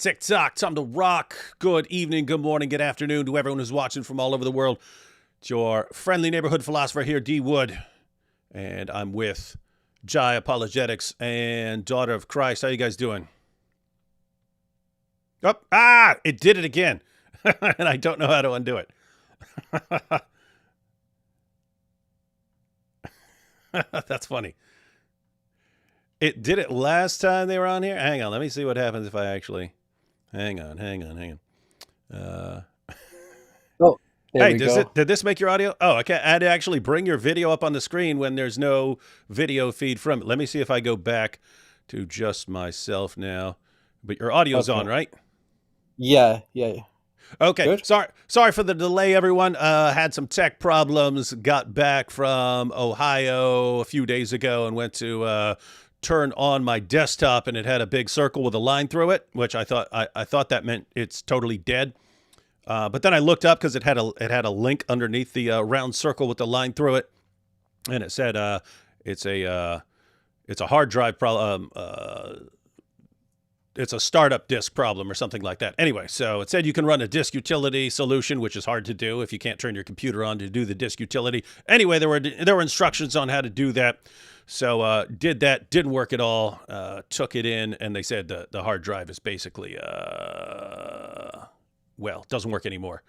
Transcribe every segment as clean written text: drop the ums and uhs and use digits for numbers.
Tick-tock, time to rock. Good evening, good morning, good afternoon to everyone who's watching from all over the world. It's your friendly neighborhood philosopher here, D. Wood. And I'm with Jai Apologetics and Daughter of Christ. How you guys doing? Oh, it did it again. And I don't know how to undo it. That's funny. It did it last time they were on here. Hang on, let me see what happens if I actually... Hang on. Oh, there Hey, we go. did this make your audio? Oh, okay. I had to actually bring your video up on the screen when there's no video feed from it. Let me see if I go back to just myself now. But your audio's Okay. on, right? Yeah. Okay. Good. Sorry for the delay, everyone. Had some tech problems. Got back from Ohio a few days ago and went to turn on my desktop, and it had a big circle with a line through it, which I thought that meant it's totally dead. But then I looked up because it had a link underneath the round circle with the line through it, and it said it's a hard drive problem. It's a startup disk problem or something like that. Anyway, so it said you can run a disk utility solution, which is hard to do if you can't turn your computer on to do the disk utility. Anyway, there were instructions on how to do that. So did that, didn't work at all. Took it in, and they said the hard drive is basically doesn't work anymore.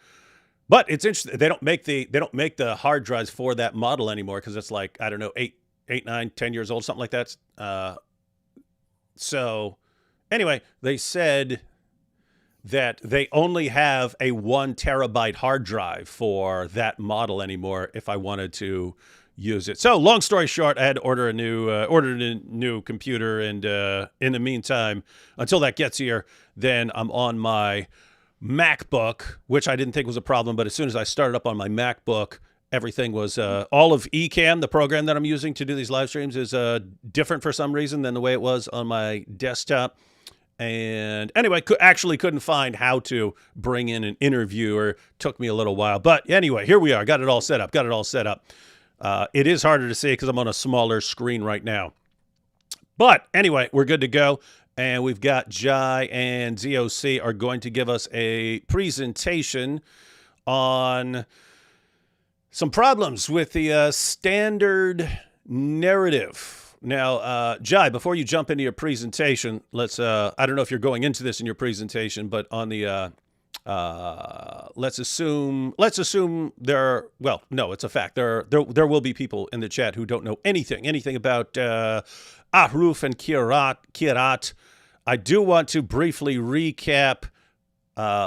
But it's interesting. They don't make the hard drives for that model anymore because it's like, I don't know, 8, 9, 10 years old, something like that. So anyway, they said that they only have a 1 terabyte hard drive for that model anymore if I wanted to use it. So long story short, I had to order a new computer, and in the meantime, until that gets here, then I'm on my MacBook, which I didn't think was a problem, but as soon as I started up on my MacBook, everything was all of Ecamm, the program that I'm using to do these live streams, is different for some reason than the way it was on my desktop. And anyway, actually couldn't find how to bring in an interviewer. Took me a little while. But anyway, here we are. Got it all set up. It is harder to see because I'm on a smaller screen right now. But anyway, we're good to go. And we've got Jai and ZOC are going to give us a presentation on some problems with the standard narrative. Now, Jai, before you jump into your presentation, let's, I don't know if you're going into this in your presentation, but on the, let's assume no, it's a fact. There will be people in the chat who don't know anything about, ahruf and kirat. I do want to briefly recap,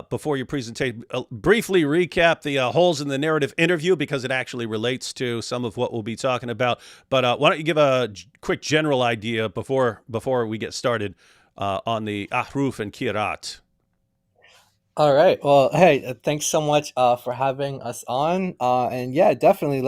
before your presentation, the holes in the narrative interview, because it actually relates to some of what we'll be talking about. But why don't you give a quick general idea before we get started on the ahruf and kirat? All right. Well, hey, thanks so much for having us on. And yeah, definitely.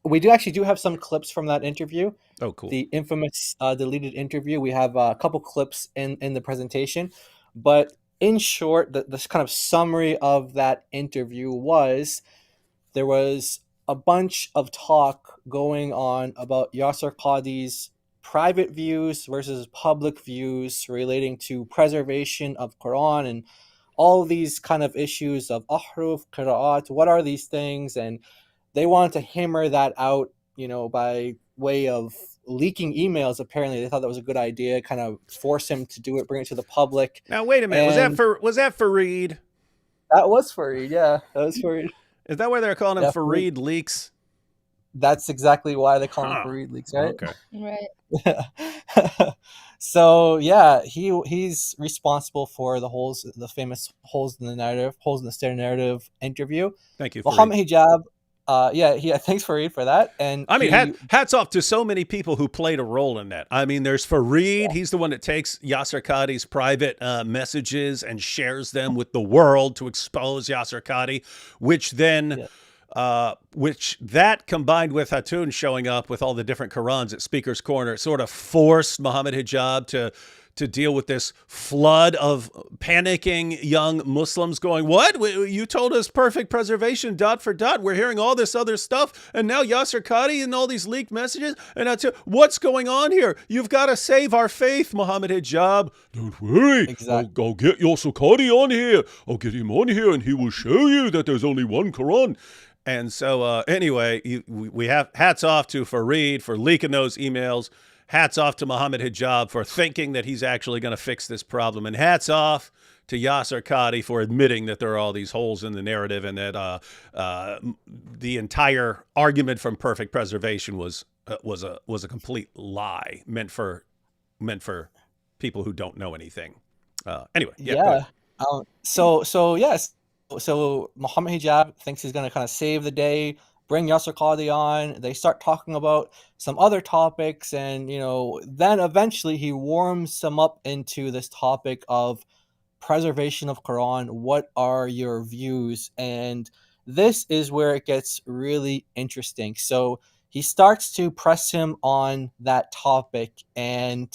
We do have some clips from that interview. Oh, cool. The infamous deleted interview. We have a couple clips in the presentation, but in short, this kind of summary of that interview was there was a bunch of talk going on about Yaser Qadhi's private views versus public views relating to preservation of Quran and all these kind of issues of ahruf, qira'at. What are these things? And they wanted to hammer that out, by way of leaking emails. Apparently they thought that was a good idea, kind of force him to do it, bring it to the public. Now, wait a minute. Was that Fareed? That was Fareed. Yeah, that was Fareed. Is that why they're calling him Fareed Leaks? That's exactly why they call him Fareed Leaks, right? Okay. Right. So yeah, he's responsible for the famous holes in the standard narrative interview. Thank you, Muhammad Hijab. Thanks Fareed for that. And I mean, hats off to so many people who played a role in that. I mean, there's Fareed. Yeah. He's the one that takes Yaser Qadhi's private messages and shares them with the world to expose Yaser Qadhi, which then, which that combined with Hatun showing up with all the different Qurans at Speaker's Corner sort of forced Muhammad Hijab to deal with this flood of panicking young Muslims going, what? You told us perfect preservation dot for dot. We're hearing all this other stuff. And now Yaser Qadhi and all these leaked messages. And that's it. What's going on here? You've got to save our faith, Muhammad Hijab. Don't worry. Exactly. I'll get Yaser Qadhi on here. I'll get him on here and he will show you that there's only one Quran. And so anyway, we have hats off to Fareed for leaking those emails. Hats off to Muhammad Hijab for thinking that he's actually going to fix this problem. And hats off to Yaser Qadhi for admitting that there are all these holes in the narrative and that the entire argument from perfect preservation was a complete lie meant for people who don't know anything. Anyway, yeah. So yes. So Muhammad Hijab thinks he's going to kind of save the day, bring Yaser Qadhi on. They start talking about some other topics, and then eventually he warms them up into this topic of preservation of Quran. What are your views? And this is where it gets really interesting. So he starts to press him on that topic, and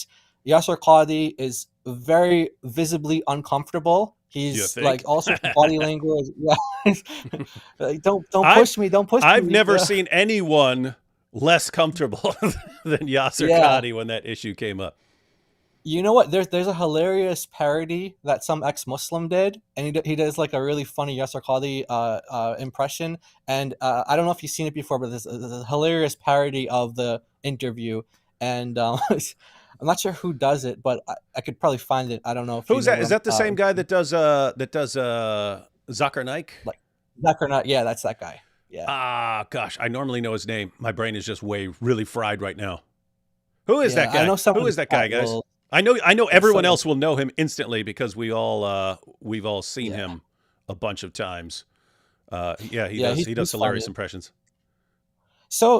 Yaser Qadhi is very visibly uncomfortable. He's like also body language. Yeah. Like, don't push me. Don't push me. I've never seen anyone less comfortable than Yaser Qadhi when that issue came up. You know what? There's a hilarious parody that some ex-Muslim did, and he does like a really funny Yaser Qadhi impression. And I don't know if you've seen it before, but there's a hilarious parody of the interview. And I'm not sure who does it, but I could probably find it. I don't know if who's that? Is that the same guy that does Zakir Naik? Like Zakir Naik? Yeah, that's that guy. Yeah. Gosh, I normally know his name. My brain is just really fried right now. Who is that guy? Who is that guy, guys? I know everyone else will know him instantly because we've all seen him a bunch of times. He does hilarious impressions. So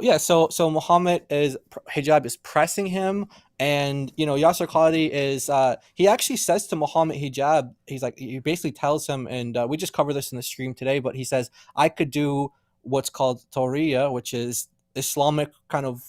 Muhammad Hijab is pressing him, and Yaser Qadhi is he actually says to Muhammad Hijab, he basically tells him, and we just covered this in the stream today, but he says, I could do what's called Tawriya, which is Islamic kind of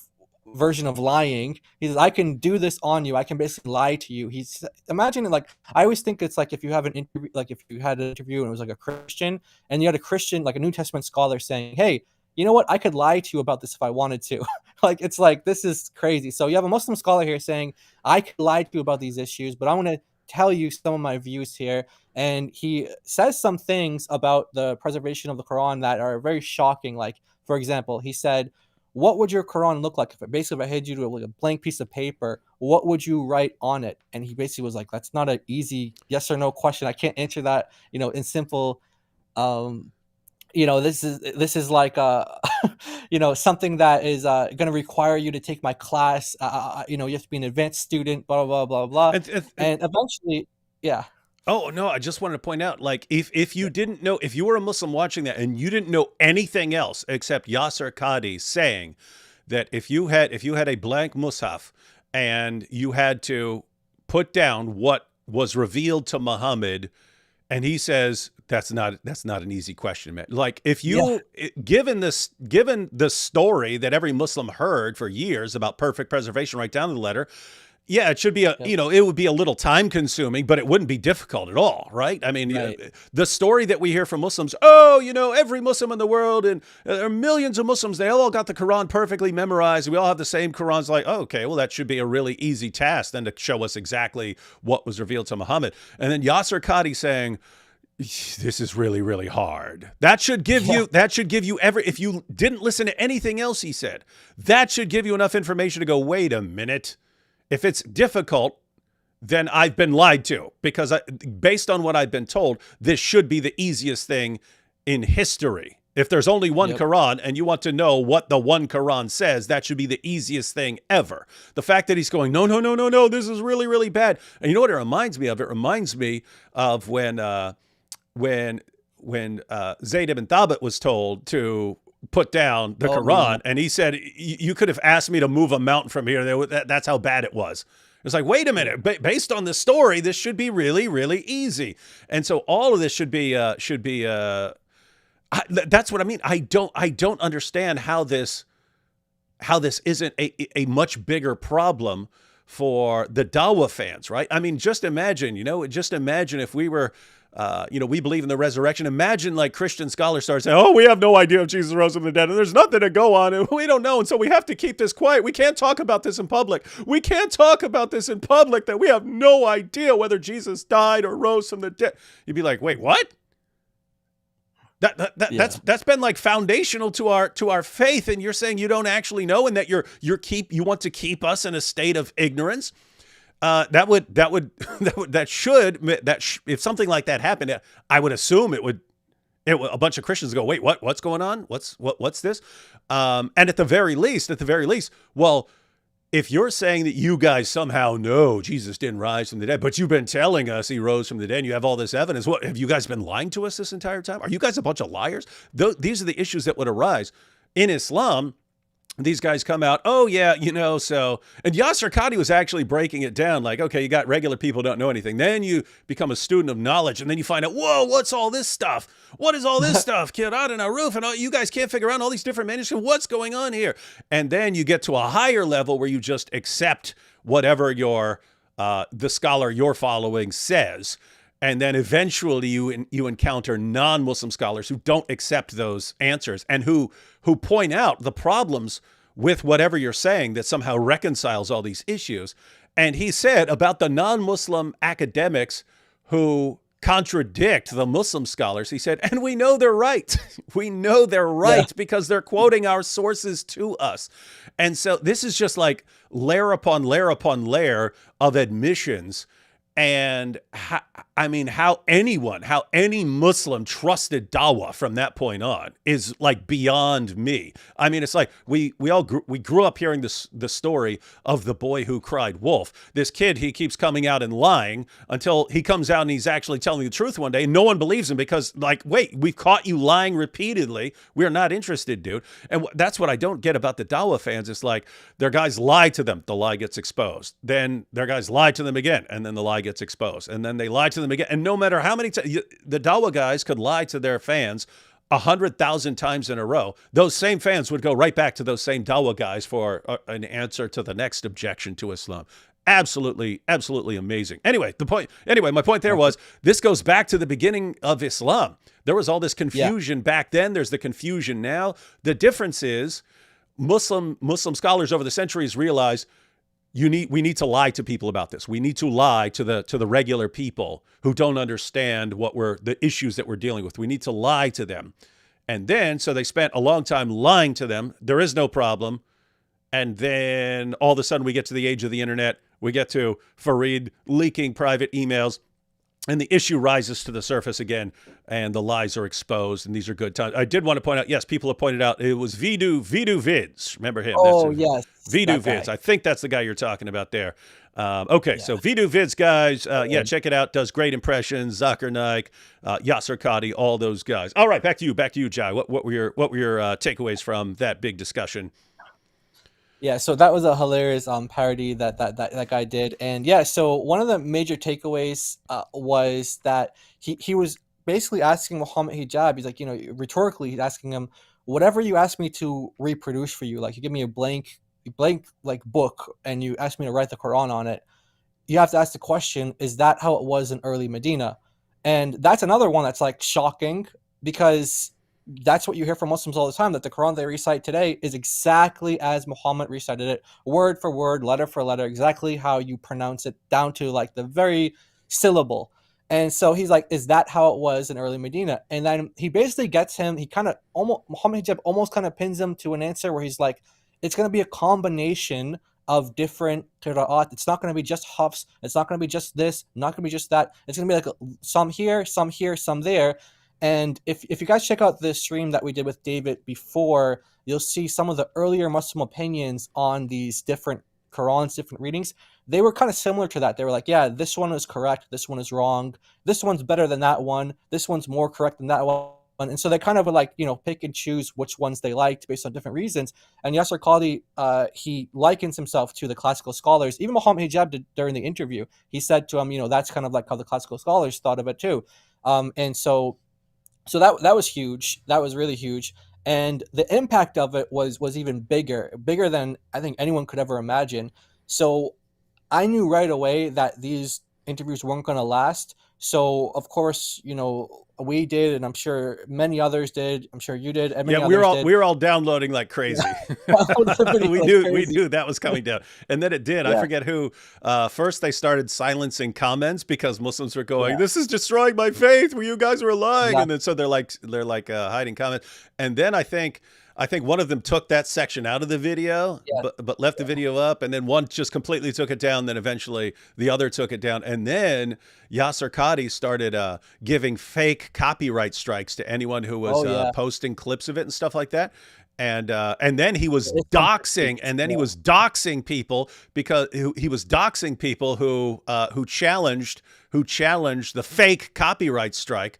version of lying. He says, I can do this on you. I can basically lie to you. He's imagine it, like, I always think it's like if you have an interview, like if you had an interview and it was like a Christian, and you had a Christian, like a New Testament scholar saying, hey, you know what? I could lie to you about this if I wanted to. Like, it's like, this is crazy. So you have a Muslim scholar here saying, I could lie to you about these issues, but I want to tell you some of my views here. And he says some things about the preservation of the Quran that are very shocking. Like, for example, he said, what would your Quran look like if I had you to like a blank piece of paper? What would you write on it? And he basically was like, that's not an easy yes or no question. I can't answer that, in simple, this is like something that is going to require you to take my class. You have to be an advanced student, blah blah blah blah, and eventually, yeah. Oh no, I just wanted to point out, like, if you didn't know, if you were a Muslim watching that and you didn't know anything else except Yaser Qadhi saying that if you had a blank mushaf and you had to put down what was revealed to Muhammad, and he says that's not an easy question, man. Like, if you given the story that every Muslim heard for years about perfect preservation right down to the letter, it should be it would be a little time consuming, but it wouldn't be difficult at all, right? I mean, right. The story that we hear from Muslims, every Muslim in the world, and there are millions of Muslims, they all got the Quran perfectly memorized. We all have the same Qurans. Like, okay, well, that should be a really easy task then to show us exactly what was revealed to Muhammad. And then Yaser Qadhi saying, this is really, really hard. That should give you if you didn't listen to anything else he said, that should give you enough information to go, wait a minute. If it's difficult, then I've been lied to, because based on what I've been told, this should be the easiest thing in history. If there's only one Quran and you want to know what the one Quran says, that should be the easiest thing ever. The fact that he's going, no, this is really, really bad. And you know what it reminds me of? It reminds me of when Zayd ibn Thabit was told to put down the Quran, and he said, you could have asked me to move a mountain from here. That's how bad it was. It's like, wait a minute, based on the story, this should be really, really easy. And so all of this should be that's what I mean. I don't understand how this isn't a much bigger problem for the dawa fans, right? I mean, just imagine, just imagine if we were, we believe in the resurrection. Imagine like Christian scholars start saying, oh, we have no idea if Jesus rose from the dead and there's nothing to go on and we don't know. And so we have to keep this quiet. We can't talk about this in public. We can't talk about this in public that we have no idea whether Jesus died or rose from the dead. You'd be like, wait, what? That's been like foundational to our faith, and you're saying you don't actually know, and that you want to keep us in a state of ignorance. If something like that happened, I would assume it would a bunch of Christians go, wait, what's going on? What's this? And at the very least, well, if you're saying that you guys somehow know Jesus didn't rise from the dead, but you've been telling us he rose from the dead, and you have all this evidence, what have you guys been lying to us this entire time? Are you guys a bunch of liars? These are the issues that would arise in Islam. These guys come out, oh yeah, and Yaser Qadhi was actually breaking it down like, okay, you got regular people who don't know anything. Then you become a student of knowledge, and then you find out, whoa, what's all this stuff? What is all this stuff? Kirat and ahruf, and you guys can't figure out all these different manuscripts. What's going on here? And then you get to a higher level where you just accept whatever the scholar you're following says. And then eventually you encounter non-Muslim scholars who don't accept those answers and who point out the problems with whatever you're saying that somehow reconciles all these issues. And he said about the non-Muslim academics who contradict the Muslim scholars, he said, and we know they're right. We know they're right because they're quoting our sources to us. And so this is just like layer upon layer upon layer of admissions. And how any Muslim trusted dawa from that point on is like beyond me. I mean, it's like we grew up hearing the story of the boy who cried wolf. This kid, he keeps coming out and lying until he comes out and he's actually telling the truth one day, and no one believes him because, like, wait, we've caught you lying repeatedly. We're not interested, dude. And that's what I don't get about the dawa fans. It's like their guys lie to them, the lie gets exposed. Then their guys lie to them again, and then the lie gets exposed, and then they lie to them again. And no matter how many times the dawa guys could lie to their fans 100,000 times in a row, those same fans would go right back to those same dawa guys for an answer to the next objection to Islam. Absolutely amazing. My point there was, this goes back to the beginning of Islam. There was all this confusion back then. There's the confusion now. The difference is Muslim scholars over the centuries realized we need to lie to people about this. We need to lie to the regular people who don't understand the issues that we're dealing with. We need to lie to them. And then, so they spent a long time lying to them. There is no problem. And then all of a sudden we get to the age of the internet. We get to Farid leaking private emails. And the issue rises to the surface again, and the lies are exposed, and these are good times. I did want to point out, yes, people have pointed out, it was Vidu Vids. Remember him? Yes. Vidu Vids. I think that's the guy you're talking about there. So Vidu Vids, guys, check it out. Does great impressions. Zakir Naik, Yaser Qadhi, all those guys. All right, back to you, Jai. What were your takeaways from that big discussion? Yeah, so that was a hilarious parody that guy did. And so one of the major takeaways was that he was basically asking Muhammad Hijab, he's like, rhetorically, he's asking him, whatever you ask me to reproduce for you, like you give me a blank like book and you ask me to write the Quran on it, you have to ask the question, is that how it was in early Medina? And that's another one that's like shocking, because that's what you hear from Muslims all the time, that the Quran they recite today is exactly as Muhammad recited it, word for word, letter for letter, exactly how you pronounce it, down to like the very syllable. And so he's like, is that how it was in early Medina? And then he basically gets him, Muhammad Hijab almost kind of pins him to an answer where he's like, it's going to be a combination of different qira'at. It's not going to be just hafs. It's not going to be just this, not going to be just that. It's going to be like some here, some there. And if you guys check out the stream that we did with David before, you'll see some of the earlier Muslim opinions on these different Qurans, different readings. They were kind of similar to that. They were like, yeah, this one is correct, this one is wrong, this one's better than that one, this one's more correct than that one. And so they kind of would like, pick and choose which ones they liked based on different reasons. And Yaser Qadhi, he likens himself to the classical scholars. Even Muhammad Hijab did during the interview. He said to him, that's kind of like how the classical scholars thought of it too. And so that was huge. That was really huge. And the impact of it was even bigger than I think anyone could ever imagine. So I knew right away that these interviews weren't going to last. So of course, we did, and I'm sure many others did. I'm sure you did, and Yeah, many others did. we were all downloading like crazy. We Like knew crazy. that was coming down, and then it did. I Yeah, forget who. First, they started silencing comments because Muslims were going, yeah, "This is destroying my faith. Well, you guys were lying," and exactly. then so they're like hiding comments, and then I think one of them took that section out of the video, Yeah, but left the video up, and then one just completely took it down. Then eventually the other took it down, and then Yaser Qadhi started giving fake copyright strikes to anyone who was oh yeah. posting clips of it and stuff like that. And then he was It's some doxing, techniques. and then he Yeah, was doxing people because he was doxing people who challenged the fake copyright strike.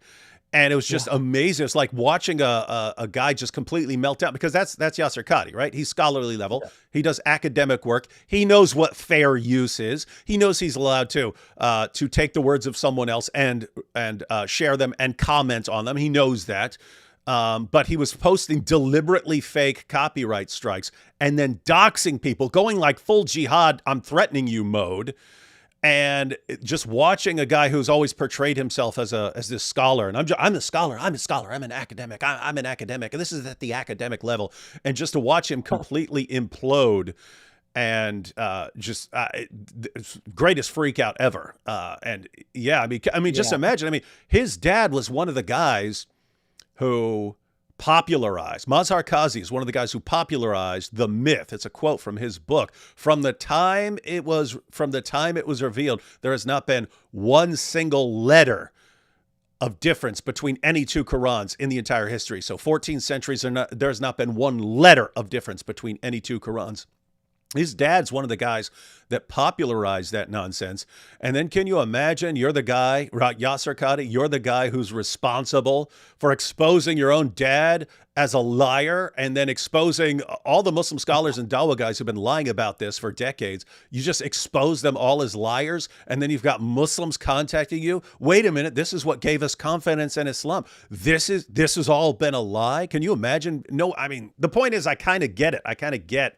And it was just yeah, amazing. It's like watching a guy just completely melt out, because that's Yaser Qadhi, right? He's scholarly level. yeah. He does academic work. He knows what fair use is. He knows he's allowed to take the words of someone else and share them and comment on them. He knows that. But he was posting deliberately fake copyright strikes and then doxing people, going like full jihad, I'm threatening you mode. And just watching a guy who's always portrayed himself as this scholar, and I'm a scholar, I'm an academic, I'm an academic, and this is at the academic level, and just to watch him completely implode, and greatest freak out ever. And yeah, I mean, just Yeah. imagine. I mean, his dad was one of the guys who popularized. Yaser Qadhi is one of the guys who popularized the myth. It's a quote from his book. From the time it was revealed, there has not been one single letter of difference between any two Qurans in the entire history. So 14 centuries, there's not been one letter of difference between any two Qurans. His dad's one of the guys that popularized that nonsense. And then can you imagine, you're the guy, Yaser Qadhi, you're the guy who's responsible for exposing your own dad as a liar, and then exposing all the Muslim scholars and dawa guys who've been lying about this for decades. You just expose them all as liars, and then you've got Muslims contacting you. Wait a minute, this is what gave us confidence in Islam. This has all been a lie. Can you imagine? No, I mean, the point is, I kind of get it. I kind of get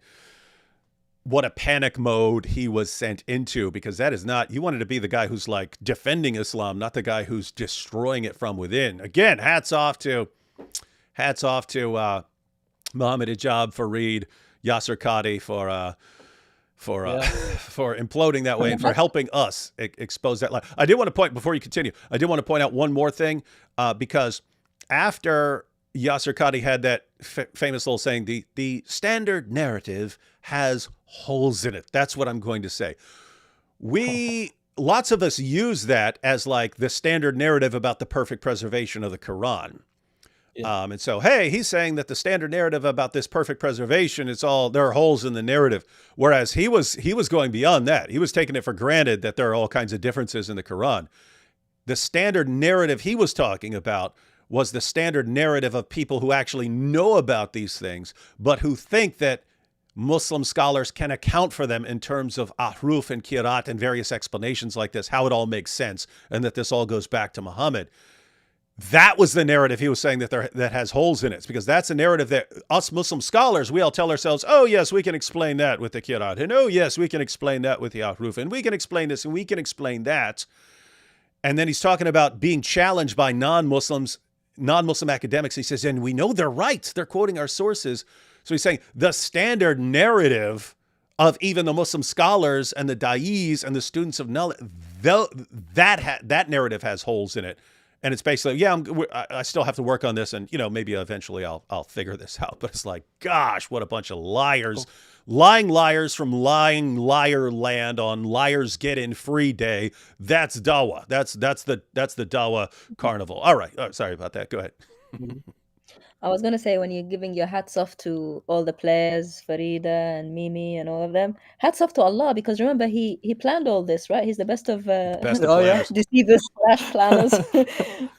what a panic mode he was sent into, because that is not, you wanted to be the guy who's like defending Islam, not the guy who's destroying it from within. Again, hats off to Muhammad Hijab, Fareed, Yaser Qadhi for Yeah. for imploding that way and for helping us expose that lie. I did want to point, before you continue, I did want to point out one more thing, because after Yaser Qadhi had that famous little saying, the standard narrative has holes in it. That's what I'm going to say. Lots of us use that as like the standard narrative about the perfect preservation of the Quran. Yeah. And so, hey, he's saying that the standard narrative about this perfect preservation, there are holes in the narrative. Whereas he was going beyond that. He was taking it for granted that there are all kinds of differences in the Quran. The standard narrative he was talking about was the standard narrative of people who actually know about these things, but who think that Muslim scholars can account for them in terms of ahruf and kirat and various explanations like this, how it all makes sense, and that this all goes back to Muhammad. That was the narrative he was saying that has holes in it. It's because that's a narrative that us Muslim scholars, we all tell ourselves, oh, yes, we can explain that with the kirat, and oh, yes, we can explain that with the ahruf, and we can explain this, and we can explain that. And then he's talking about being challenged by non-Muslim academics. He says, and we know they're right. They're quoting our sources. So he's saying the standard narrative of even the Muslim scholars and the da'is and the students of knowledge, that narrative has holes in it. And it's basically, yeah, I still have to work on this, and maybe eventually I'll figure this out. But it's like, gosh, what a bunch of liars, lying liars from lying liar land on Liars Get In Free Day. That's dawa. That's the dawa carnival. All right. Oh, sorry about that. Go ahead. I was gonna say, when you're giving your hats off to all the players, Farida and Mimi and all of them, hats off to Allah, because remember he planned all this, right? He's the best of Best of Oh yeah. planners. deceivers slash planners.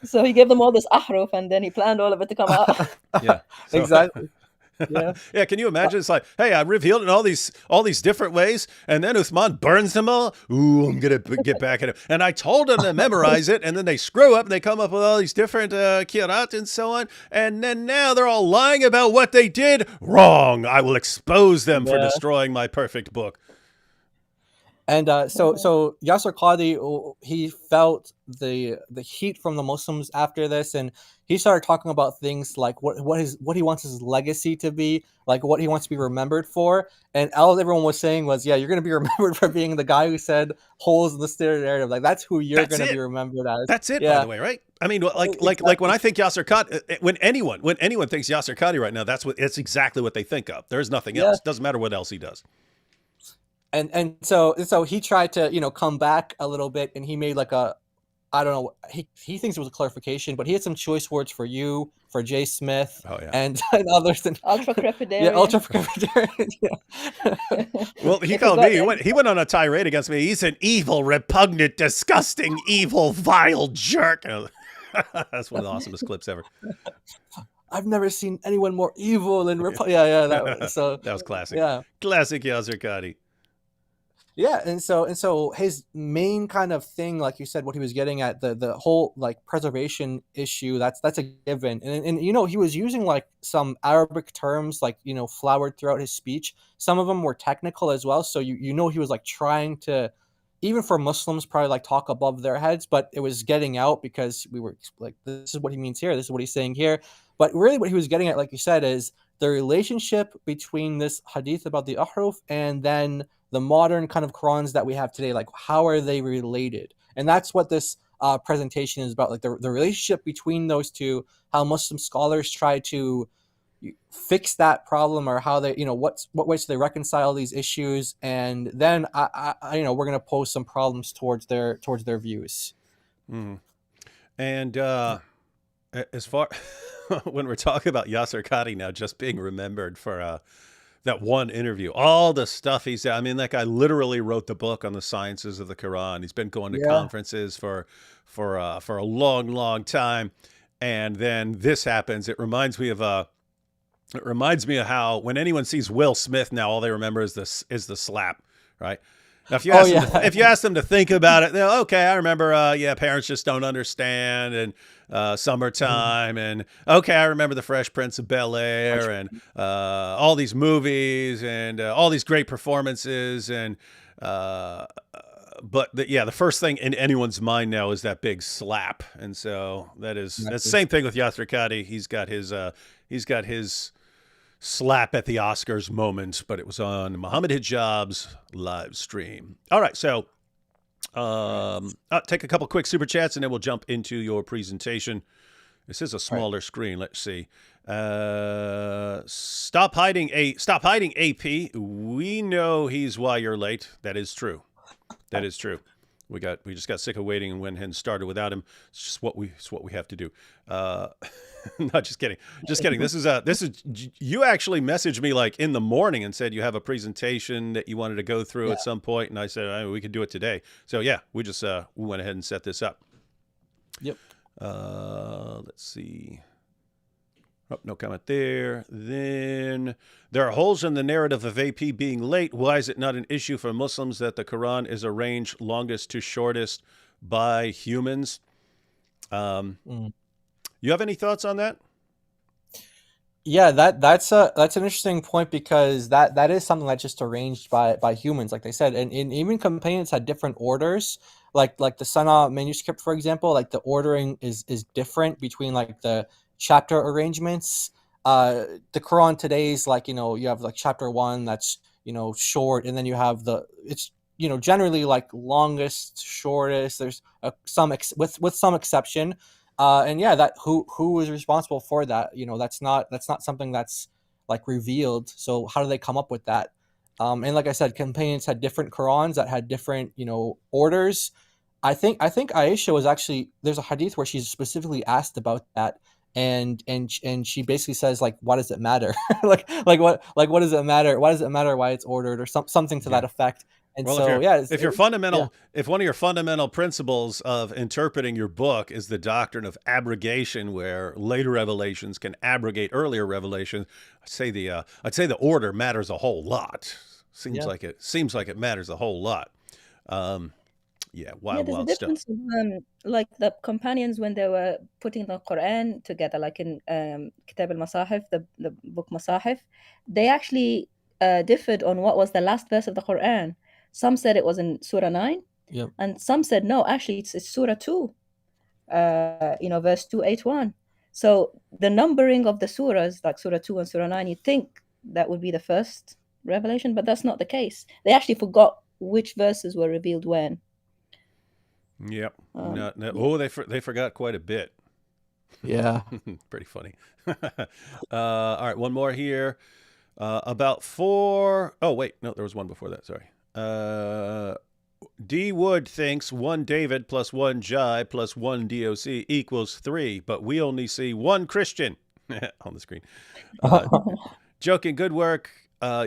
So he gave them all this ahruf, and then he planned all of it to come out. Yeah. So- Exactly. Yeah. Yeah, can you imagine? It's like, hey, I revealed it in all these different ways, and then Uthman burns them all. Ooh, I'm gonna get back at him. And I told them to memorize it, and then they screw up and they come up with all these different kirat and so on. And then now they're all lying about what they did wrong. I will expose them for Yeah. destroying my perfect book. And so Yaser Qadhi, he felt the heat from the Muslims after this, and he started talking about things like what he wants his legacy to be, like what he wants to be remembered for. And all everyone was saying was, yeah, you're going to be remembered for being the guy who said holes in the narrative. Like that's who you're going to be remembered as. That's it, by Yeah, the way, right? I mean, like exactly. when I think Yaser Qadhi, when anyone thinks Yaser Qadhi right now, it's exactly what they think of. There's nothing Yeah. else. Doesn't matter what else he does. And so he tried to come back a little bit, and he made like a, I don't know, he thinks it was a clarification, but he had some choice words for you, for Jay Smith, Oh yeah, and others. Ultra crepidarian. Yeah, ultra crepidarian. Yeah. Well, he called me. He went on a tirade against me. He's an evil, repugnant, disgusting, evil, vile jerk. That's one of the awesomest clips ever. I've never seen anyone more evil than yeah. That was classic. Yeah, classic Yaser Qadhi. Yeah, and so his main kind of thing, like you said, what he was getting at, the whole like preservation issue, that's a given. And he was using like some Arabic terms, like flowered throughout his speech. Some of them were technical as well, so he was like trying to, even for Muslims, probably like talk above their heads, but it was getting out because we were like, this is what he means here, this is what he's saying here. But really what he was getting at, like you said, is the relationship between this hadith about the ahruf and then the modern kind of Qurans that we have today. Like, how are they related? And that's what this presentation is about, like the relationship between those two, how Muslim scholars try to fix that problem, or how they, what ways do they reconcile these issues, and then we're going to pose some problems towards their views. Mm. And as far when we're talking about Yaser Qadhi now just being remembered for that one interview, all the stuff he said. I mean, that guy literally wrote the book on the sciences of the Quran. He's been going to conferences for a long, long time, and then this happens. It reminds me of how when anyone sees Will Smith now, all they remember is the slap, right? Now, if you ask them to think about it, they'll, okay, I remember, parents just don't understand, and Summertime, and okay, I remember The Fresh Prince of Bel-Air, and all these movies, and all these great performances, and but the first thing in anyone's mind now is that big slap, and so that's the same thing with Yaser Qadhi. He's got his slap at the Oscars moment, but it was on Muhammad Hijab's live stream. All right, so I'll take a couple quick super chats and then we'll jump into your presentation. This is a smaller screen. Let's see. Stop hiding AP. We know he's why you're late. That is true. We just got sick of waiting and went ahead and started without him. It's just what we have to do. No, just kidding. This is you actually messaged me like in the morning and said you have a presentation that you wanted to go through at some point, and I said we could do it today. So yeah, we just we went ahead and set this up. Yep. Let's see. Oh, no comment there. Then there are holes in the narrative of AP being late. Why is it not an issue for Muslims that the Quran is arranged longest to shortest by humans? You have any thoughts on that? Yeah, that's an interesting point, because that is something that's just arranged by humans, like they said, and even companions had different orders, like the Sana manuscript, for example, like the ordering is different between like the chapter arrangements. The Quran today is like, you have like chapter 1 that's short, and then you have it's generally like longest, shortest. There's with some exception. And yeah, that who is responsible for that? That's not something that's like revealed. So how do they come up with that? And like I said, companions had different Qurans that had different orders. I think Aisha was actually, there's a hadith where she's specifically asked about that, and she basically says like, why does it matter? like what does it matter? Why does it matter why it's ordered, or something to that effect? And well, so if one of your fundamental principles of interpreting your book is the doctrine of abrogation, where later revelations can abrogate earlier revelations, I'd say the order matters a whole lot. Seems like it matters a whole lot. Wild there's a difference stuff. Like the companions, when they were putting the Quran together, like in Kitab al-Masahif, the book Masahif, they actually differed on what was the last verse of the Quran. Some said it was in Surah 9. Yep. And some said, no, actually, it's Surah 2, verse 281. So the numbering of the surahs, like Surah 2 and Surah 9, you'd think that would be the first revelation, but that's not the case. They actually forgot which verses were revealed when. Yep. Oh, they forgot quite a bit. Yeah. Pretty funny. All right, one more here. About 4. Oh, wait. No, there was one before that. Sorry. D. Wood thinks 1 David plus 1 Jai plus 1 DOC equals 3, but we only see 1 Christian on the screen. Joking, good work,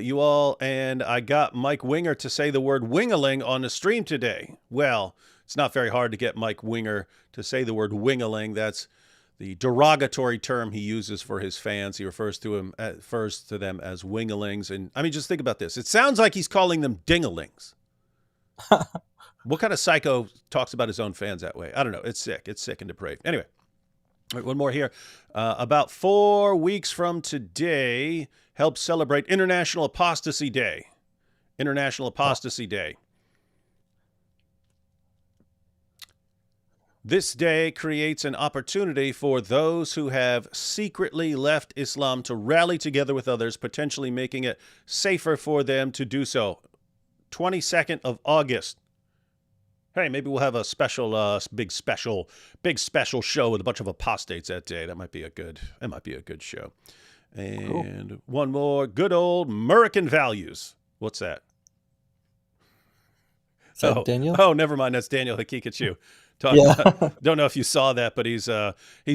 you all. And I got Mike Winger to say the word wingaling on the stream today. Well, it's not very hard to get Mike Winger to say the word wingaling. That's the derogatory term he uses for his fans. He refers to them as wingalings. And I mean, just think about this. It sounds like he's calling them dingalings. What kind of psycho talks about his own fans that way? I don't know. It's sick. It's sick and depraved. Anyway, all right, one more here. About 4 weeks from today, help celebrate International Apostasy Day. International Apostasy Day. This day creates an opportunity for those who have secretly left Islam to rally together with others, potentially making it safer for them to do so. 22nd of August. Hey, maybe we'll have a special, big special show with a bunch of apostates that day. That might be a good show. And cool. One more, good old American values. What's that? Is that Daniel? Oh, never mind. That's Daniel Hakikachu. Yeah. Don't know if you saw that, but he's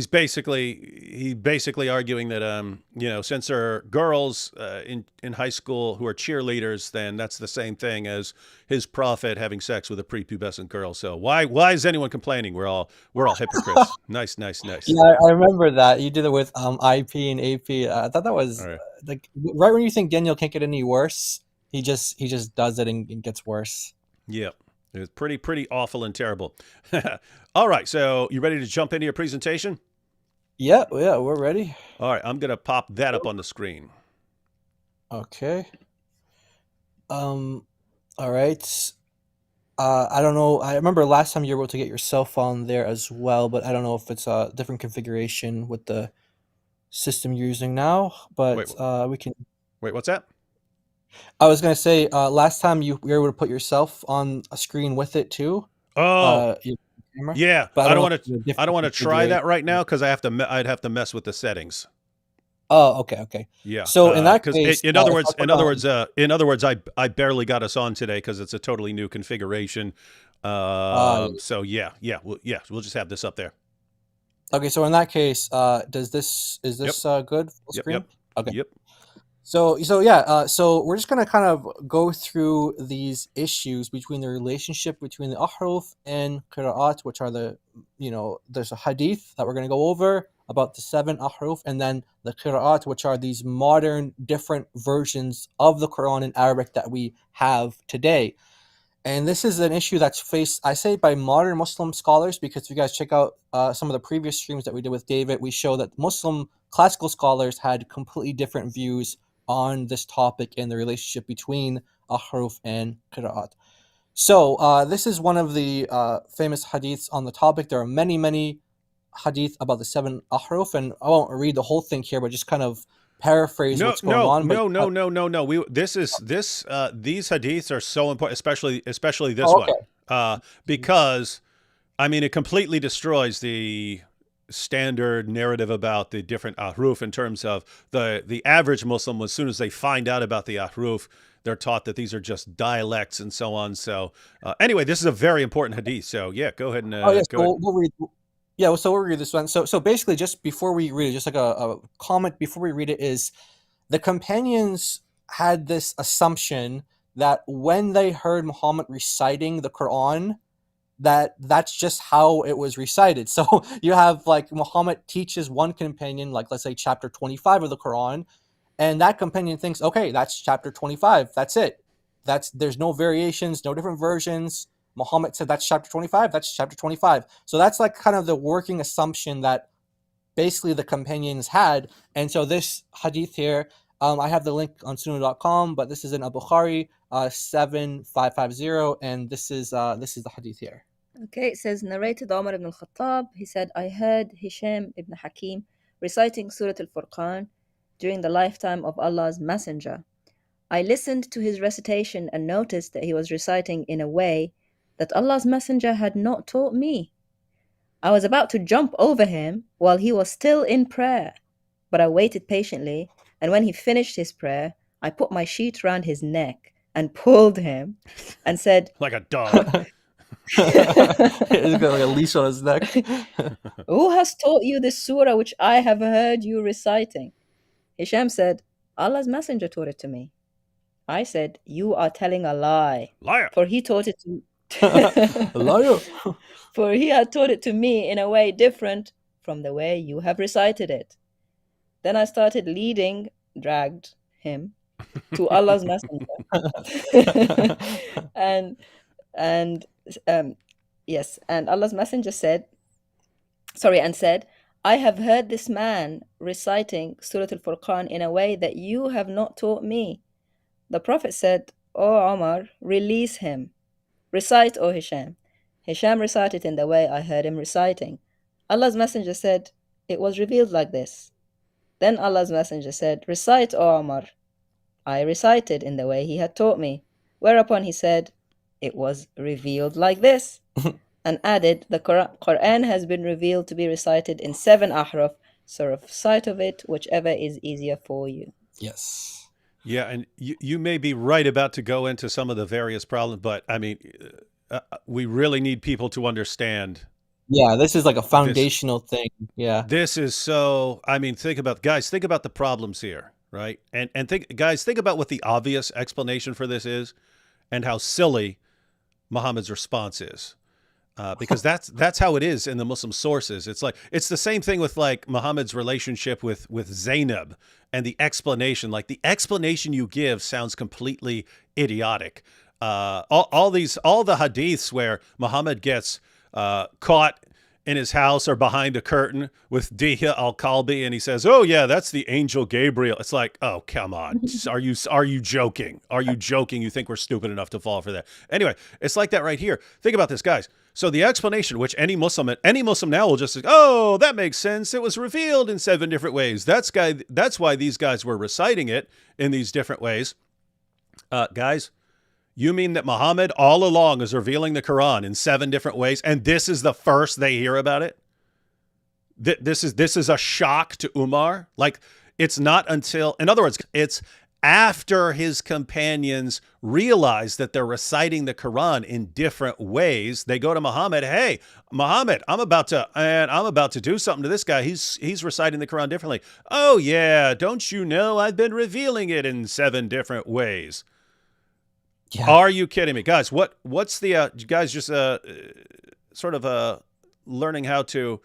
basically arguing that since there are girls in high school who are cheerleaders, then that's the same thing as his prophet having sex with a prepubescent girl. So why is anyone complaining? We're all hypocrites. Nice. Yeah, I remember that you did it with IP and AP. I thought that was like right when you think Daniel can't get any worse, he just does it and gets worse. Yep. It's pretty awful and terrible. All right, so you ready to jump into your presentation? Yeah, we're ready. All right, I'm going to pop that up on the screen. Okay. All right. I don't know. I remember last time you were able to get your cell phone there as well, but I don't know if it's a different configuration with the system you're using now. But we can. Wait, what's that? I was going to say, last time you were able to put yourself on a screen with it too. Oh, yeah. But I don't want to try that right now because I'd have to mess with the settings. Oh, okay. Yeah. So in that case, in other words, I barely got us on today because it's a totally new configuration. So we'll just have this up there. Okay. So in that case, is this good? Full screen? Yep. Okay. Yep. So we're just gonna kind of go through these issues between the relationship between the ahruf and qira'at, which are there's a hadith that we're gonna go over about the 7 ahruf, and then the qira'at, which are these modern different versions of the Quran in Arabic that we have today. And this is an issue that's faced, I say, by modern Muslim scholars, because if you guys check out some of the previous streams that we did with David, we show that Muslim classical scholars had completely different views on this topic and the relationship between ahruf and qira'at. So this is one of the famous hadiths on the topic. There are many hadith about the 7 ahruf, and I won't read the whole thing here, but just kind of paraphrase what's going on. No. These hadiths are so important, especially this one, because I mean it completely destroys the standard narrative about the different ahruf in terms of the average Muslim. As soon as they find out about the ahruf, they're taught that these are just dialects and so on. So anyway, this is a very important hadith. So yeah, go ahead and we'll read this one. So basically, just before we read it, just like a comment before we read it, is the companions had this assumption that when they heard Muhammad reciting the Quran, that's just how it was recited. So you have like Muhammad teaches one companion, like let's say chapter 25 of the Quran, and that companion thinks, okay, that's chapter 25. That's it. There's no variations, no different versions. Muhammad said that's chapter 25. That's chapter 25. So that's like kind of the working assumption that basically the companions had. And so this hadith here, I have the link on sunnah.com, but this is in Al-Bukhari, 7550, and this is the hadith here. Okay, it says, narrated Umar ibn al-Khattab, he said, I heard Hisham ibn Hakim reciting Surah Al-Furqan during the lifetime of Allah's Messenger. I listened to his recitation and noticed that he was reciting in a way that Allah's Messenger had not taught me. I was about to jump over him while he was still in prayer, but I waited patiently, and when he finished his prayer, I put my sheet round his neck and pulled him and said, Like a dog. He's got like a leash on his neck. who has taught you this surah which I have heard you reciting? Hisham said, Allah's Messenger taught it to me. I said, you are telling a lie. Liar. For he taught it to Liar. For he had taught it to me in a way different from the way you have recited it. Then I started dragged him to Allah's Messenger. and Allah's Messenger said, I have heard this man reciting Surah Al-Furqan in a way that you have not taught me. The Prophet said, O Omar, release him. Recite, O Hisham. Hisham recited in the way I heard him reciting. Allah's Messenger said, it was revealed like this. Then Allah's Messenger said, recite, O Omar. I recited in the way he had taught me. Whereupon he said, it was revealed like this. And added, the Quran has been revealed to be recited in 7 ahruf, so recite of it whichever is easier for you. Yes. Yeah, and you may be right about to go into some of the various problems, but I mean, we really need people to understand. Yeah, this is like a foundational thing. Yeah. This is so, I mean, think about the problems here, right? And think about what the obvious explanation for this is and how silly Muhammad's response is. Because that's how it is in the Muslim sources. It's the same thing with like Muhammad's relationship with Zainab and the explanation. Like the explanation you give sounds completely idiotic. All the hadiths where Muhammad gets caught in his house or behind a curtain with Dihya al-Kalbi, and he says, "Oh yeah, that's the angel Gabriel." It's like, oh come on, are you joking? Are you joking? You think we're stupid enough to fall for that? Anyway, it's like that right here. Think about this, guys. So the explanation, which any Muslim now will just say, "Oh, that makes sense. It was revealed in 7 different ways." That's why these guys were reciting it in these different ways, guys. You mean that Muhammad all along is revealing the Quran in 7 different ways, and this is the first they hear about it? This is a shock to Umar. Like, it's not until, in other words, it's after his companions realize that they're reciting the Quran in different ways, they go to Muhammad. Hey, Muhammad, I'm about to do something to this guy. He's reciting the Quran differently. Oh yeah, don't you know I've been revealing it in 7 different ways? Yeah. Are you kidding me, guys? What's the you guys just sort of learning how to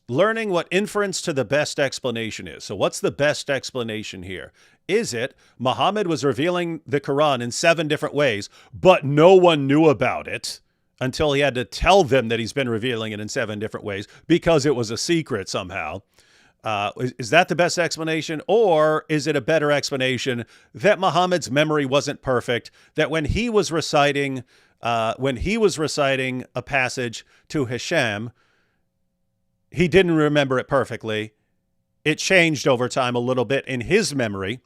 learning what inference to the best explanation is. So what's the best explanation here? Is it Muhammad was revealing the Quran in 7 different ways, but no one knew about it until he had to tell them that he's been revealing it in 7 different ways because it was a secret somehow? Is that the best explanation, or is it a better explanation that Muhammad's memory wasn't perfect, that when he was reciting a passage to Hisham, he didn't remember it perfectly. It changed over time a little bit in his memory.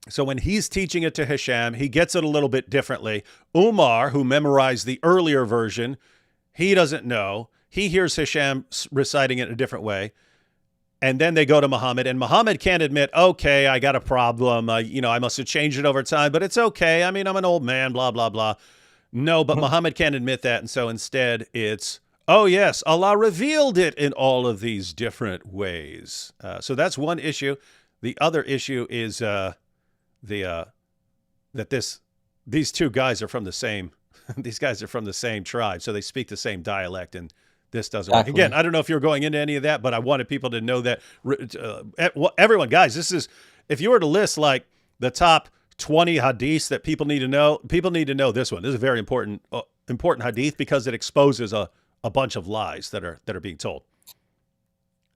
So when he's teaching it to Hisham, he gets it a little bit differently. Umar, who memorized the earlier version, he doesn't know. He hears Hisham reciting it in a different way. And then they go to Muhammad, and Muhammad can't admit, okay, I got a problem. I must have changed it over time, but it's okay. I mean, I'm an old man, blah, blah, blah. No, but Muhammad can't admit that. And so instead it's, oh yes, Allah revealed it in all of these different ways. So that's one issue. The other issue is that these two guys are from the same, these guys are from the same tribe. So they speak the same dialect, and this doesn't work. Again, I don't know if you're going into any of that, but I wanted people to know that everyone, guys, this is, if you were to list like the top 20 hadiths that people need to know this one. This is a very important hadith because it exposes a bunch of lies that are being told.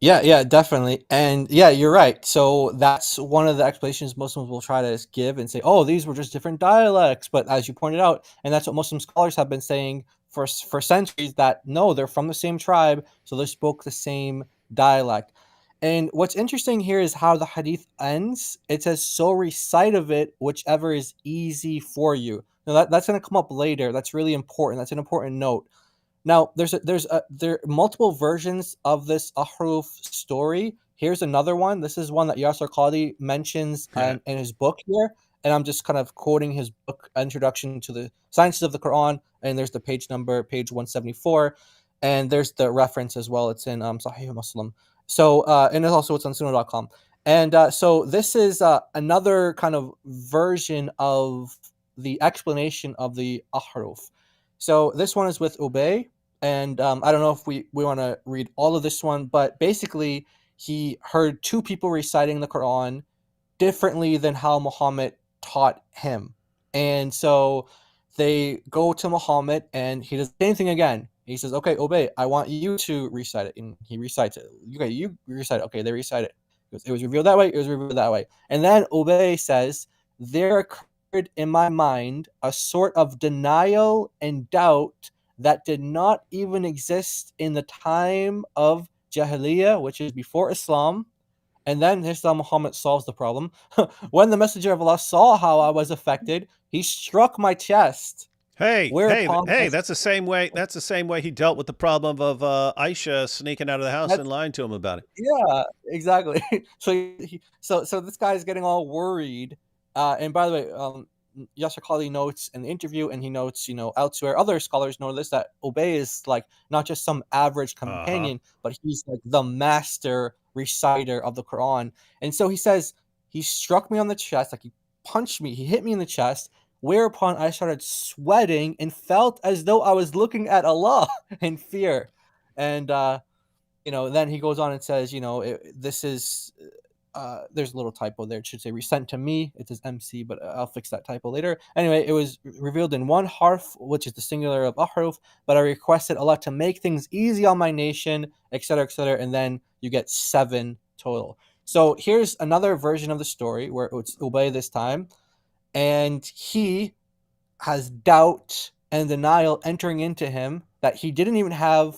Yeah, definitely. And yeah, you're right. So that's one of the explanations Muslims will try to give and say, oh, these were just different dialects. But as you pointed out, and that's what Muslim scholars have been saying for centuries, that no, they're from the same tribe, so they spoke the same dialect. And what's interesting here is how the hadith ends. It says, so recite of it whichever is easy for you. Now that's going to come up later. That's really important. That's an important note. Now, there are multiple versions of this ahruf story. Here's another one. This is one that Yaser Qadhi mentions in his book here, and I'm just kind of quoting his book, Introduction to the Sciences of the Quran, and there's the page number, page 174, and there's the reference as well. It's in Sahih Muslim. So, and it's on Sunnah.com. And so this is another kind of version of the explanation of the ahruf. So this one is with Ubay, and I don't know if we want to read all of this one, but basically he heard two people reciting the Quran differently than how Muhammad taught him. And so they go to Muhammad and he does the same thing again. He says, okay, Ubay, I want you to recite it. And he recites it. Okay, you recite it. Okay, they recite it. It was revealed that way. It was revealed that way. And then Ubay says, there occurred in my mind a sort of denial and doubt that did not even exist in the time of Jahiliyyah, which is before Islam. And then Islam Muhammad solves the problem. When the Messenger of Allah saw how I was affected, he struck my chest. Hey, Whereupon that's the same way. That's the same way he dealt with the problem of Aisha sneaking out of the house and lying to him about it. Yeah, exactly. So this guy's getting all worried. And by the way, Yaser Qadhi notes in the interview, and he notes, elsewhere, other scholars know this, that Ubay is like not just some average companion, but he's like the master reciter of the Quran. And so he says, he struck me on the chest, like he punched me, he hit me in the chest, whereupon I started sweating and felt as though I was looking at Allah in fear. And then he goes on and says, this is there's a little typo there. It should say resent to me. It says MC, but I'll fix that typo later. Anyway, it was revealed in one harf, which is the singular of ahruf, but I requested Allah to make things easy on my nation, etc., etc., and then you get 7 total. So here's another version of the story where it's Ubay this time, and he has doubt and denial entering into him that he didn't even have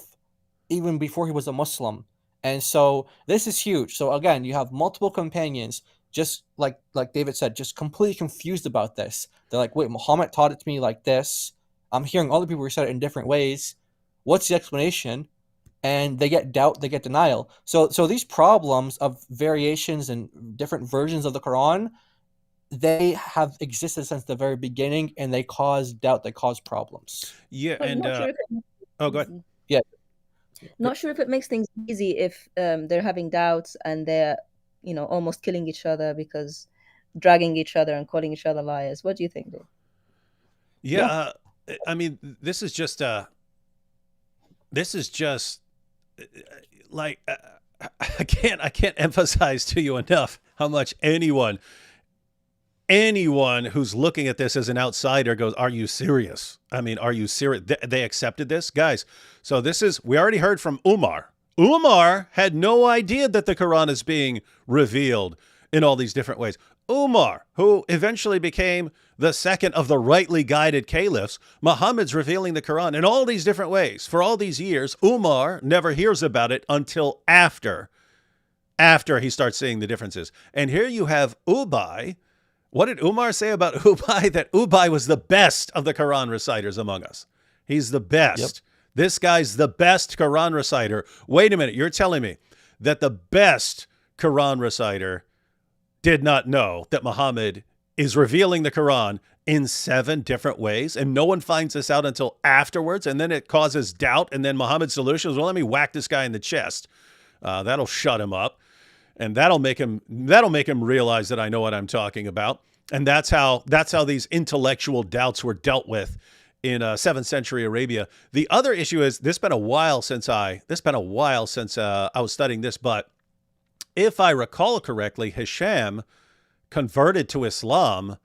even before he was a Muslim. And so this is huge. So again, you have multiple companions, just like David said, just completely confused about this. They're like, wait, Muhammad taught it to me like this. I'm hearing other people recite it in different ways. What's the explanation? And they get doubt, they get denial. So these problems of variations and different versions of the Quran, they have existed since the very beginning, and they cause doubt, they cause problems. Yeah, But and not sure if go ahead. Yeah. Not sure if it makes things easy if they're having doubts and they're, almost killing each other because dragging each other and calling each other liars. What do you think, Dave? Yeah, I mean, this is just like I can't emphasize to you enough how much anyone who's looking at this as an outsider goes, are you serious? I mean, are you serious? They accepted this? Guys, so we already heard from Umar. Umar had no idea that the Quran is being revealed in all these different ways. Umar, who eventually became the second of the rightly guided caliphs, Muhammad's revealing the Quran in all these different ways. For all these years, Umar never hears about it until after he starts seeing the differences. And here you have Ubay. What did Umar say about Ubay? That Ubay was the best of the Quran reciters among us. He's the best. Yep. This guy's the best Quran reciter. Wait a minute. You're telling me that the best Quran reciter did not know that Muhammad is revealing the Quran in 7 different ways, and no one finds this out until afterwards, and then it causes doubt, and then Muhammad's solution is, well, let me whack this guy in the chest. That'll shut him up. And that'll make him realize that I know what I'm talking about. And that's how these intellectual doubts were dealt with in 7th century Arabia. The other issue is this been a while since I was studying this, but if I recall correctly, Hisham converted to Islam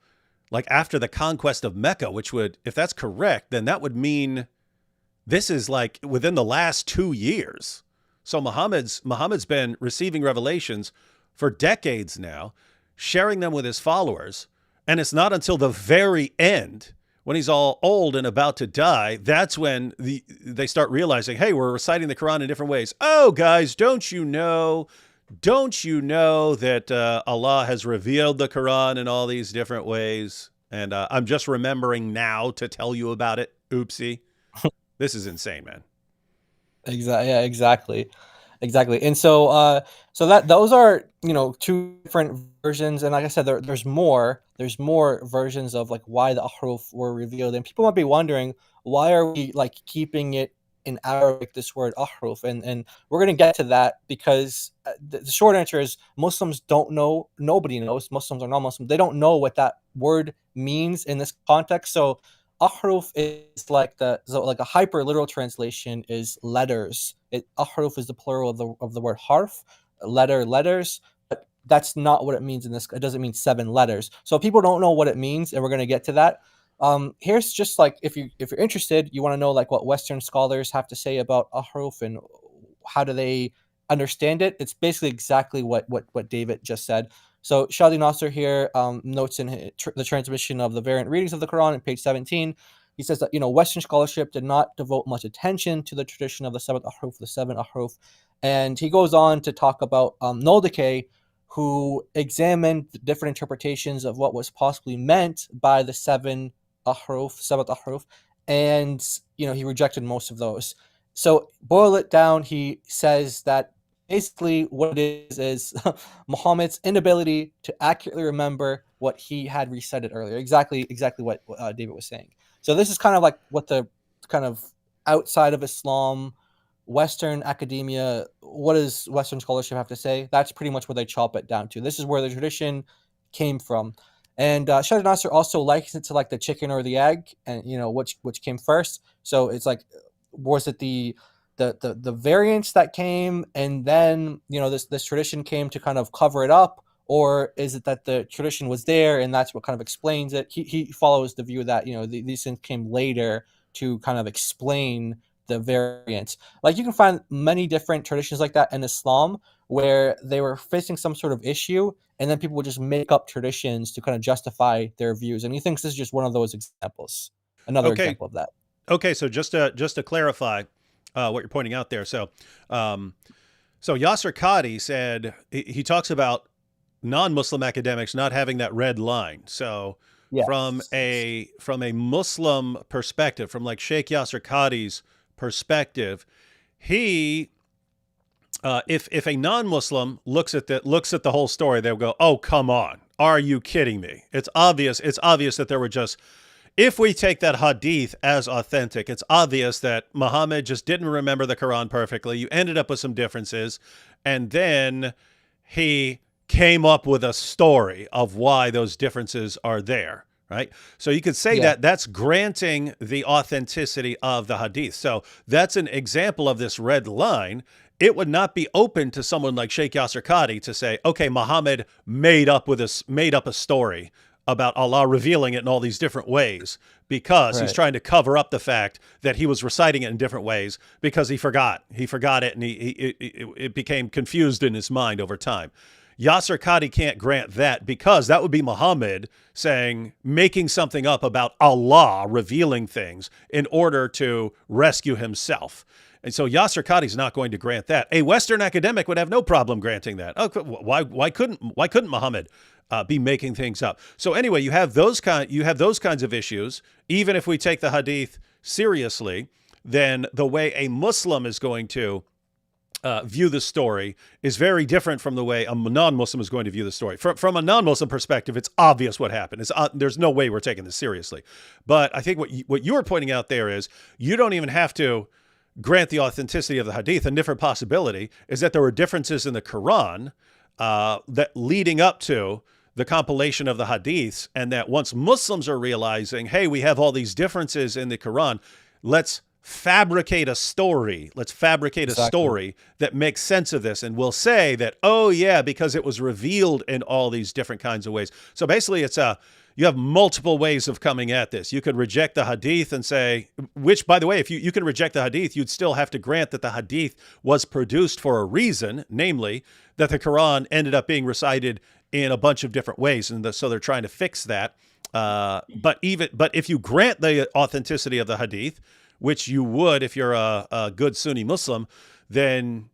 like after the conquest of Mecca, which would, if that's correct, then that would mean this is like within the last 2 years. So Muhammad's been receiving revelations for decades now, sharing them with his followers. And it's not until the very end, when he's all old and about to die, that's when they start realizing, hey, we're reciting the Quran in different ways. Oh, guys, don't you know that Allah has revealed the Quran in all these different ways? And I'm just remembering now to tell you about it. Oopsie. This is insane, man. Exactly. Yeah, exactly. And so that those are, two different versions. And like I said, there's more versions of like why the ahruf were revealed. And people might be wondering, why are we like keeping it in Arabic, this word ahruf? And we're going to get to that, because the short answer is Muslims don't know. Nobody knows. Muslims or non-Muslims, they don't know what that word means in this context. So ahruf is like a hyper literal translation is letters. Ahruf is the plural of the word harf, letters. But that's not what it means in this. It doesn't mean 7 letters. So people don't know what it means, and we're going to get to that. Here's just like, if you're interested, you want to know like what Western scholars have to say about ahruf and how do they understand it. It's basically exactly what David just said. So Shadi Nasser here notes in the transmission of the variant readings of the Quran on page 17. He says that Western scholarship did not devote much attention to the tradition of the 7 ahruf, and he goes on to talk about Noldeke, who examined the different interpretations of what was possibly meant by the 7 ahruf, and he rejected most of those. So boil it down, he says that basically what it is Muhammad's inability to accurately remember what he had recited earlier. Exactly what David was saying. So this is kind of like what the kind of outside of Islam, Western academia, what does Western scholarship have to say? That's pretty much what they chop it down to. This is where the tradition came from. And Shadi Nasser also likens it to like the chicken or the egg, and which came first. So it's like, was it the variants that came, and then this tradition came to kind of cover it up, or is it that the tradition was there and that's what kind of explains it? He follows the view that these things came later to kind of explain the variants. Like, you can find many different traditions like that in Islam, where they were facing some sort of issue, and then people would just make up traditions to kind of justify their views. And he thinks this is just one of those examples. Another example of that. Okay, so just to clarify what you're pointing out there. So Yaser Qadhi said, he talks about non-Muslim academics not having that red line. So yes. From a Muslim perspective, from like Sheikh Yaser Qadhi's perspective, he if a non-Muslim looks at the whole story, they'll go, "Oh, come on. Are you kidding me? It's obvious that there were just, if we take that hadith as authentic, it's obvious that Muhammad just didn't remember the Quran perfectly. You ended up with some differences, and then he came up with a story of why those differences are there." Right? So you could say that that's granting the authenticity of the hadith. So that's an example of this red line. It would not be open to someone like Sheikh Yaser Qadhi to say, okay, Muhammad made up a story about Allah revealing it in all these different ways, because he's trying to cover up the fact that he was reciting it in different ways because he forgot it, and it became confused in his mind over time. Yaser Qadhi can't grant that, because that would be Muhammad making something up about Allah revealing things in order to rescue himself. And so Yaser Qadhi is not going to grant that. A Western academic would have no problem granting that. Oh, why couldn't Muhammad be making things up? So anyway, you have those kinds of issues. Even if we take the hadith seriously, then the way a Muslim is going to view the story is very different from the way a non-Muslim is going to view the story. From a non-Muslim perspective, it's obvious what happened. There's no way we're taking this seriously. But I think what you were pointing out there is, you don't even have to grant the authenticity of the hadith. A different possibility is that there were differences in the Quran that leading up to the compilation of the hadiths, and that once Muslims are realizing, hey, we have all these differences in the Quran, let's fabricate a story. Let's fabricate a story that makes sense of this. And we'll say that, oh yeah, because it was revealed in all these different kinds of ways. So basically you have multiple ways of coming at this. You could reject the Hadith and say, which, by the way, if you can reject the Hadith, you'd still have to grant that the Hadith was produced for a reason, namely that the Quran ended up being recited in a bunch of different ways. And so they're trying to fix that. But if you grant the authenticity of the Hadith, which you would if you're a good Sunni Muslim, then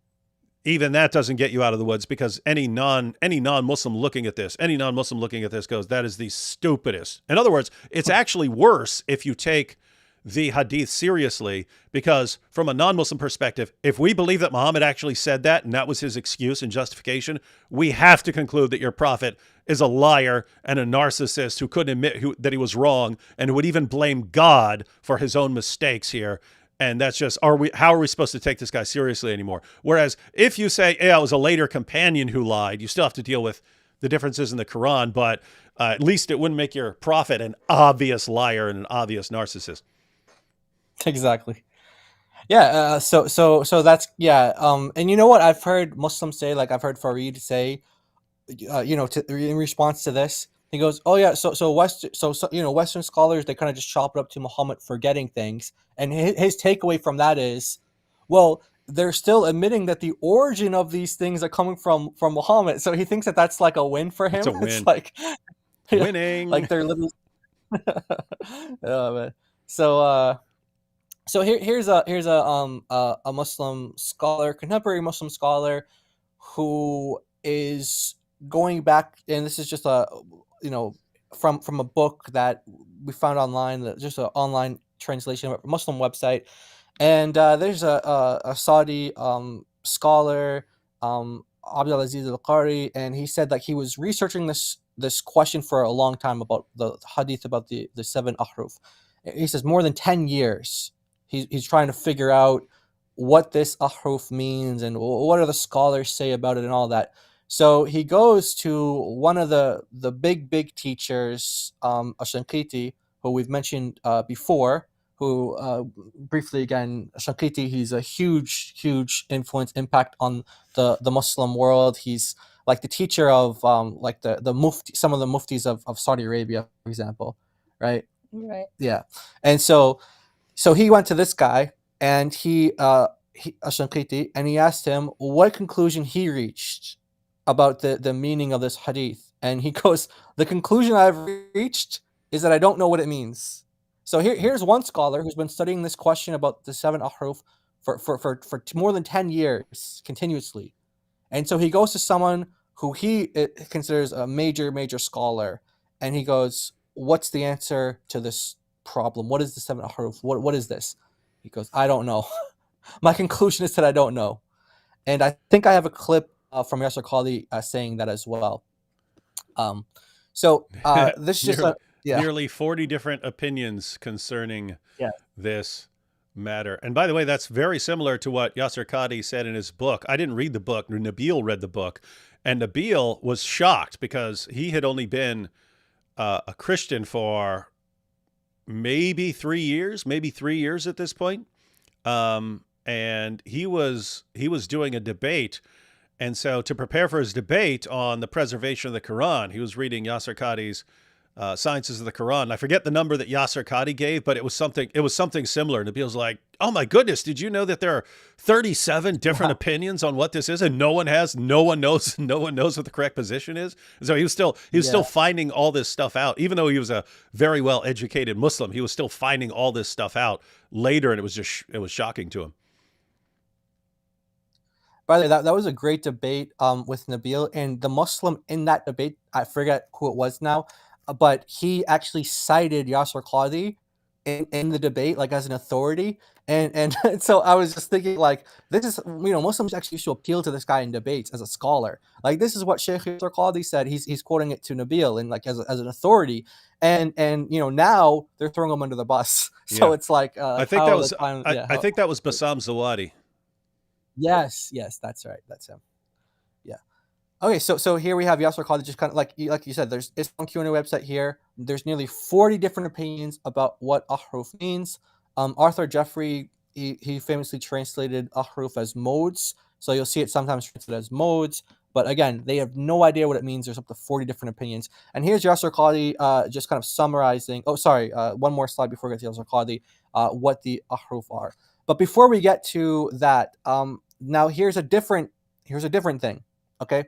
even that doesn't get you out of the woods, because any non-Muslim looking at this goes, that is the stupidest. In other words, it's actually worse if you take the Hadith seriously, because from a non-Muslim perspective, if we believe that Muhammad actually said that and that was his excuse and justification, we have to conclude that your prophet is a liar and a narcissist who couldn't admit that he was wrong and who would even blame God for his own mistakes here. And that's just, how are we supposed to take this guy seriously anymore? Whereas if you say, yeah, it was a later companion who lied, you still have to deal with the differences in the Quran, but at least it wouldn't make your prophet an obvious liar and an obvious narcissist. Exactly. Yeah. So that's, yeah. And you know what I've heard Muslims say, like I've heard Farid say, in response to this, he goes, "Oh yeah, so Western scholars, they kind of just chop it up to Muhammad forgetting things." And his takeaway from that is, well, they're still admitting that the origin of these things are coming from Muhammad. So he thinks that that's like a win for him. It's a win. It's like winning. Like they're literally. Oh, man. So here's a Muslim scholar, contemporary Muslim scholar, who is going back, and this is just from a book that we found online, just an online translation of a Muslim website, and there's a Saudi scholar, Abdulaziz Al-Qari, and he said that he was researching this question for a long time about the hadith about the 7 ahruf. He says more than 10 years he's trying to figure out what this ahruf means and what do the scholars say about it and all that. So he goes to one of the big teachers, Shanqiti, who we've mentioned before, who briefly again, Shanqiti, he's a huge influence, impact on the Muslim world. He's like the teacher of like the mufti, some of the muftis of Saudi Arabia, for example, right? Right. Yeah. And so he went to this guy, and he Shanqiti, and he asked him what conclusion he reached about the meaning of this hadith. And he goes, the conclusion I've reached is that I don't know what it means. So here's one scholar who's been studying this question about the 7 ahruf for more than 10 years continuously. And so he goes to someone who he considers a major scholar, and he goes, what's the answer to this problem? What is the 7 ahruf? What is this? He goes, I don't know. My conclusion is that I don't know. And I think I have a clip from Yaser Qadhi saying that as well. This is just nearly 40 different opinions concerning this matter. And by the way, that's very similar to what Yaser Qadhi said in his book. I didn't read the book. Nabil read the book. And Nabil was shocked because he had only been a Christian for maybe 3 years at this point. And he was doing a debate. And so to prepare for his debate on the preservation of the Quran, he was reading Yaser Qadhi's Sciences of the Quran. I forget the number that Yaser Qadhi gave, but it was something similar. Nabil's like, oh my goodness, did you know that there are 37 different opinions on what this is? And no one knows what the correct position is. And so he was still finding all this stuff out. Even though he was a very well-educated Muslim, he was still finding all this stuff out later. And it was shocking to him. By the way, that was a great debate with Nabil, and the Muslim in that debate, I forget who it was now, but he actually cited Yaser Qadhi in the debate, like as an authority. And so I was just thinking, like, this is, Muslims actually used to appeal to this guy in debates as a scholar. Like, this is what Sheikh Yaser Qadhi said. He's quoting it to Nabil and like as an authority. And now they're throwing him under the bus. So it's like I think that was Bassam Zawadi. Yes, that's right. That's him. Yeah. Okay, so here we have Yaser Qadhi, just kind of like you said, there's Islam Q&A website here. There's nearly 40 different opinions about what ahruf means. Arthur Jeffrey he famously translated ahruf as modes. So you'll see it sometimes translated as modes. But again, they have no idea what it means. There's up to 40 different opinions. And here's Yaser Qadhi just kind of summarizing. Oh, sorry. One more slide before we get to Yaser Qadhi, what the ahruf are. But before we get to that, now here's a different thing. Okay.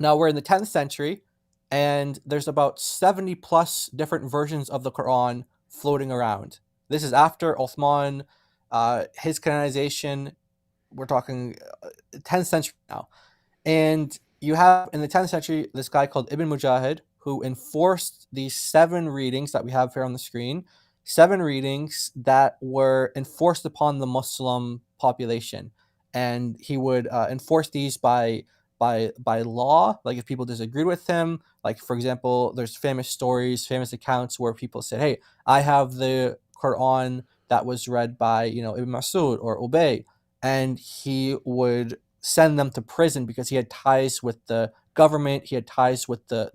Now we're in the 10th century, and there's about 70 plus different versions of the Quran floating around. This is after Uthman, his canonization. We're talking 10th century now. And you have in the 10th century this guy called Ibn Mujahid, who enforced these 7 readings that we have here on the screen, 7 readings that were enforced upon the Muslim population. And he would enforce these by law, like if people disagreed with him. Like, for example, there's famous accounts where people said, hey, I have the Quran that was read by, Ibn Masud or Ubay, and he would send them to prison because he had ties with the government, he had ties with the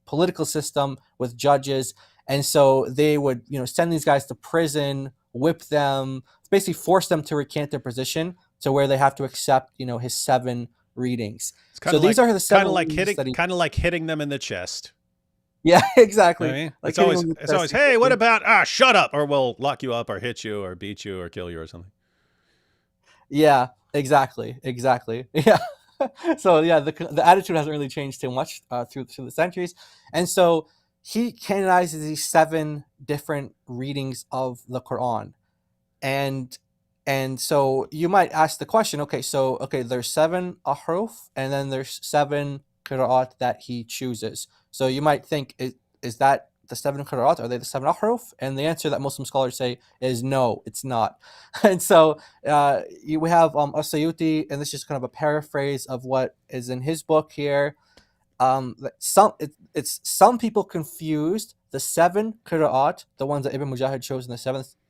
political system, with judges. And so they would, send these guys to prison, whip them, basically force them to recant their position to where they have to accept, his 7 readings. So these are the 7 kind of like hitting them in the chest. Yeah, exactly. I mean, like it's always, hey, what about, shut up, or we'll lock you up or hit you or beat you or kill you or something. Yeah, exactly. Yeah. So yeah, the attitude hasn't really changed too much through the centuries. And so he canonizes these 7 different readings of the Quran. And so you might ask the question, okay, there's 7 ahruf, and then there's 7 qira'at that he chooses. So you might think, is that the 7 qira'at? Are they the 7 ahruf? And the answer that Muslim scholars say is no, it's not. And so we have As-Suyuti, and this is just kind of a paraphrase of what is in his book here. Some people confused the 7 qira'at, the ones that Ibn Mujahid chose in the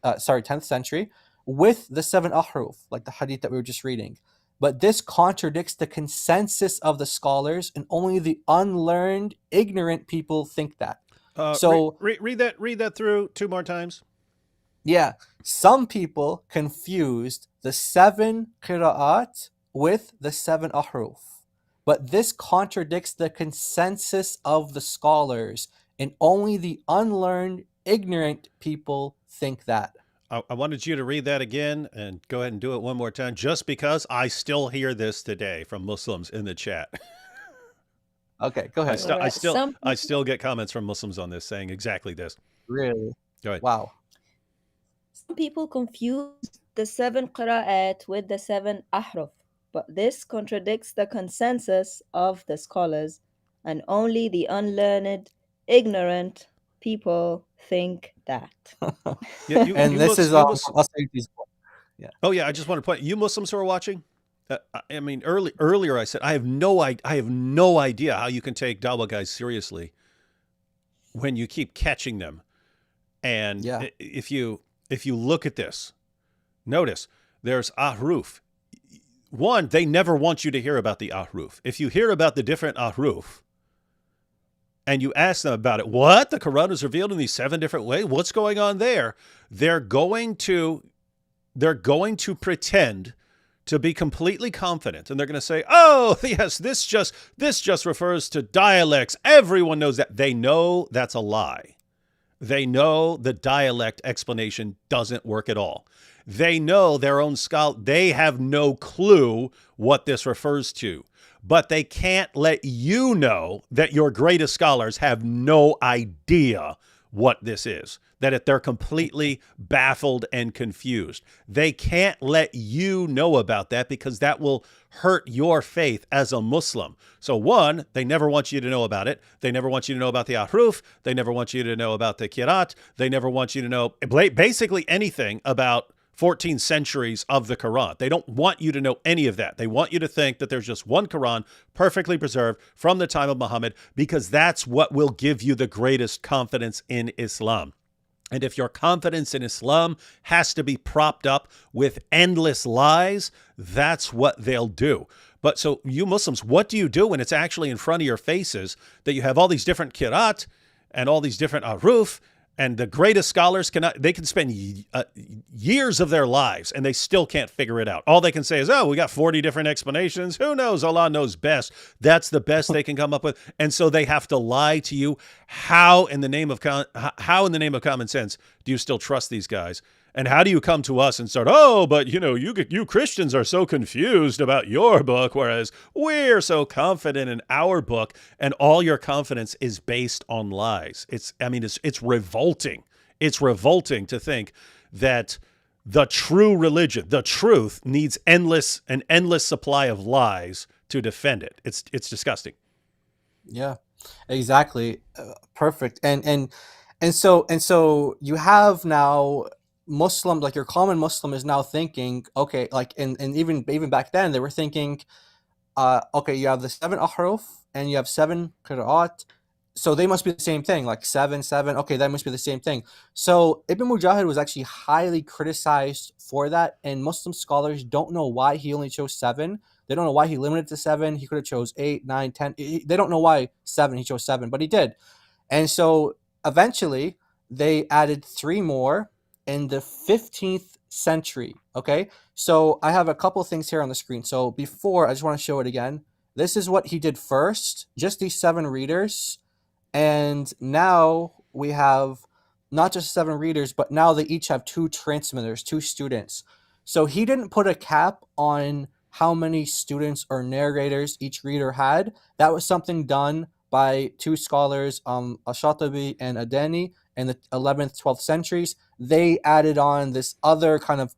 10th century, with the 7 ahruf, like the hadith that we were just reading. But this contradicts the consensus of the scholars, and only the unlearned, ignorant people think that. So read that through 2 more times. Yeah, some people confused the 7 qira'at with the 7 ahruf, but this contradicts the consensus of the scholars, and only the unlearned, ignorant people think that. I wanted you to read that again and go ahead and do it one more time, just because I still hear this today from Muslims in the chat. Okay, go ahead. I still get comments from Muslims on this saying exactly this. Really? Go ahead. Wow. Some people confuse the 7 qira'at with the 7 ahruf, but this contradicts the consensus of the scholars, and only the unlearned, ignorant people think that. This is As-Suyuti's book. Yeah. Oh yeah, I just want to point, you Muslims who are watching, I mean, earlier I said I have no idea how you can take dawa guys seriously when you keep catching them. And if you look at this, notice there's ahruf. One, they never want you to hear about the ahruf. If you hear about the different ahruf and you ask them about it, what? The Quran is revealed in these 7 different ways? What's going on there? They're going to pretend to be completely confident, and they're going to say, oh, yes, this just refers to dialects. Everyone knows that. They know that's a lie. They know the dialect explanation doesn't work at all. They know their own scholar. They have no clue what this refers to, but they can't let you know that your greatest scholars have no idea what this is, that they're completely baffled and confused. They can't let you know about that because that will hurt your faith as a Muslim. So one, they never want you to know about it. They never want you to know about the ahruf. They never want you to know about the qira'at. They never want you to know basically anything about 14 centuries of the Quran. They don't want you to know any of that. They want you to think that there's just one Quran perfectly preserved from the time of Muhammad, because that's what will give you the greatest confidence in Islam. And if your confidence in Islam has to be propped up with endless lies, that's what they'll do. But so you Muslims, what do you do when it's actually in front of your faces that you have all these different qira'at and all these different ahruf And the greatest scholars they can spend years of their lives and they still can't figure it out. All they can say is, oh, we got 40 different explanations. Who knows? Allah knows best. That's the best they can come up with. And so they have to lie to you. How in the name of common sense do you still trust these guys? And how do you come to us and start, oh, but you Christians are so confused about your book, whereas we're so confident in our book, and all your confidence is based on lies. It's revolting. It's revolting to think that the true religion, the truth, needs an endless supply of lies to defend it. It's disgusting. Yeah, exactly. Perfect. And so you have now Muslim, like your common Muslim is now thinking, okay, like and even back then they were thinking, okay, you have the 7 ahruf and you have 7 qira'at, so they must be the same thing, like 7, 7. Okay, that must be the same thing. So Ibn Mujahid was actually highly criticized for that, and Muslim scholars don't know why he only chose 7. They don't know why he limited to 7. He could have chose 8, 9, 10. They don't know why 7. He chose 7, but he did. And so eventually they added 3 more in the 15th century. Okay, so I have a couple things here on the screen. So before, I just want to show it again. This is what he did first, just these 7 readers. And now we have not just 7 readers, but now they each have 2 transmitters, 2 students. So he didn't put a cap on how many students or narrators each reader had. That was something done by 2 scholars, Ash-Shatibi and Adani, in the 11th, 12th centuries. They added on this other kind of,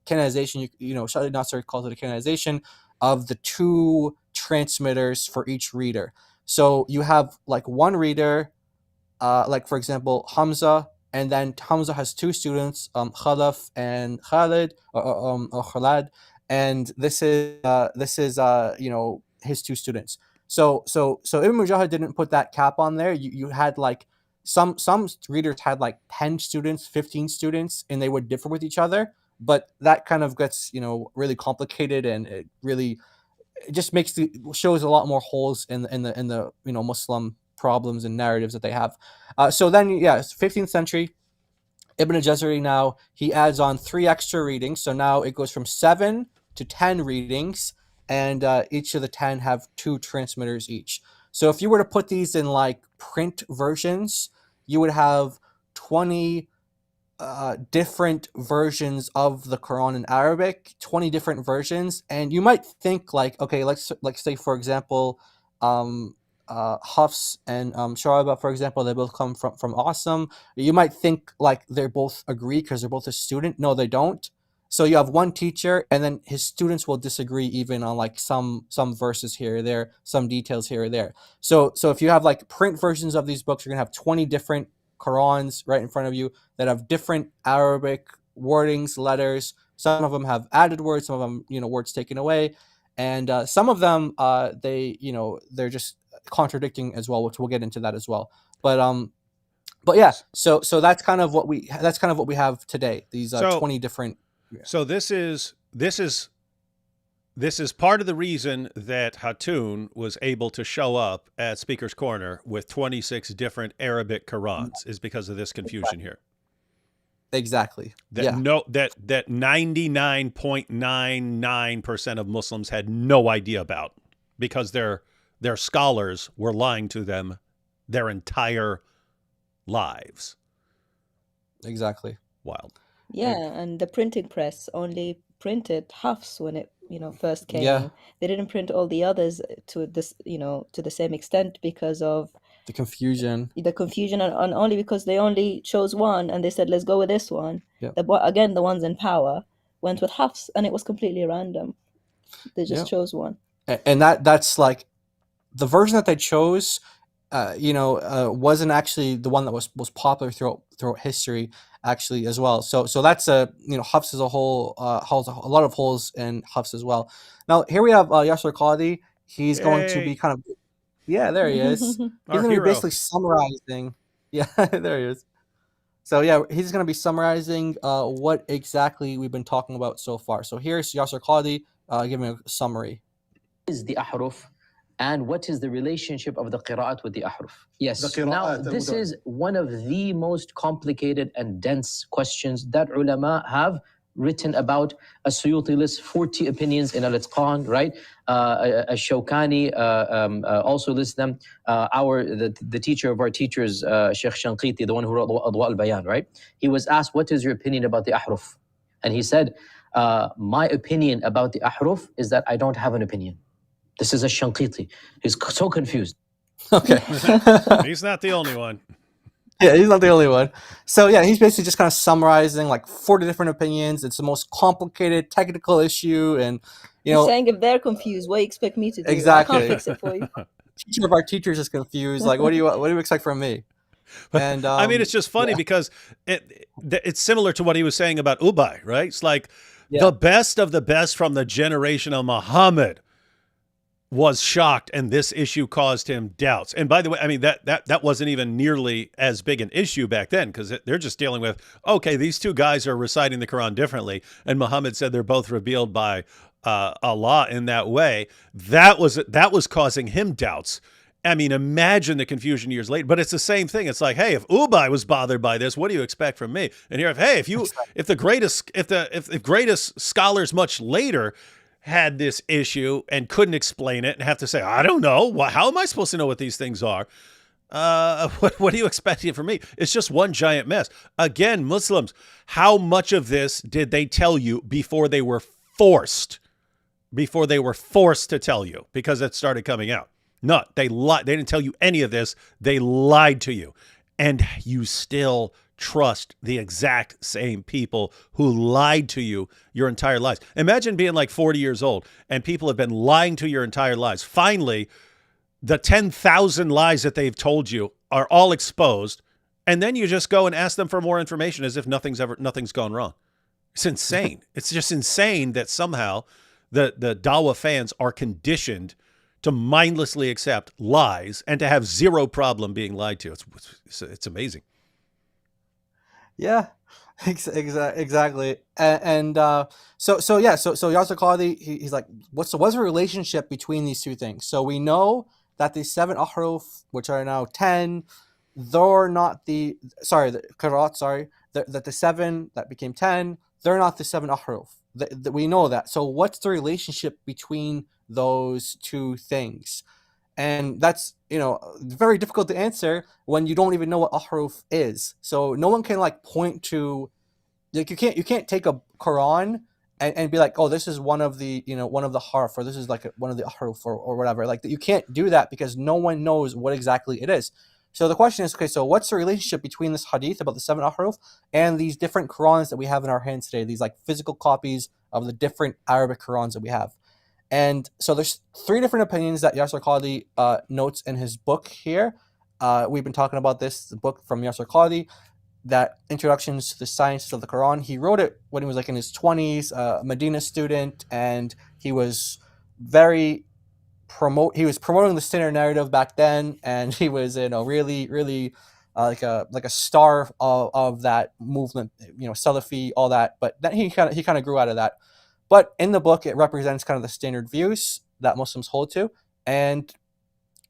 canonization, Shadi Nasser calls it a canonization of the 2 transmitters for each reader. So you have like one reader, like for example, Hamza, and then Hamza has 2 students, Khalaf and Khalid, or Khalad, and this is his 2 students. So Ibn Mujahid didn't put that cap on there. You had like some readers had like 10 students, 15 students, and they would differ with each other. But that kind of gets really complicated, and it just shows a lot more holes in the Muslim problems and narratives that they have. So then, 15th century, Ibn al-Jazari now, he adds on 3 extra readings. So now it goes from 7 to 10 readings, and each of the 10 have 2 transmitters each. So if you were to put these in like print versions, you would have 20 different versions of the Quran in Arabic, 20 different versions. And you might think like, okay, let's say for example, Hafs and Shu'aba, for example, they both come from Asim. You might think like they both agree because they're both a student. No, they don't. So you have one teacher, and then his students will disagree even on like some verses here or there, some details here or there. So if you have like print versions of these books, you're gonna have 20 different Qurans right in front of you that have different Arabic wordings, letters. Some of them have added words, some of them words taken away, and some of them they're just contradicting as well, which we'll get into that as well. But yeah, so that's kind of what we have today. These 20 different. Yeah. So this is part of the reason that Hatun was able to show up at Speaker's Corner with 26 different Arabic Qurans, is because of this confusion here. Exactly. That 99.99% of Muslims had no idea about, because their scholars were lying to them their entire lives. Exactly. Wild. Yeah, and the printing press only printed Hafs when it first came. Yeah. They didn't print all the others to this to the same extent because of the confusion, and only because they only chose one and they said, let's go with this one. Yep. The ones in power went with Hafs, and it was completely random. They just chose one. And that's like the version that they chose wasn't actually the one that was popular throughout history actually as well. So that's Hafs as a whole holds a lot of holes in Hafs as well. Now here we have Yaser Qadhi. He's going to be kind of there he is. He's going to be basically summarizing. Yeah, there he is. So yeah, he's going to be summarizing what exactly we've been talking about so far. So here's Yaser Qadhi giving a summary. Is the ahruf And what is the relationship of the qira'at with the ahruf? Yes. Now, this is one of the most complicated and dense questions that ulama have written about. As-Suyuti lists 40 opinions in Al-Itqan, right? Ash-Shawkani also lists them. The teacher of our teachers, Sheikh Shanqiti, the one who wrote Adwa al-Bayan, right? He was asked, what is your opinion about the ahruf? And he said, my opinion about the ahruf is that I don't have an opinion. This is a Shanqiti. He's so confused. Okay. He's not the only one. Yeah, he's not the only one. So yeah, he's basically just kind of summarizing like 40 different opinions. It's the most complicated technical issue, and you know, He's saying if they're confused, what do you expect me to do? Exactly. I can't fix it for you. teacher of our teachers is confused. Like, what do you expect from me? And I mean, it's just funny because it's similar to what he was saying about Ubay, right? It's like the best of the best from the generation of Muhammad was shocked, and this issue caused him doubts. And by the way, I mean, that wasn't even nearly as big an issue back then, because they're just dealing with, okay, these two guys are reciting the Quran differently, and Muhammad said they're both revealed by Allah in that way. That was causing him doubts. I mean, imagine the confusion years later. But it's the same thing. It's like, hey, if Ubay was bothered by this, what do you expect from me? And here, if the greatest scholars much later had this issue and couldn't explain it and have to say, I don't know, how am I supposed to know what these things are? What are you expecting from me? It's just one giant mess. Again, Muslims, how much of this did they tell you before they were forced to tell you, because it started coming out? No, they lied. They didn't tell you any of this. They lied to you. And you still trust the exact same people who lied to you your entire lives. Imagine being like 40 years old and people have been lying to your entire lives. Finally, the 10,000 lies that they've told you are all exposed. And then you just go and ask them for more information as if nothing's gone wrong. It's insane. It's just insane that somehow the dawa fans are conditioned to mindlessly accept lies and to have zero problem being lied to. It's amazing. Yeah, exactly. And so Yaser Qadhi, he's like, what's the relationship between these two things? So we know that the 7 ahruf, which are now 10, they're not the qiraat, that the 7 that became 10, they're not the 7 ahruf. We know that. So what's the relationship between those two things? And that's, very difficult to answer when you don't even know what ahruf is. So no one can like point to, like, you can't take a Quran and be like, oh, this is one of the harf, or this is like one of the ahruf or whatever. Like, you can't do that because no one knows what exactly it is. So the question is, okay, so what's the relationship between this hadith about the 7 ahruf and these different Qurans that we have in our hands today, these like physical copies of the different Arabic Qurans that we have? And so there's 3 different opinions that Yaser Qadhi notes in his book here. We've been talking about the book from Yaser Qadhi, that Introductions to the Sciences of the Quran. He wrote it when he was like in his 20s, a Medina student, and he was promoting the standard narrative back then, and he was really like a star of that movement, Salafi, all that. But then he kind of grew out of that. But in the book, it represents kind of the standard views that Muslims hold to. And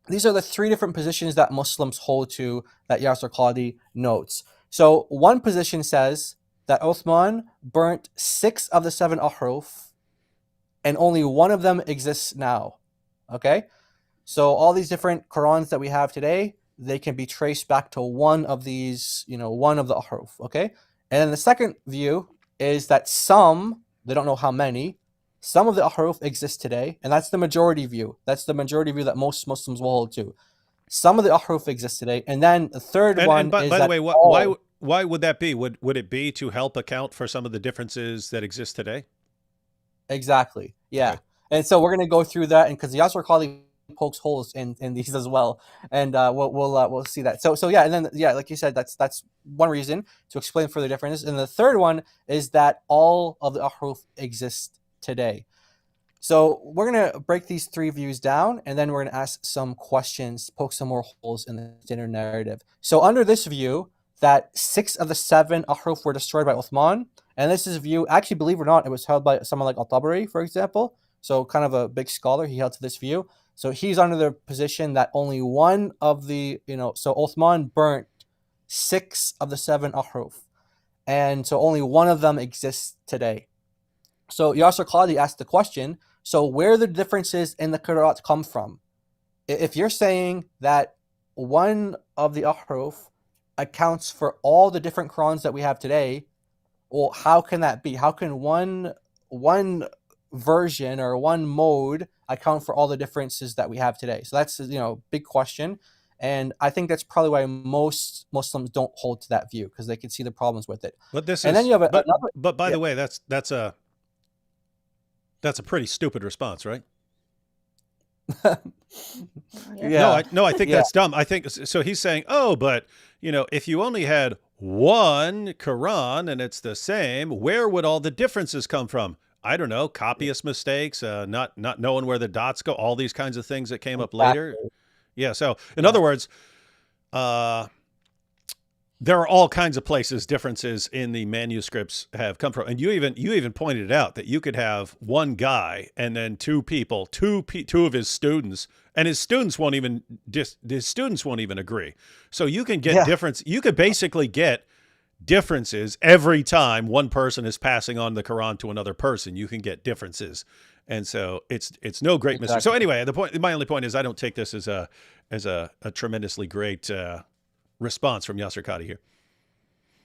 these are the 3 different positions that Muslims hold to that Yaser Qadhi notes. So one position says that Uthman burnt 6 of the 7 ahruf, and only one of them exists now. Okay? So all these different Qurans that we have today, they can be traced back to one of these, one of the ahruf. Okay? And then the second view is that they don't know how many, some of the ahruf exist today, and that's the majority view. That's the majority view that most Muslims will hold to. Some of the ahruf exist today, and then the third one is by that the way, why would that be? Would it be to help account for some of the differences that exist today? Exactly. Yeah. Okay. And so we're going to go through that, and because Yaser Qadhi pokes holes in these as well, and we'll see that. So yeah, and then like you said, that's one reason to explain further differences. And the third one is that all of the ahruf exist today. So we're going to break these 3 views down, and then we're going to ask some questions, poke some more holes in the standard narrative. So under this view, that 6 of the 7 ahruf were destroyed by Uthman, and this is a view, actually, believe it or not, it was held by someone like Al-Tabari, for example. So kind of a big scholar, he held to this view. So he's under the position that only one of the, so Uthman burnt 6 of the 7 ahruf. And so only one of them exists today. So Yaser Qadhi asked the question, so where the differences in the qira'at come from? If you're saying that one of the ahruf accounts for all the different Qurans that we have today, well, how can that be? How can one version or one mode account for all the differences that we have today? So that's big question, and I think that's probably why most Muslims don't hold to that view, because they can see the problems with it. But this and is, then you have but, another. but by the way, that's a pretty stupid response, right? Yeah. No, I think that's dumb. I think so. He's saying, oh, but if you only had one Quran and it's the same, where would all the differences come from? I don't know, copyist mistakes, not knowing where the dots go, all these kinds of things that came up later. Yeah. So in other words, there are all kinds of places differences in the manuscripts have come from. And you even pointed out that you could have one guy and then two people, two of his students, and his students won't even agree. So you can get difference. You could basically get differences every time one person is passing on the Quran to another person. You can get differences. And so it's no great mystery. So anyway, my only point is I don't take this as a tremendously great response from Yaser Qadhi here.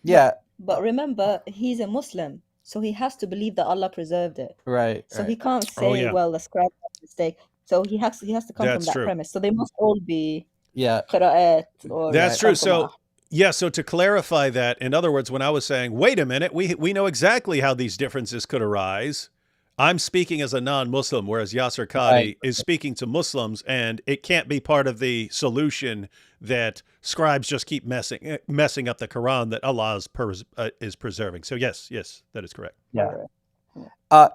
Yeah. But remember, he's a Muslim, so he has to believe that Allah preserved it. Right. So he can't say, well, the scribe made a mistake. So he has to come from that premise. So they must all be qira'at. That's true. So so to clarify that, in other words, when I was saying, wait a minute, we know exactly how these differences could arise, I'm speaking as a non-Muslim, whereas Yaser Qadhi is speaking to Muslims, and it can't be part of the solution that scribes just keep messing up the Quran that Allah is preserving. So yes, that is correct. Yeah.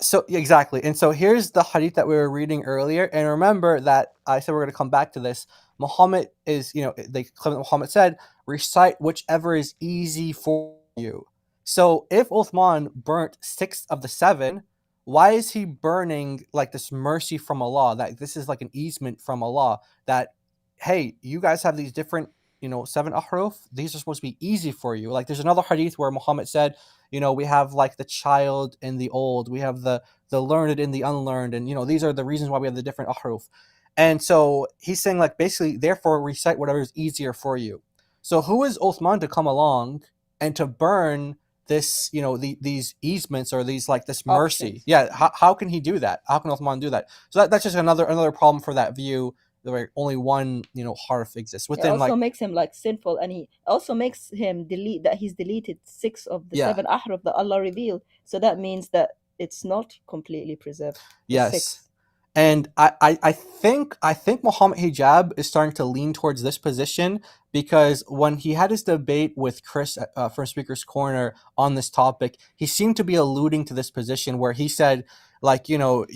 So exactly. And so here's the hadith that we were reading earlier. And remember that I said we're going to come back to this. Muhammad is, they claim that Muhammad said, recite whichever is easy for you. So if Uthman burnt 6 of the 7, why is he burning like this mercy from Allah? That this is like an easement from Allah that, hey, you guys have these different, 7 ahruf. These are supposed to be easy for you. Like there's another hadith where Muhammad said, we have like the child and the old. We have the learned and the unlearned. And, these are the reasons why we have the different ahruf. And so he's saying like basically, therefore recite whatever is easier for you. So who is Uthman to come along and to burn this, these easements or these like this mercy? Options. Yeah. How can he do that? How can Uthman do that? So that's just another problem for that view, where only one, harf exists. It also makes him like sinful, and he also makes him he's deleted 6 of the 7 ahruf that Allah revealed. So that means that it's not completely preserved. Yes. 6. And I think Muhammad Hijab is starting to lean towards this position, because when he had his debate with Chris from Speaker's Corner on this topic, he seemed to be alluding to this position where he said, like, Al-Tabari,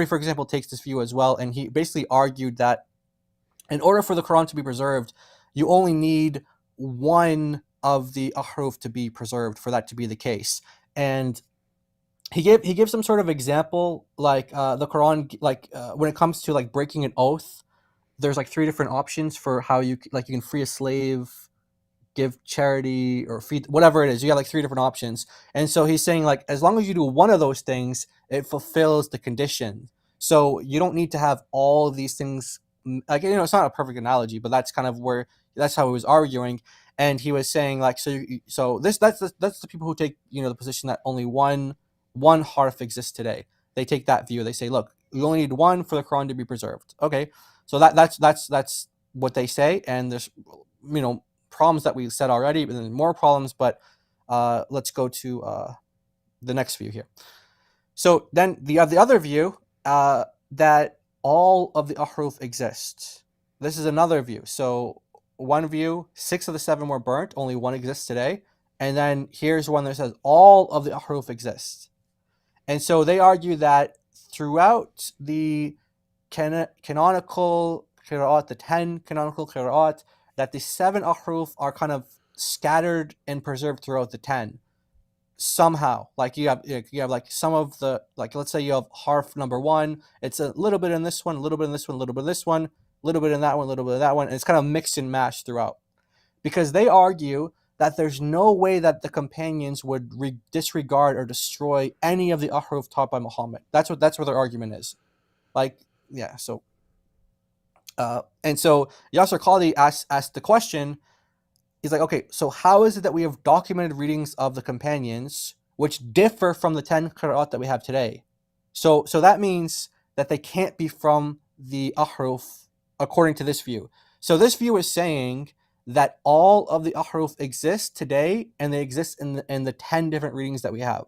for example, takes this view as well, and he basically argued that in order for the Quran to be preserved, you only need one of the ahruf to be preserved for that to be the case. And he gave some sort of example, like the Quran, like when it comes to like breaking an oath, there's like 3 different options for how you can free a slave, give charity, or feed, whatever it is. You got like 3 different options. And so he's saying like, as long as you do one of those things, it fulfills the condition. So you don't need to have all of these things. Like, it's not a perfect analogy, but that's kind of that's how he was arguing. And he was saying like, that's the people who take, the position that only one harf exists today. They take that view. They say, look, you only need one for the Quran to be preserved. Okay. So that's what they say. And there's, problems that we said already, but then more problems. But let's go to the next view here. So then the other view, that all of the ahruf exist. This is another view. So one view, 6 of the 7 were burnt, only one exists today. And then here's one that says all of the ahruf exist. And so they argue that throughout the canonical qira'at, the 10 canonical qira'at, that the 7 ahruf are kind of scattered and preserved throughout the 10. somehow, like you have like some of the, like let's say you have harf number 1, it's a little bit in this one, a little bit in this one, a little bit in this one, a little bit in that one, a little bit in that one, and it's kind of mixed and matched throughout, because they argue that there's no way that the companions would disregard or destroy any of the ahruf taught by Muhammad. That's what their argument is. Like, yeah. So, and so Yaser Qadhi asked the question. He's like, okay, so how is it that we have documented readings of the companions which differ from the 10 qira'at that we have today? So that means that they can't be from the ahruf according to this view. So this view is saying that all of the ahruf exist today, and they exist in the 10 different readings that we have.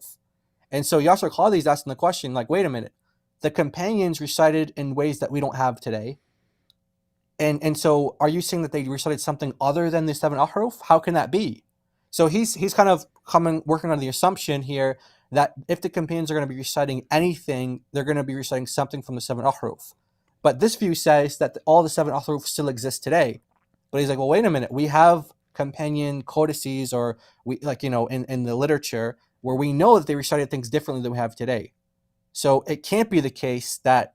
And so Yaser Qadhi is asking the question, like, wait a minute, the companions recited in ways that we don't have today. And so are you saying that they recited something other than the 7 ahruf? How can that be? So he's kind of working on the assumption here that if the companions are going to be reciting anything, they're going to be reciting something from the 7 ahruf. But this view says that all the 7 ahruf still exist today. But he's like, well, wait a minute. We have companion codices, or we, like, you know, in the literature where we know that they recited things differently than we have today. So it can't be the case that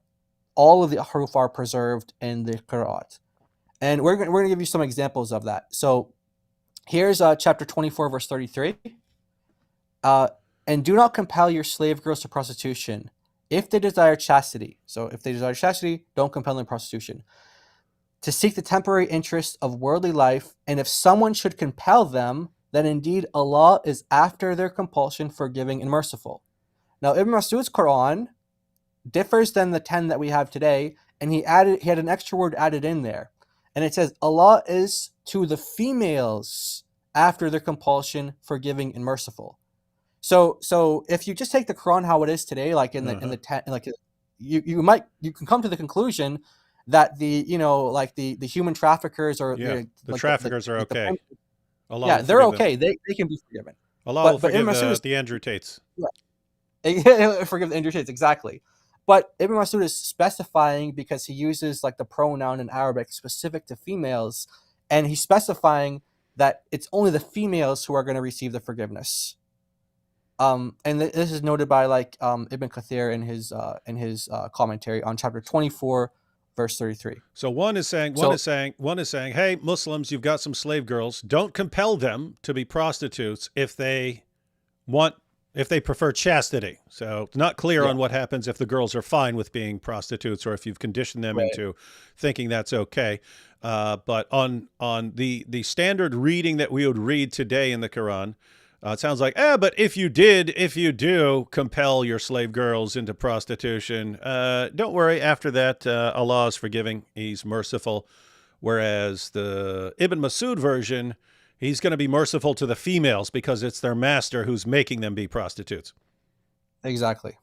all of the ahruf are preserved in the qira'at. And we're going to give you some examples of that. So here's chapter 24, verse 33. And do not compel your slave girls to prostitution if they desire chastity. So if they desire chastity, don't compel them to prostitution. To seek the temporary interest of worldly life, and if someone should compel them, then indeed Allah is after their compulsion forgiving and merciful. Now Ibn Mas'ud's Quran differs than the 10 that we have today, and he had an extra word added in there, and it says Allah is to the females after their compulsion forgiving and merciful. So if you just take the Quran how it is today, like in the 10, like you can come to the conclusion that the human traffickers or the like traffickers are okay. Allah they're okay. They can be forgiven. Allah will forgive the Andrew Tates. Yeah. Forgive the Andrew Tates, exactly. But Ibn Mas'ud is specifying because he uses like the pronoun in Arabic specific to females, and he's specifying that it's only the females who are going to receive the forgiveness. And this is noted by like Ibn Kathir in his commentary on chapter 24. Verse 33. So one is saying, hey, Muslims, you've got some slave girls. Don't compel them to be prostitutes if they prefer chastity. So it's not clear on what happens if the girls are fine with being prostitutes, or if you've conditioned them into thinking that's okay. But on the standard reading that we would read today in the Quran, it sounds like, but if you do compel your slave girls into prostitution, don't worry. After that, Allah is forgiving. He's merciful. Whereas the Ibn Mas'ud version, he's going to be merciful to the females because it's their master who's making them be prostitutes. Exactly.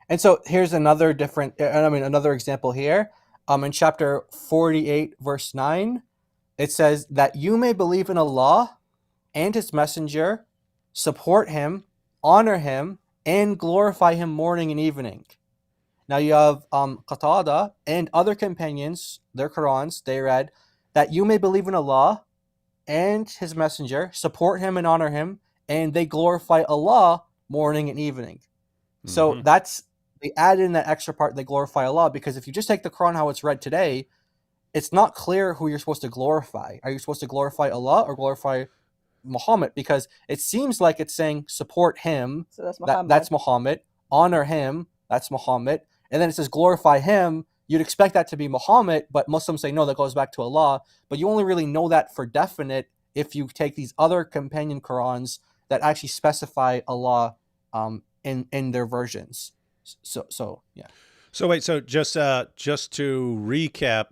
And so here's another example here. In chapter 48, verse 9, it says that you may believe in Allah and his messenger, support him, honor him, and glorify him morning and evening. Now you have Qatada and other companions, their Qurans, they read that you may believe in Allah and his messenger, support him and honor him, and they glorify Allah morning and evening. Mm-hmm. So they add in that extra part, they glorify Allah, because if you just take the Quran how it's read today, it's not clear who you're supposed to glorify. Are you supposed to glorify Allah or glorify Muhammad? Because it seems like it's saying support him, so that's Muhammad, honor him, that's Muhammad, and then it says glorify him. You'd expect that to be Muhammad, but Muslims say no, that goes back to Allah. But you only really know that for definite if you take these other companion Qurans that actually specify Allah in their versions. So yeah. So wait, so just to recap,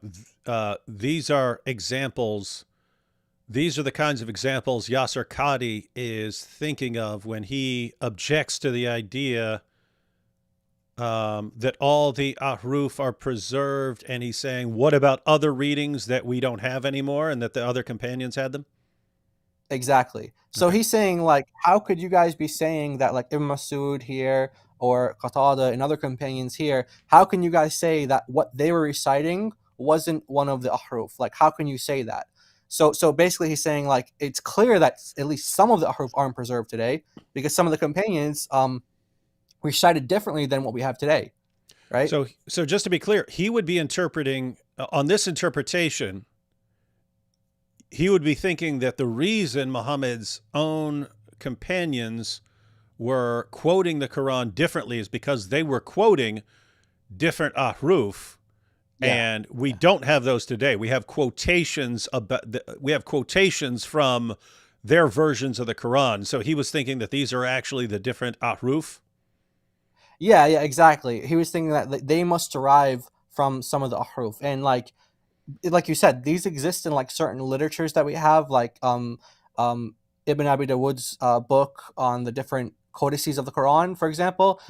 these are examples. These are the kinds of examples Yaser Qadhi is thinking of when he objects to the idea that all the ahruf are preserved, and he's saying, what about other readings that we don't have anymore and that the other companions had them? Exactly. So he's saying, like, how could you guys be saying that, like, Ibn Mas'ud here or Qatada and other companions here, how can you guys say that what they were reciting wasn't one of the ahruf? Like, how can you say that? So basically he's saying like it's clear that at least some of the ahruf aren't preserved today because some of the companions recited differently than what we have today, right? So just to be clear, he would be interpreting on this interpretation. He would be thinking that the reason Muhammad's own companions were quoting the Quran differently is because they were quoting different ahruf, and we don't have those today. We have quotations from their versions of the Quran. So he was thinking that these are actually the different ahruf. Yeah, exactly. He was thinking that they must derive from some of the ahruf, and like you said, these exist in like certain literatures that we have, like Ibn Abi Dawood's book on the different codices of the Quran, for example,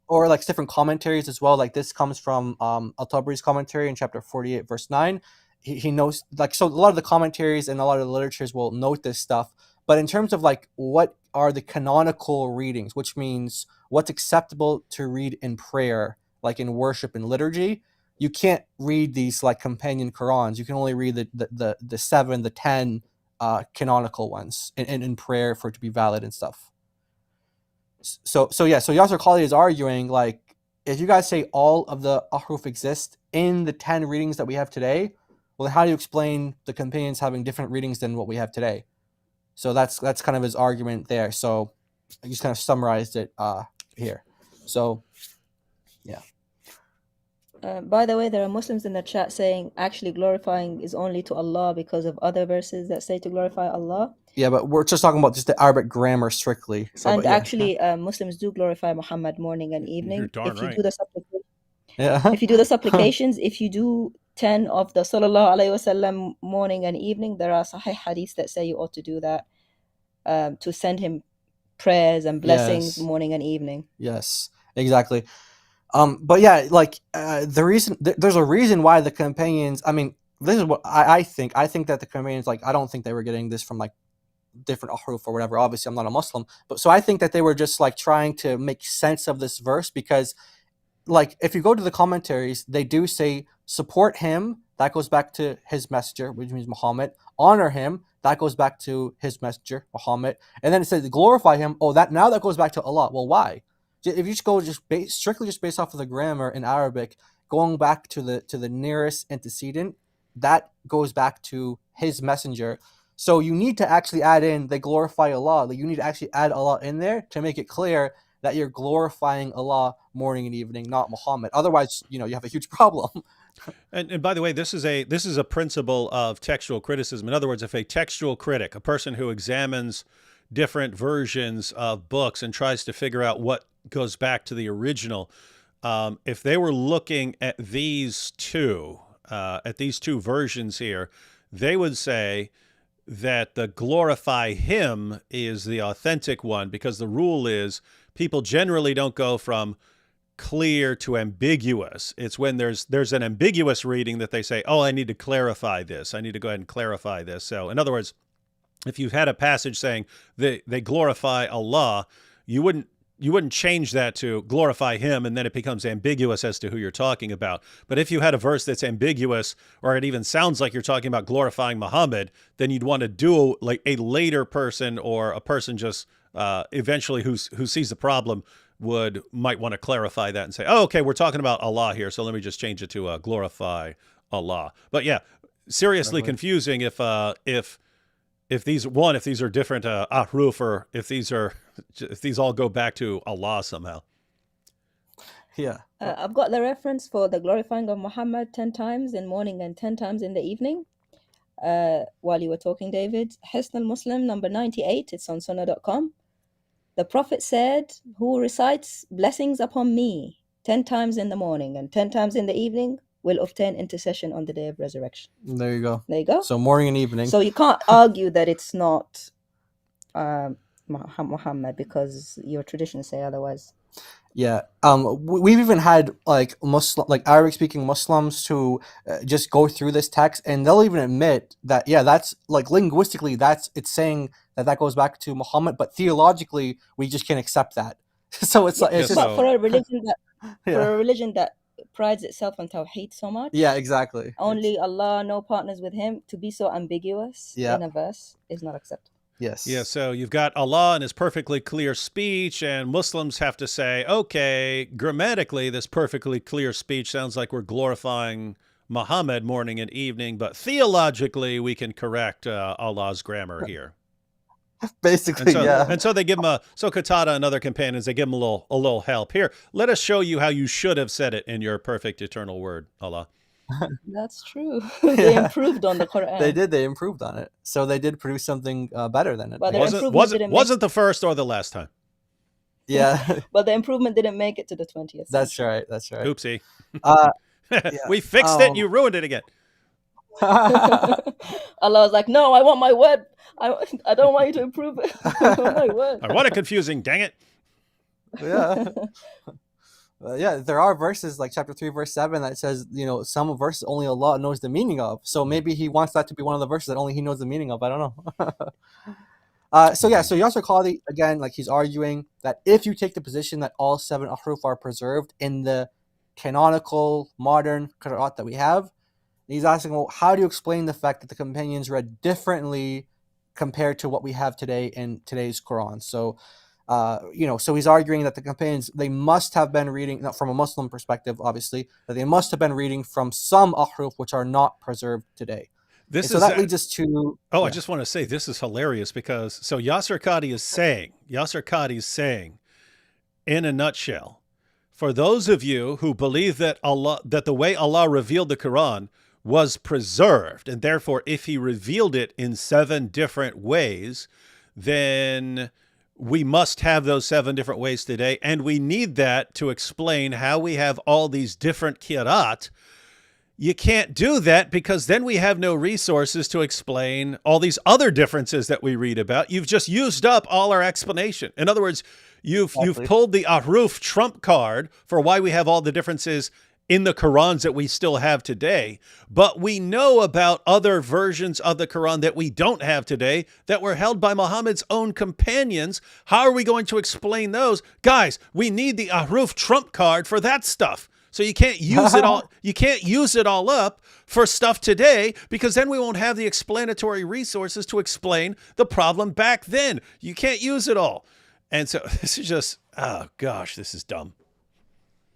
or like different commentaries as well. Like this comes from Al-Tabri's commentary in chapter 48, verse 9. He knows, like, so a lot of the commentaries and a lot of the literatures will note this stuff. But in terms of like what are the canonical readings, which means what's acceptable to read in prayer, like in worship and liturgy, you can't read these like companion Qurans. You can only read the 7, the 10 canonical ones in prayer for it to be valid and stuff. So Yaser Qadhi is arguing like, if you guys say all of the ahruf exist in the 10 readings that we have today, well, how do you explain the companions having different readings than what we have today? So that's kind of his argument there. So I just kind of summarized it here. So yeah. By the way, there are Muslims in the chat saying actually glorifying is only to Allah because of other verses that say to glorify Allah. Yeah, but we're just talking about just the Arabic grammar strictly. So, and actually, Muslims do glorify Muhammad morning and evening. You're darn right. If you do the supplications, if you do 10 of the Sallallahu Alaihi Wasallam morning and evening, there are Sahih Hadiths that say you ought to do that to send him prayers and blessings morning and evening. Yes, exactly. But yeah, like there's a reason why the companions. I mean, this is what I think. I think that the companions, like, I don't think they were getting this from like different ahruf or whatever. Obviously, I'm not a Muslim, but so I think that they were just like trying to make sense of this verse because, like, if you go to the commentaries, they do say support him. That goes back to his messenger, which means Muhammad. Honor him. That goes back to his messenger, Muhammad. And then it says glorify him. Oh, that goes back to Allah. Well, why? If you just go strictly based off of the grammar in Arabic, going back to the nearest antecedent, that goes back to his messenger. So you need to actually add in they glorify Allah. Like, you need to actually add Allah in there to make it clear that you're glorifying Allah morning and evening, not Muhammad. Otherwise, you have a huge problem. And by the way, this is a principle of textual criticism. In other words, if a textual critic, a person who examines different versions of books and tries to figure out what goes back to the original, if they were looking at these two versions here, they would say that the glorify him is the authentic one, because the rule is people generally don't go from clear to ambiguous. It's when there's an ambiguous reading that they say, oh, I need to clarify this. I need to go ahead and clarify this. So in other words, if you've had a passage saying they glorify Allah, you wouldn't change that to glorify him, and then it becomes ambiguous as to who you're talking about. But if you had a verse that's ambiguous, or it even sounds like you're talking about glorifying Muhammad, then you'd want to do like a later person, or a person just eventually who sees the problem might want to clarify that and say, oh, okay, we're talking about Allah here, so let me just change it to glorify Allah. But yeah, seriously confusing if these are different ahruf, or if these all go back to Allah somehow. Yeah. I've got the reference for the glorifying of Muhammad 10 times in morning and 10 times in the evening. While you were talking, David, Hisn al-Muslim number 98, it's on sunnah.com. The Prophet said, who recites blessings upon me 10 times in the morning and 10 times in the evening will obtain intercession on the day of resurrection. There you go. There you go. So morning and evening. So you can't argue that it's not Muhammad because your traditions say otherwise. Yeah. We've even had like Arabic speaking Muslims who just go through this text, and they'll even admit that, yeah, that's like linguistically it's saying that goes back to Muhammad, but theologically we just can't accept that. So it's like, it's just, for a religion that prides itself on Tawheed so much. Yeah, exactly. Only Allah, no partners with him. To be so ambiguous Yeah. in a verse is not acceptable. Yes. Yeah, so you've got Allah and his perfectly clear speech, and Muslims have to say, okay, grammatically, this perfectly clear speech sounds like we're glorifying Muhammad morning and evening, but theologically, we can correct Allah's grammar here. Basically, yeah. And so they give him so Qatada and other companions, they give him a little help. Here, let us show you how you should have said it in your perfect eternal word, Allah. That's true. They improved on the Quran. They did. They improved on it. So they did produce something better than it. But wasn't the first or the last time. Yeah. But the improvement didn't make it to the 20th. That's right. That's right. Oopsie. Yeah. We fixed it. You ruined it again. Allah was like, no, I want my word. I don't want you to improve it. I want my word. I want it confusing. Dang it. Yeah. Yeah, there are verses like chapter 3, verse 7 that says, some verses only Allah knows the meaning of. So maybe he wants that to be one of the verses that only he knows the meaning of. I don't know. So Yaser Qadhi, again, like he's arguing that if you take the position that all 7 ahruf are preserved in the canonical modern qira'at that we have, he's asking, well, how do you explain the fact that the companions read differently compared to what we have today in today's Quran? So so he's arguing that the companions, they must have been reading, not from a Muslim perspective, obviously, that they must have been reading from some ahruf which are not preserved today. So that leads us to... I just want to say this is hilarious because, so Yaser Qadhi is saying, in a nutshell, for those of you who believe that the way Allah revealed the Quran was preserved, and therefore if he revealed it in 7 different ways, then we must have those 7 different ways today, and we need that to explain how we have all these different qira'at. You can't do that because then we have no resources to explain all these other differences that we read about. You've just used up all our explanation. In other words, you've pulled the ahruf trump card for why we have all the differences in the Qurans that we still have today, but we know about other versions of the Quran that we don't have today that were held by Muhammad's own companions. How are we going to explain those? Guys, we need the ahruf trump card for that stuff. So you can't use it all. You can't use it all up for stuff today because then we won't have the explanatory resources to explain the problem back then. You can't use it all. And so this is just, oh gosh, this is dumb.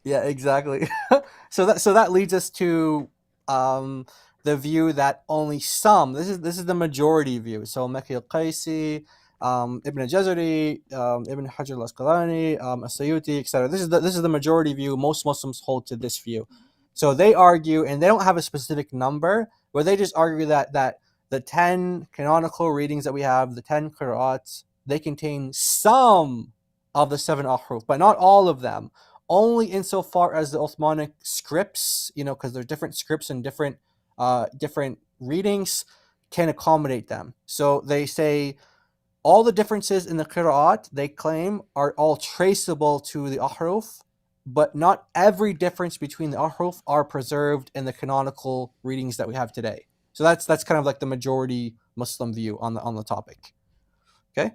Yeah, exactly. So that leads us to the view that only some. This is the majority view. So Makki al-Qaisi, Ibn Jazari, Ibn Hajar al-Asqalani, As-Sayuti, etc. This is the majority view. Most Muslims hold to this view. So they argue, and they don't have a specific number, but they just argue that the 10 canonical readings that we have, the 10 qira'ats, they contain some of the 7 ahruf, but not all of them. Only insofar as the Uthmanic scripts, because there's different scripts and different readings, can accommodate them. So they say all the differences in the qira'at, they claim, are all traceable to the ahruf, but not every difference between the ahruf are preserved in the canonical readings that we have today. So that's kind of like the majority Muslim view on the topic. Okay.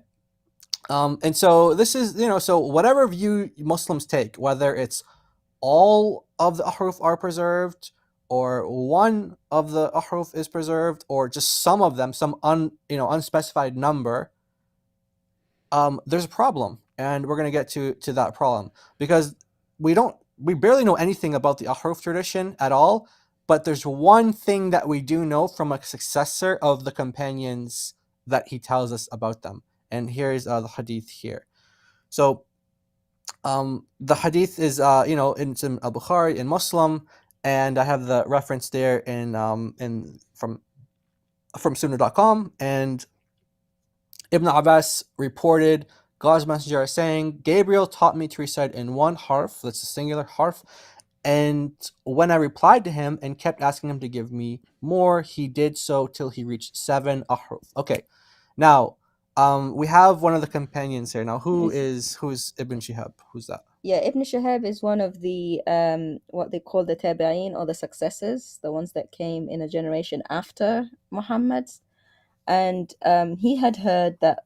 And so this is, so whatever view Muslims take, whether it's all of the ahruf are preserved, or one of the ahruf is preserved, or just some of them, some unspecified number, there's a problem, and we're going to get to that problem because we barely know anything about the ahruf tradition at all. But there's one thing that we do know from a successor of the companions that he tells us about them. And here's the hadith here. So the hadith is, in Al-Bukhari, in Muslim, and I have the reference there in from Sunnah.com. And Ibn Abbas reported God's messenger saying, Gabriel taught me to recite in one harf, that's a singular harf, and when I replied to him and kept asking him to give me more, he did so till he reached 7 ahruf. Okay, now we have one of the companions here. Now, who's Ibn Shihab? Who's that? Yeah, Ibn Shihab is one of the what they call the tabi'in, or the successors, the ones that came in a generation after Muhammad. And he had heard that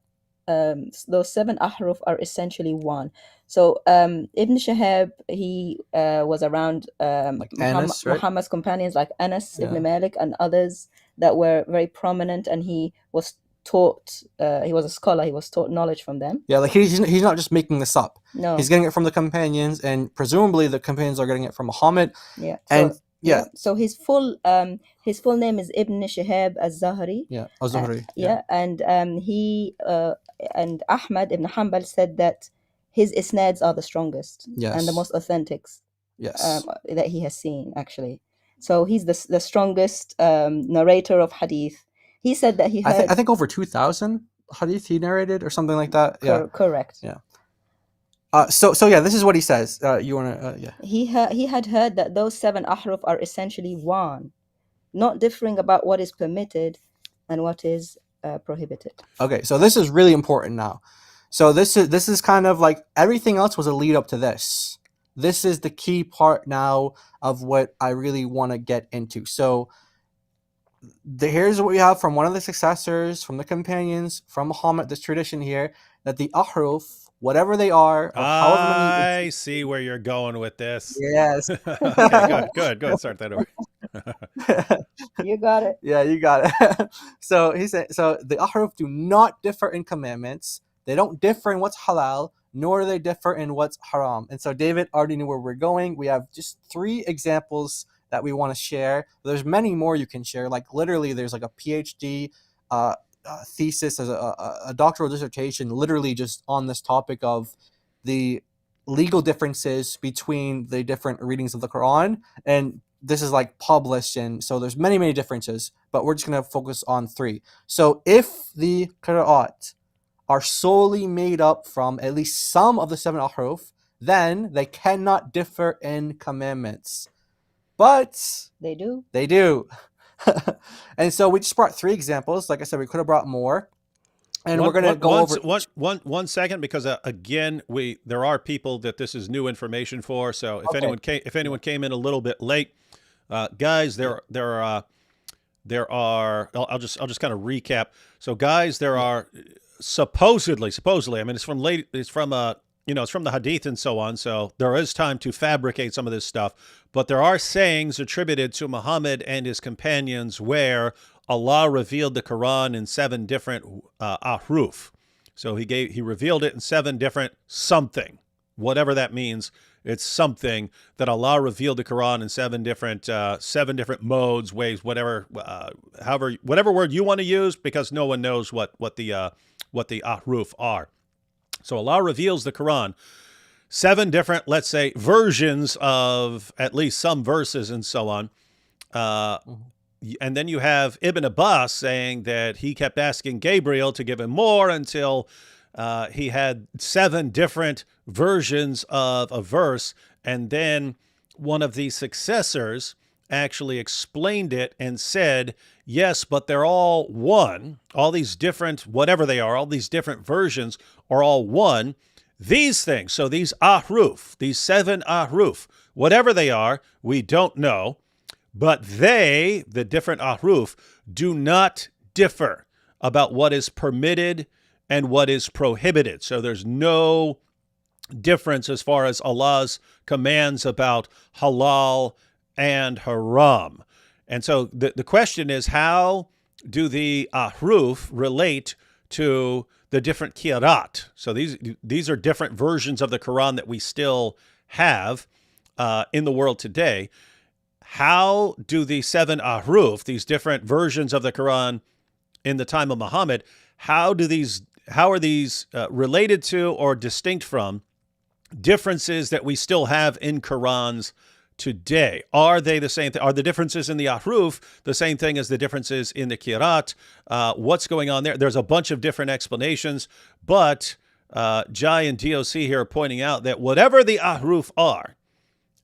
those 7 ahruf are essentially one. So Ibn Shihab, he was around Like Anas, right? Muhammad's companions like Anas Yeah. ibn Malik and others that were very prominent, and he was taught, he was a scholar, he was taught knowledge from them. Yeah, like he's not just making this up. No. He's getting it from the companions, and presumably the companions are getting it from Muhammad. Yeah. And so his full name is Ibn Shihab al-Zahri. Yeah, al-Zuhri. And he and Ahmad ibn Hanbal said that his isnads are the strongest and the most authentic. Yes. That he has seen, actually. So he's the strongest narrator of hadith. He said that he heard, I think over 2,000 hadith he narrated or something like that. Yeah. Correct. Yeah. So yeah, this is what he says. You want to yeah. He had heard that those 7 ahruf are essentially one, not differing about what is permitted and what is prohibited. Okay, so this is really important now. So this is kind of like everything else was a lead up to this. This is the key part now of what I really want to get into. So here's what we have from one of the successors, from the companions, from Muhammad, this tradition here, that the ahruf, whatever they are, I see where you're going with this. Yes. Okay, good. Go ahead, start that over. You got it. Yeah, you got it. So he said, so the ahruf do not differ in commandments. They don't differ in what's halal, nor do they differ in what's haram. And so David already knew where we're going. We have just 3 examples that we want to share. There's many more you can share. Like literally, there's like a PhD thesis, as a doctoral dissertation, literally just on this topic of the legal differences between the different readings of the Quran. And this is like published, and so there's many differences, but we're just going to focus on 3. So if the qira'at are solely made up from at least some of the 7 ahruf, then they cannot differ in commandments. But they do. And so we just brought 3 examples. Like I said, we could have brought more. And we're going to go over one second, because again, there are people that this is new information for. So if anyone came in a little bit late, guys, there are I'll just kind of recap. So guys, there are supposedly, I mean, it's from the Hadith and so on. So there is time to fabricate some of this stuff, but there are sayings attributed to Muhammad and his companions where Allah revealed the Quran in 7 different ahruf. So he revealed it in 7 different something, whatever that means. It's something that Allah revealed the Quran in 7 different modes, ways, whatever word you want to use, because no one knows what the ahruf are. So Allah reveals the Quran, 7 different, let's say, versions of at least some verses and so on. And then you have Ibn Abbas saying that he kept asking Gabriel to give him more until he had 7 different versions of a verse. And then one of the successors actually explained it and said, yes, but they're all one. All these different, whatever they are, all these different versions are all one. These things, so these ahruf, these 7 ahruf, whatever they are, we don't know. But the different ahruf, do not differ about what is permitted and what is prohibited. So there's no difference as far as Allah's commands about halal and haram. And so the question is, how do the ahruf relate to the different qira'at? So these are different versions of the Quran that we still have in the world today. How do the 7 ahruf, these different versions of the Quran in the time of Muhammad, how are these related to or distinct from differences that we still have in Qurans today? Are they the same thing? Are the differences in the ahruf the same thing as the differences in the qira'at? What's going on there? There's a bunch of different explanations, but Jai and DOC here are pointing out that whatever the ahruf are,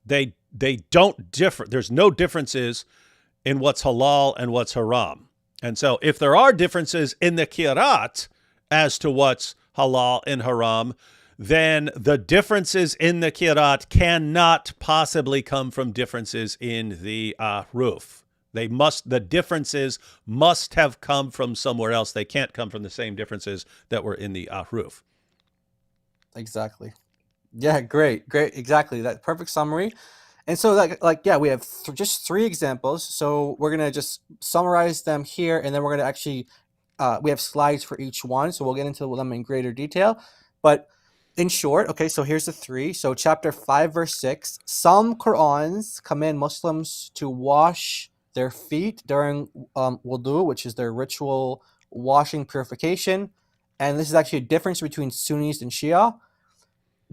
they don't differ. There's no differences in what's halal and what's haram. And so if there are differences in the qira'at as to what's halal and haram, then the differences in the qira'at cannot possibly come from differences in the ahruf. The differences must have come from somewhere else. They can't come from the same differences that were in the ahruf. Exactly. Yeah, great, exactly, that perfect summary. And so yeah, we have just 3 examples. So we're gonna just summarize them here, and then we're gonna actually we have slides for each one, so we'll get into them in greater detail. But in short, okay, so here's the 3. So chapter 5, verse 6: some Qur'ans command Muslims to wash their feet during wudu, which is their ritual washing purification. And this is actually a difference between Sunnis and Shia.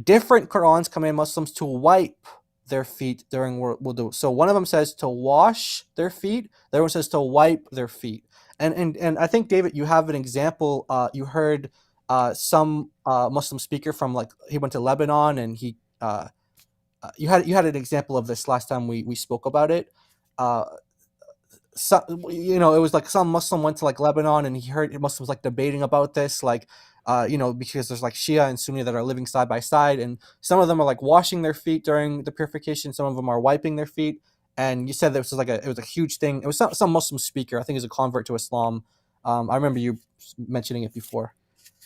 Different Qur'ans command Muslims to wipe their feet during wudu. So one of them says to wash their feet, the other one says to wipe their feet. And I think, David, you have an example. You heard some Muslim speaker from, like, he went to Lebanon, and he you had an example of this last time we spoke about it. So, it was like some Muslim went to, like, Lebanon, and he heard Muslims, like, debating about this, like, because there's, like, Shia and Sunni that are living side by side, and some of them are, like, washing their feet during the purification, some of them are wiping their feet. And you said this was like it was a huge thing. It was some Muslim speaker, I think, is a convert to Islam. I remember you mentioning it before.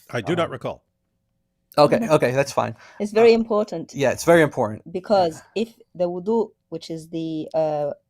I do not recall. Okay, that's fine. It's very important. Yeah, it's very important. Because if the wudu, which is the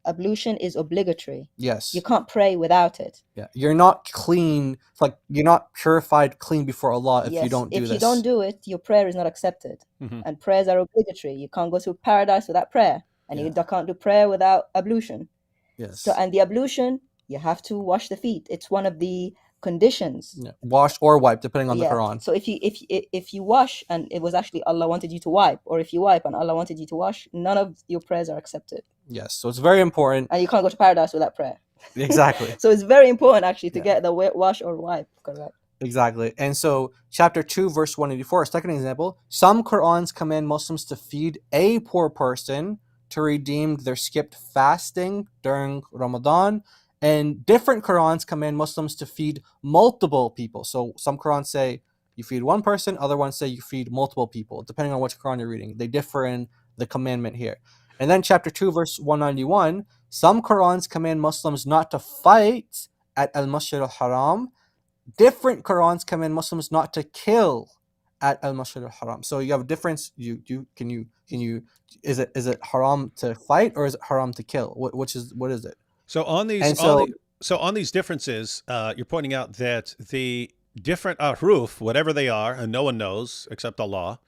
ablution, is obligatory, yes, you can't pray without it. Yeah, you're not clean. It's like you're not purified clean before Allah if Yes, you don't do if this. you don't do it, your prayer is not accepted. And prayers are obligatory. You can't go to paradise without prayer, and you can't do prayer without ablution. Yes. So, and the ablution, you have to wash the feet. It's one of the conditions. Yeah. Wash or wipe, depending on the Quran. So if you wash and it was actually Allah wanted you to wipe, or if you wipe and Allah wanted you to wash, none of your prayers are accepted. Yes, so it's very important. And you can't go to paradise without prayer. Exactly. So it's very important actually to get the wash or wipe correct. Exactly. And so chapter 2, verse 184, second example: some Qur'ans command Muslims to feed a poor person to redeem their skipped fasting during Ramadan. And different Qur'ans command Muslims to feed multiple people. So some Qur'ans say you feed one person, other ones say you feed multiple people, depending on which Qur'an you're reading. They differ in the commandment here. And then chapter 2, verse 191, some Qur'ans command Muslims not to fight at al-Masjid al-Haram. Different Qur'ans command Muslims not to kill at al-Masjid al-Haram. So you have a difference. Can you is it haram to fight, or is it haram to kill? What is it? So on these differences, you're pointing out that the different ahruf, whatever they are, and no one knows except Allah,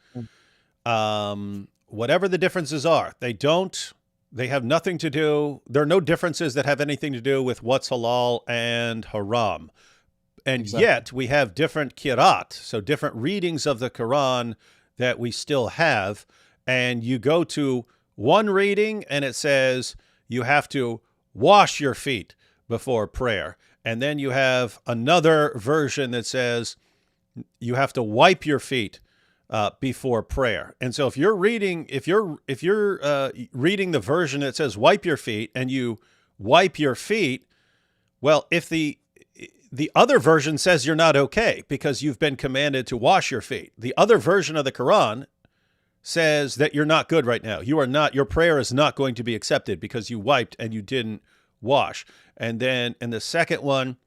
whatever the differences are, they have nothing to do. There are no differences that have anything to do with what's halal and haram. And yet we have different qira'at, so different readings of the Quran that we still have. And you go to one reading and it says you have to wash your feet before prayer. And then you have another version that says you have to wipe your feet before prayer. And so if you're reading the version that says wipe your feet and you wipe your feet, well, if the other version says you're not okay because you've been commanded to wash your feet. The other version of the Quran says that you're not good right now. Your prayer is not going to be accepted because you wiped and you didn't wash. And then in the second one,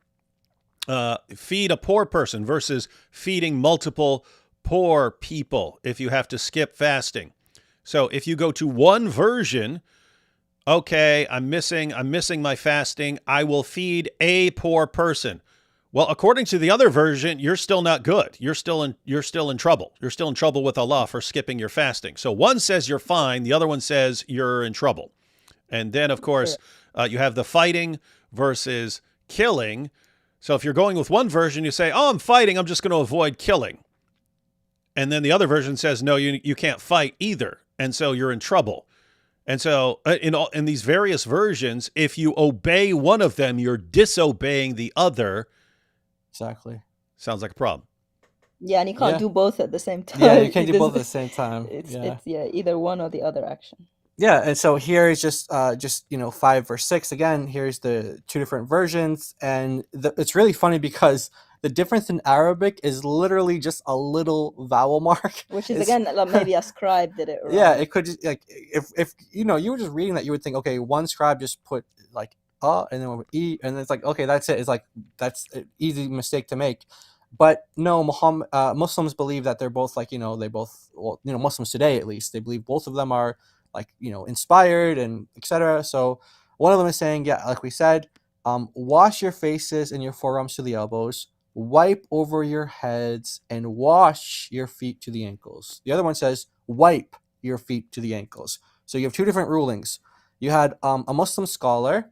feed a poor person versus feeding multiple poor people if you have to skip fasting. So if you go to one version, okay, I'm missing my fasting, I will feed a poor person. Well, according to the other version, you're still not good. You're still in trouble. You're still in trouble with Allah for skipping your fasting. So one says you're fine, the other one says you're in trouble. And then, of course, you have the fighting versus killing. So if you're going with one version, you say, "Oh, I'm fighting. I'm just going to avoid killing." And then the other version says, "No, you can't fight either, and so you're in trouble." And so in these various versions, if you obey one of them, you're disobeying the other. Exactly. Sounds like a problem. Yeah, and you can't do both at the same time. Yeah, you can't do both at the same time. It's either one or the other action. Yeah, and so here is just 5 verse 6 again. Here's the two different versions, and it's really funny because the difference in Arabic is literally just a little vowel mark, which is again maybe a scribe did it wrong. Yeah, it could just, like, if you were just reading that, you would think, okay, one scribe just put like and then with e, and it's like, okay, that's it. It's like that's an easy mistake to make. But no, Muslims believe that they're both like, they both, well, Muslims today at least, they believe both of them are like, inspired and etc. So one of them is saying, yeah, like we said, wash your faces and your forearms to the elbows, wipe over your heads, and wash your feet to the ankles. The other one says, wipe your feet to the ankles. So you have two different rulings. You had a Muslim scholar,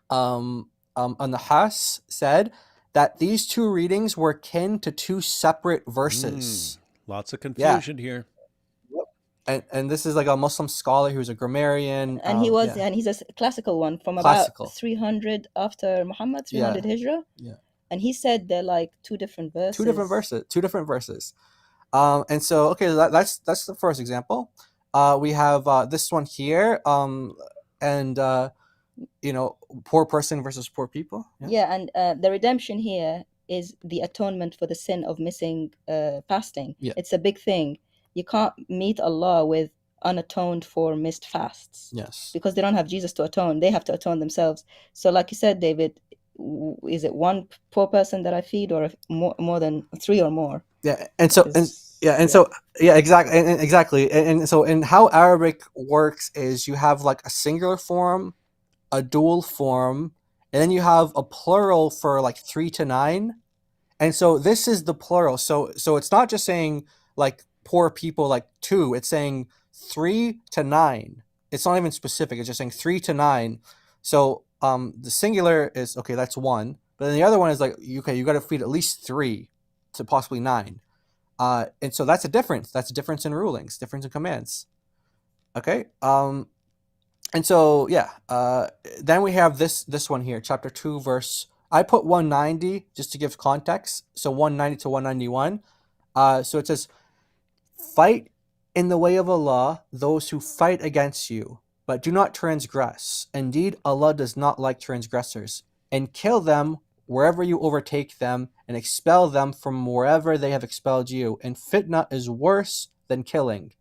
An-Nahas, said that these two readings were akin to two separate verses. Lots of confusion here. And this is like a Muslim scholar who's a grammarian. And and he's a classical one from about 300 after Muhammad, 300 Hijrah. Yeah. And he said they're like two different verses. Two different verses. And so, okay, that's the first example. We have this one here, and poor person versus poor people. And the redemption here is the atonement for the sin of missing fasting. It's a big thing. You can't meet Allah with unatoned for missed fasts. Yes. Because they don't have Jesus to atone. They have to atone themselves. So like you said, David, is it one poor person that I feed, or more than three or more? Yeah. And so, exactly. And so, and how Arabic works is you have like a singular form, a dual form, and then you have a plural for like 3 to 9. And so this is the plural. So it's not just saying like poor people like 2, it's saying 3 to 9. It's not even specific, it's just saying 3 to 9. So the singular is, okay, that's 1, but then the other one is like, okay, you got to feed at least 3 to possibly 9. And so that's a difference in rulings, difference in commands. Okay. And so then we have this one here, chapter 2, verse, I put 190 just to give context, so 190 to 191. So it says, fight in the way of Allah those who fight against you, but do not transgress. Indeed, Allah does not like transgressors. And kill them wherever you overtake them, and expel them from wherever they have expelled you. And fitna is worse than killing.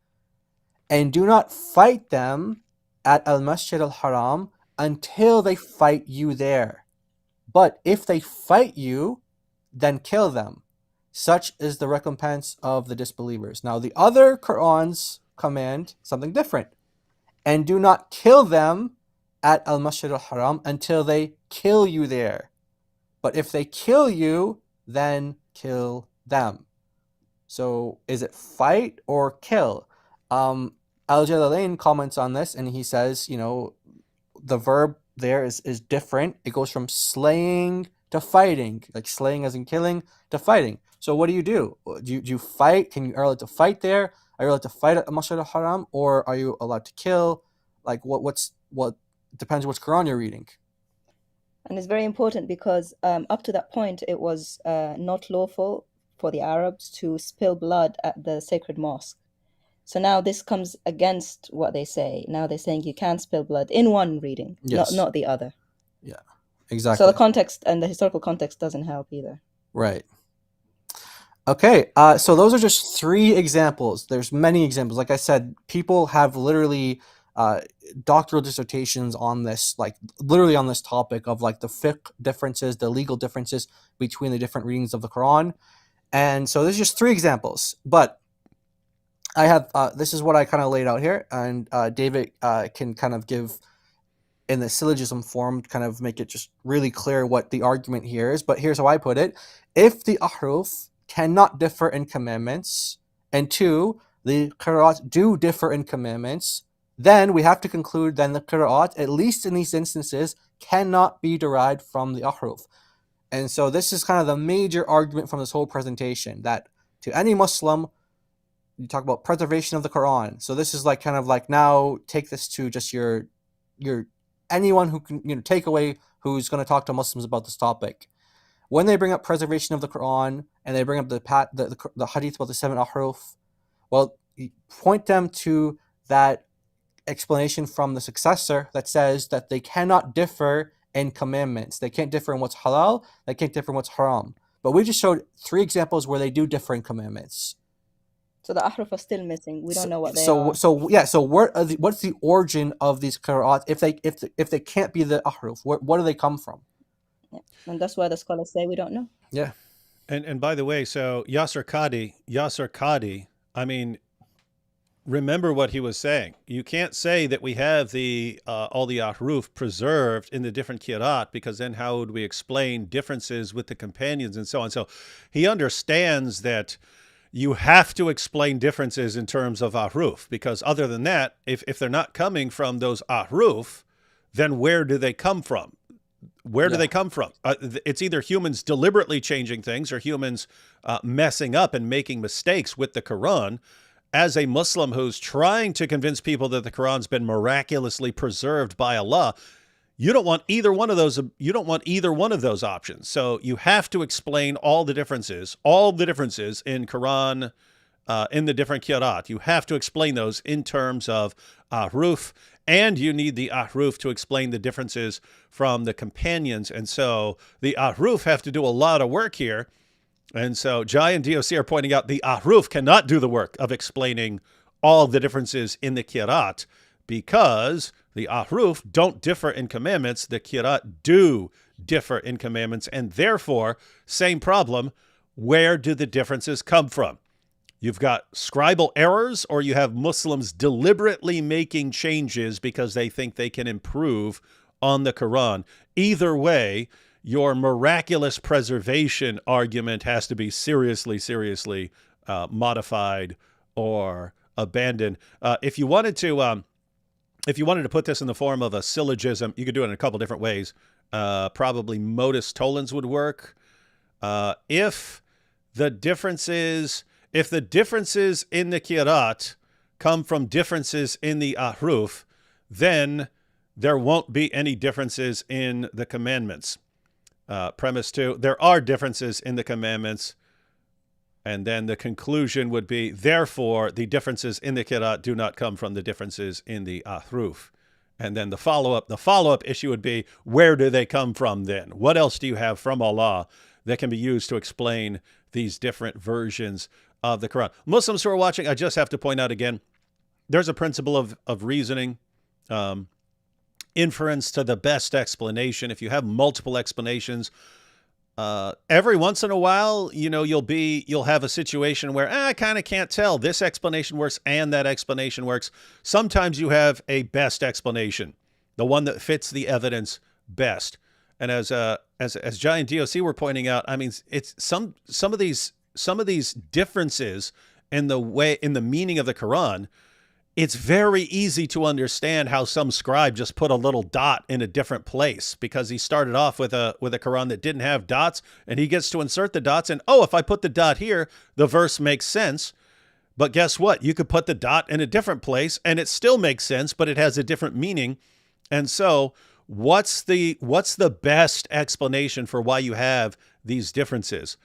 And do not fight them at al-Masjid al-Haram until they fight you there. But if they fight you, then kill them. Such is the recompense of the disbelievers. Now, the other Qur'ans command something different. And do not kill them at al-Masjid al-Haram until they kill you there. But if they kill you, then kill them. So is it fight or kill? Al-Jalalain comments on this, and he says, the verb there is different. It goes from slaying to fighting, like slaying as in killing, to fighting. So what do? Do you fight? Are you allowed to fight there? Are you allowed to fight at Masjid al-Haram, or are you allowed to kill? Like what depends which Quran you're reading. And it's very important because up to that point, it was not lawful for the Arabs to spill blood at the sacred mosque. So now this comes against what they say. Now they're saying you can spill blood in one reading, not the other. Yeah, exactly. So the context and the historical context doesn't help either. Right. Okay, so those are just 3 examples. There's many examples. Like I said, people have literally doctoral dissertations on this, like literally on this topic of like the fiqh differences, the legal differences between the different readings of the Quran. And so there's just 3 examples, but I have, this is what I kind of laid out here, and David can kind of give in the syllogism form, kind of make it just really clear what the argument here is. But here's how I put it. If the ahruf cannot differ in commandments, and 2, the qira'at do differ in commandments, then we have to conclude then the qira'at, at least in these instances, cannot be derived from the ahruf. And so this is kind of the major argument from this whole presentation, that to any Muslim, you talk about preservation of the Quran. So this is like kind of like, now take this to just your anyone who can take away, who's going to talk to Muslims about this topic. When they bring up preservation of the Quran and they bring up the Hadith about the 7 ahruf, well, you point them to that explanation from the successor that says that they cannot differ in commandments. They can't differ in what's halal. They can't differ in what's haram. But we just showed 3 examples where they do differ in commandments. So the ahruf are still missing. We don't know what they are. So what's the origin of these qira'at if they can't be the ahruf? Where do they come from? Yeah. And that's why the scholars say we don't know. Yeah. And by the way, so Yaser Qadhi, I mean, remember what he was saying. You can't say that we have the all the ahruf preserved in the different kirat, because then how would we explain differences with the companions and so on? So he understands that you have to explain differences in terms of ahruf, because other than that, if they're not coming from those ahruf, then where do they come from? Where do they come from? It's either humans deliberately changing things or humans messing up and making mistakes with the Quran. As a Muslim who's trying to convince people that the Quran's been miraculously preserved by Allah, you don't want either one of those. You don't want either one of those options. So you have to explain all the differences in Quran, in the different kirat. You have to explain those in terms of ahruf, and you need the ahruf to explain the differences from the companions. And so the ahruf have to do a lot of work here. And so Jai and DOC are pointing out the ahruf cannot do the work of explaining all the differences in the kirat, because the ahruf don't differ in commandments. The kirat do differ in commandments. And therefore, same problem, where do the differences come from? You've got scribal errors, or you have Muslims deliberately making changes because they think they can improve on the Quran. Either way, your miraculous preservation argument has to be seriously modified or abandoned. If you wanted to put this in the form of a syllogism, you could do it in a couple different ways. Probably modus tollens would work. If the differences in the kirat come from differences in the ahruf, then there won't be any differences in the commandments. Premise 2, there are differences in the commandments. And then the conclusion would be, therefore, the differences in the kirat do not come from the differences in the ahruf. And then the follow-up issue would be, where do they come from then? What else do you have from Allah that can be used to explain these different versions of the Quran? Muslims who are watching, I just have to point out again, there's a principle of reasoning, inference to the best explanation. If you have multiple explanations, every once in a while, you'll have a situation where I kind of can't tell. This explanation works and that explanation works. Sometimes you have a best explanation, the one that fits the evidence best. And as Jai and DOC were pointing out, I mean, it's some of these differences in the meaning of the Quran. It's very easy to understand how some scribe just put a little dot in a different place, because he started off with a Quran that didn't have dots, and he gets to insert the dots, and if I put the dot here, the verse makes sense. But guess what? You could put the dot in a different place and it still makes sense, but it has a different meaning. And so what's the best explanation for why you have these differences?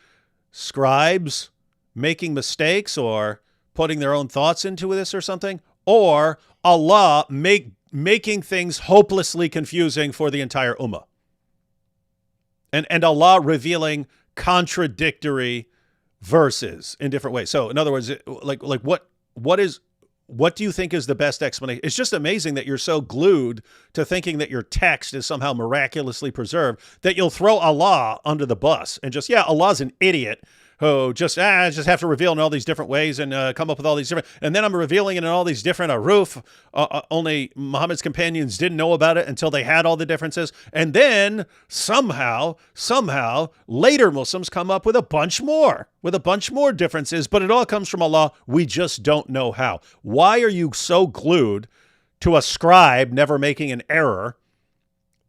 Scribes making mistakes or putting their own thoughts into this or something? Or Allah making things hopelessly confusing for the entire ummah? And Allah revealing contradictory verses in different ways. So in other words, what do you think is the best explanation? It's just amazing that you're so glued to thinking that your text is somehow miraculously preserved that you'll throw Allah under the bus and just, Allah's an idiot who just have to reveal in all these different ways and come up with all these different, and then I'm revealing it in all these different ahruf. Only Muhammad's companions didn't know about it until they had all the differences. And then somehow, later Muslims come up with a bunch more differences, but it all comes from Allah. We just don't know how. Why are you so glued to a scribe never making an error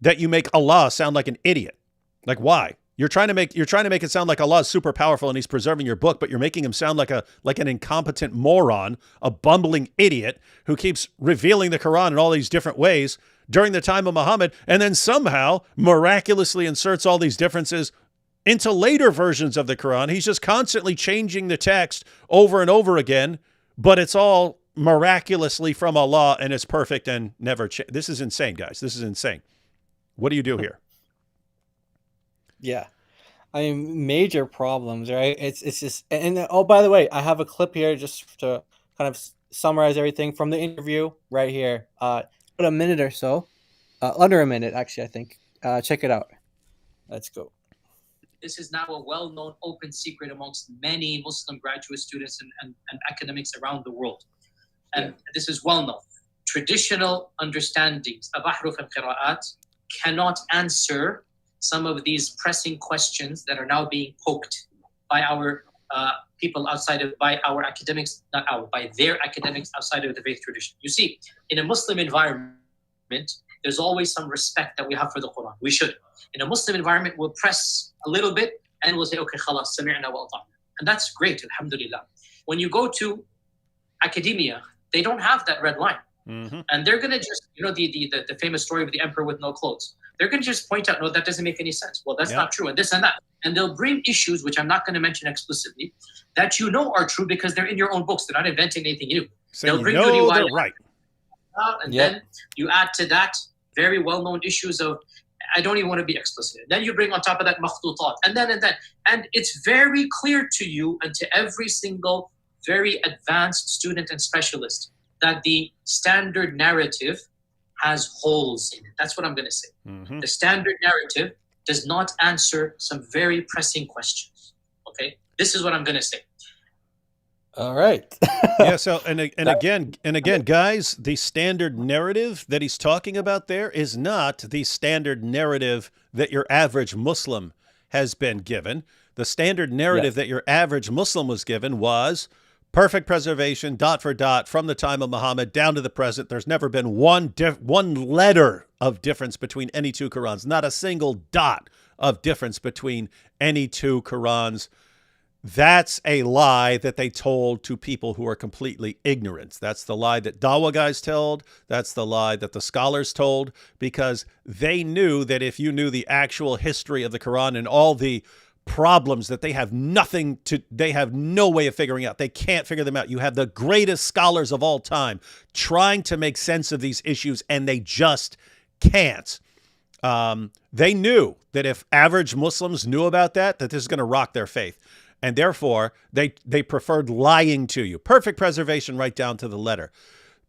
that you make Allah sound like an idiot? Like, why? You're trying to make it sound like Allah is super powerful and he's preserving your book, but you're making him sound like an incompetent moron, a bumbling idiot who keeps revealing the Quran in all these different ways during the time of Muhammad, and then somehow miraculously inserts all these differences into later versions of the Quran. He's just constantly changing the text over and over again, but it's all miraculously from Allah and it's perfect and never change. This is insane, guys. This is insane. What do you do here? Yeah, I mean, major problems, right? It's just, and oh, by the way, I have a clip here just to kind of summarize everything from the interview right here. About a minute or so, under a minute, actually, I think. Check it out. Let's go. This is now a well-known open secret amongst many Muslim graduate students and academics around the world. And this is well-known. Traditional understandings of ahruf and qira'at cannot answer some of these pressing questions that are now being poked by our people outside of, by our academics, not our, by their academics outside of the faith tradition. You see, in a Muslim environment, there's always some respect that we have for the Quran. We should. In a Muslim environment, we'll press a little bit and we'll say, okay, khalas, sami'na wa ata'na. And that's great, alhamdulillah. When you go to academia, they don't have that red line. Mm-hmm. And they're going to just, you know, the famous story of the emperor with no clothes. They're going to just point out, no, that doesn't make any sense. Well, that's not true, and this and that. And they'll bring issues, which I'm not going to mention explicitly, that you know are true because they're in your own books. They're not inventing anything new. So they'll you bring know you they're right. And then you add to that very well-known issues of, I don't even want to be explicit. Then you bring on top of that makhtutat, and then. And it's very clear to you and to every single very advanced student and specialist that the standard narrative has holes in it. That's what I'm going to say. Mm-hmm. The standard narrative does not answer some very pressing questions. Okay? This is what I'm going to say. All right. Yeah. So, and again, guys, the standard narrative that he's talking about there is not the standard narrative that your average Muslim has been given. The standard narrative that your average Muslim was given was perfect preservation, dot for dot, from the time of Muhammad down to the present. There's never been one letter of difference between any two Qurans, not a single dot of difference between any two Qurans. That's a lie that they told to people who are completely ignorant. That's the lie that dawa guys told. That's the lie that the scholars told, because they knew that if you knew the actual history of the Quran and all the problems that they have no way of figuring out. They can't figure them out. You have the greatest scholars of all time trying to make sense of these issues, and they just can't. They knew that if average Muslims knew about that this is going to rock their faith. And therefore, they preferred lying to you. Perfect preservation right down to the letter.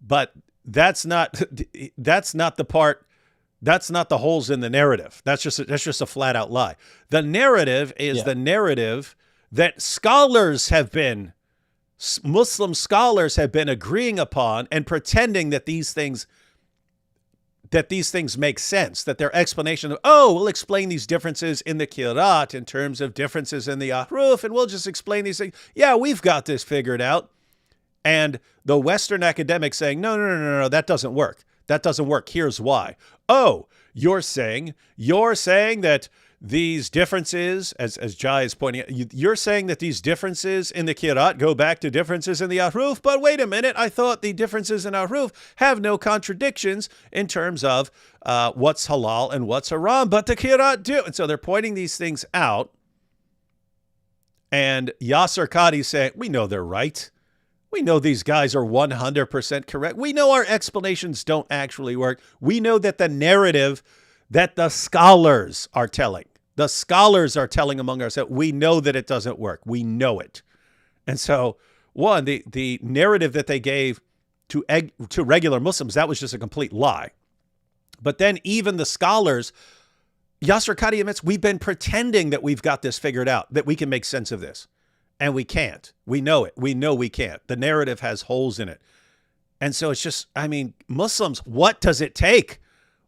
But that's not the part. That's not the holes in the narrative. That's just a flat out lie. The narrative is the narrative that Muslim scholars have been agreeing upon and pretending that these things make sense, that their explanation of, we'll explain these differences in the Qira'at in terms of differences in the ahruf, and we'll just explain these things. Yeah, we've got this figured out. And the Western academics saying, no, that doesn't work. That doesn't work. Here's why. Oh, you're saying that these differences, as Jai is pointing out, you're saying that these differences in the Qira'at go back to differences in the ahruf, but wait a minute, I thought the differences in ahruf have no contradictions in terms of what's halal and what's haram, but the Qira'at do. And so they're pointing these things out, and Yaser Qadhi saying, we know they're right. We know these guys are 100% correct. We know our explanations don't actually work. We know that the narrative that the scholars are telling among ourselves, we know that it doesn't work. We know it. And so, one, the narrative that they gave to regular Muslims, that was just a complete lie. But then even the scholars, Yaser Qadhi admits, we've been pretending that we've got this figured out, that we can make sense of this. And we can't. We know it. We know we can't. The narrative has holes in it. And so it's just, Muslims, what does it take?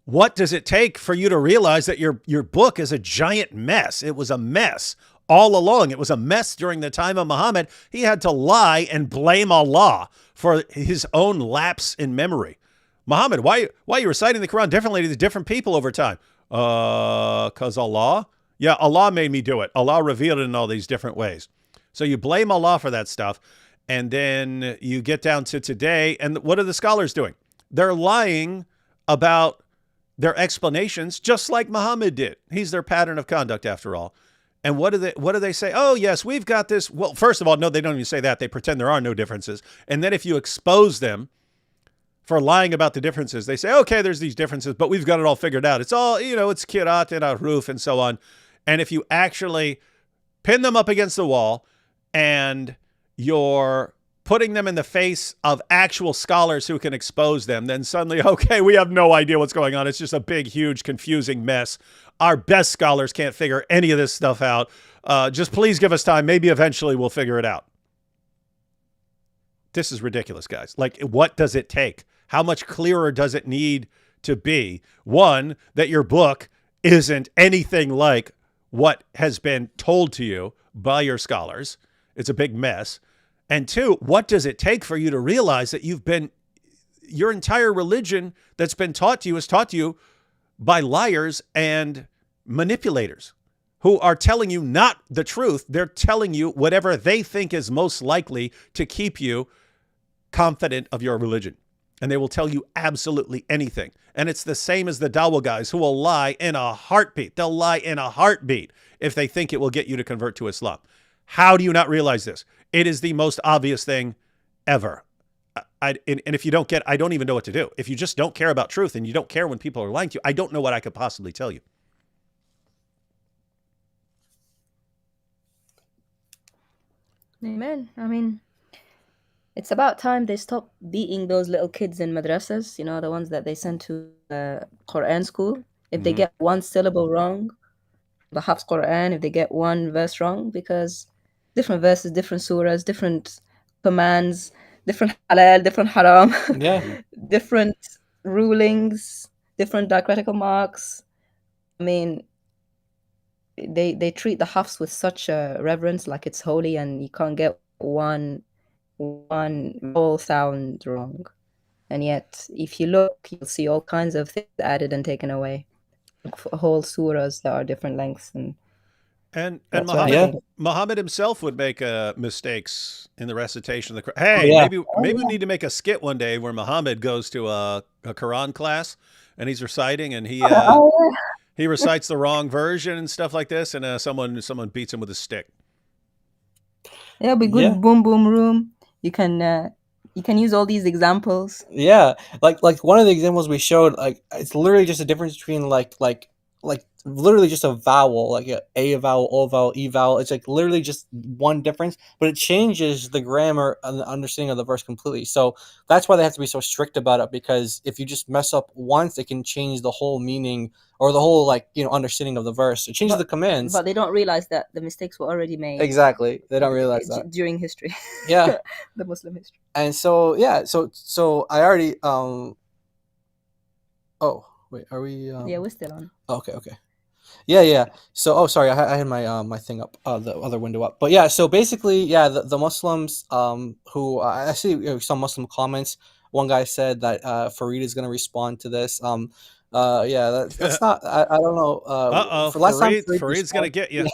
What does it take for you to realize that your book is a giant mess? It was a mess all along. It was a mess during the time of Muhammad. He had to lie and blame Allah for his own lapse in memory. Muhammad, why are you reciting the Quran differently to different people over time? 'Cause Allah? Yeah, Allah made me do it. Allah revealed it in all these different ways. So you blame Allah for that stuff, and then you get down to today, and what are the scholars doing? They're lying about their explanations, just like Muhammad did. He's their pattern of conduct, after all. And what do they say? Oh, yes, we've got this. Well, first of all, no, they don't even say that. They pretend there are no differences. And then if you expose them for lying about the differences, they say, okay, there's these differences, but we've got it all figured out. It's all, it's Qira'at and ahruf and so on. And if you actually pin them up against the wall, and your putting them in the face of actual scholars who can expose them, then suddenly, okay, we have no idea what's going on. It's just a big, huge, confusing mess. Our best scholars can't figure any of this stuff out. Just please give us time. Maybe eventually we'll figure it out. This is ridiculous, guys. Like, what does it take? How much clearer does it need to be? One, that your book isn't anything like what has been told to you by your scholars. It's a big mess. And two, what does it take for you to realize that your entire religion that's been taught to you is taught to you by liars and manipulators who are telling you not the truth. They're telling you whatever they think is most likely to keep you confident of your religion. And they will tell you absolutely anything. And it's the same as the dawa guys who will lie in a heartbeat. They'll lie in a heartbeat if they think it will get you to convert to Islam. How do you not realize this? It is the most obvious thing ever. And if you don't get, I don't even know what to do. If you just don't care about truth and you don't care when people are lying to you, I don't know what I could possibly tell you. Amen. I mean, it's about time they stop beating those little kids in madrasas, you know, the ones that they send to Quran school. If they get one syllable wrong, the Hafs Quran, if they get one verse wrong, because different verses, different surahs, different commands, different halal, different haram, different rulings, different diacritical marks. I mean, they treat the Hafs with such a reverence, like it's holy, and you can't get one vowel sound wrong. And yet, if you look, you'll see all kinds of things added and taken away. Whole surahs that are different lengths, and Muhammad himself would make mistakes in the recitation of the Quran. Maybe we need to make a skit one day where Muhammad goes to a Quran class and he's reciting and he recites the wrong version and stuff like this, and someone beats him with a stick. It'll be good. Boom boom room. You can use all these examples. Yeah, like one of the examples we showed, like it's literally just a difference between like literally just a vowel, like a vowel, o vowel, e vowel. It's like literally just one difference, but it changes the grammar and the understanding of the verse completely. So that's why they have to be so strict about it, because if you just mess up once, it can change the whole meaning or the whole understanding of the verse. It changes the commands. But they don't realize that the mistakes were already made. Exactly. They don't realize that. During history. Yeah. The Muslim history. And so, so I already, oh, wait, are we? Yeah, we're still on. Okay. Yeah. So, oh, sorry, I had my my thing up, the other window up. But yeah, so basically, the Muslims, who I see some Muslim comments. One guy said that Farid is going to respond to this. That's not. I don't know. For last time, Farid's going to get you.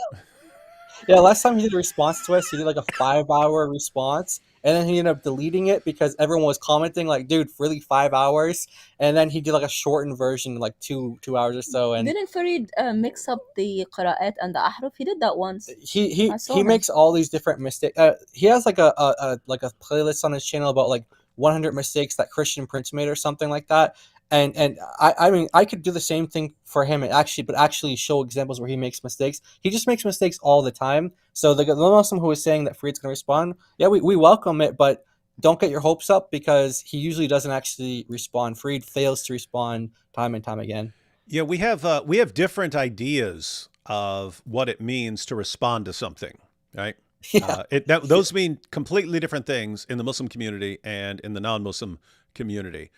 Yeah, last time he did a response to us, he did like a 5-hour response, and then he ended up deleting it because everyone was commenting like, "Dude, really 5 hours?" And then he did like a shortened version, like 2 hours or so. And didn't Farid mix up the qira'at and the ahruf? He did that once. He makes all these different mistakes. He has like a playlist on his channel about like 100 mistakes that Christian Prince made or something like that. And I mean, I could do the same thing for him and actually show examples where he makes mistakes. He just makes mistakes all the time. So the Muslim who was saying that Farid's going to respond, we welcome it, but don't get your hopes up because he usually doesn't actually respond. Farid fails to respond time and time again. Yeah, we have different ideas of what it means to respond to something, right? Yeah. Those mean completely different things in the Muslim community and in the non-Muslim community.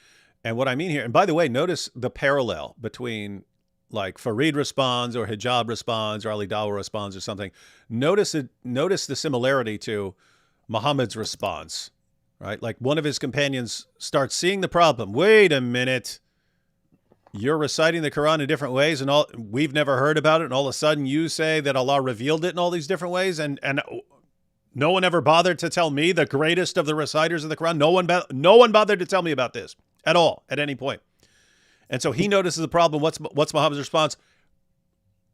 And what I mean here, and by the way, notice the parallel between like Farid responds or Hijab responds or Ali Dawa responds or something. Notice the similarity to Muhammad's response, right? Like one of his companions starts seeing the problem. Wait a minute. You're reciting the Quran in different ways and we've never heard about it. And all of a sudden you say that Allah revealed it in all these different ways. And no one ever bothered to tell me, the greatest of the reciters of the Quran. No one bothered to tell me about this. At all, at any point. And so he notices the problem. What's Muhammad's response?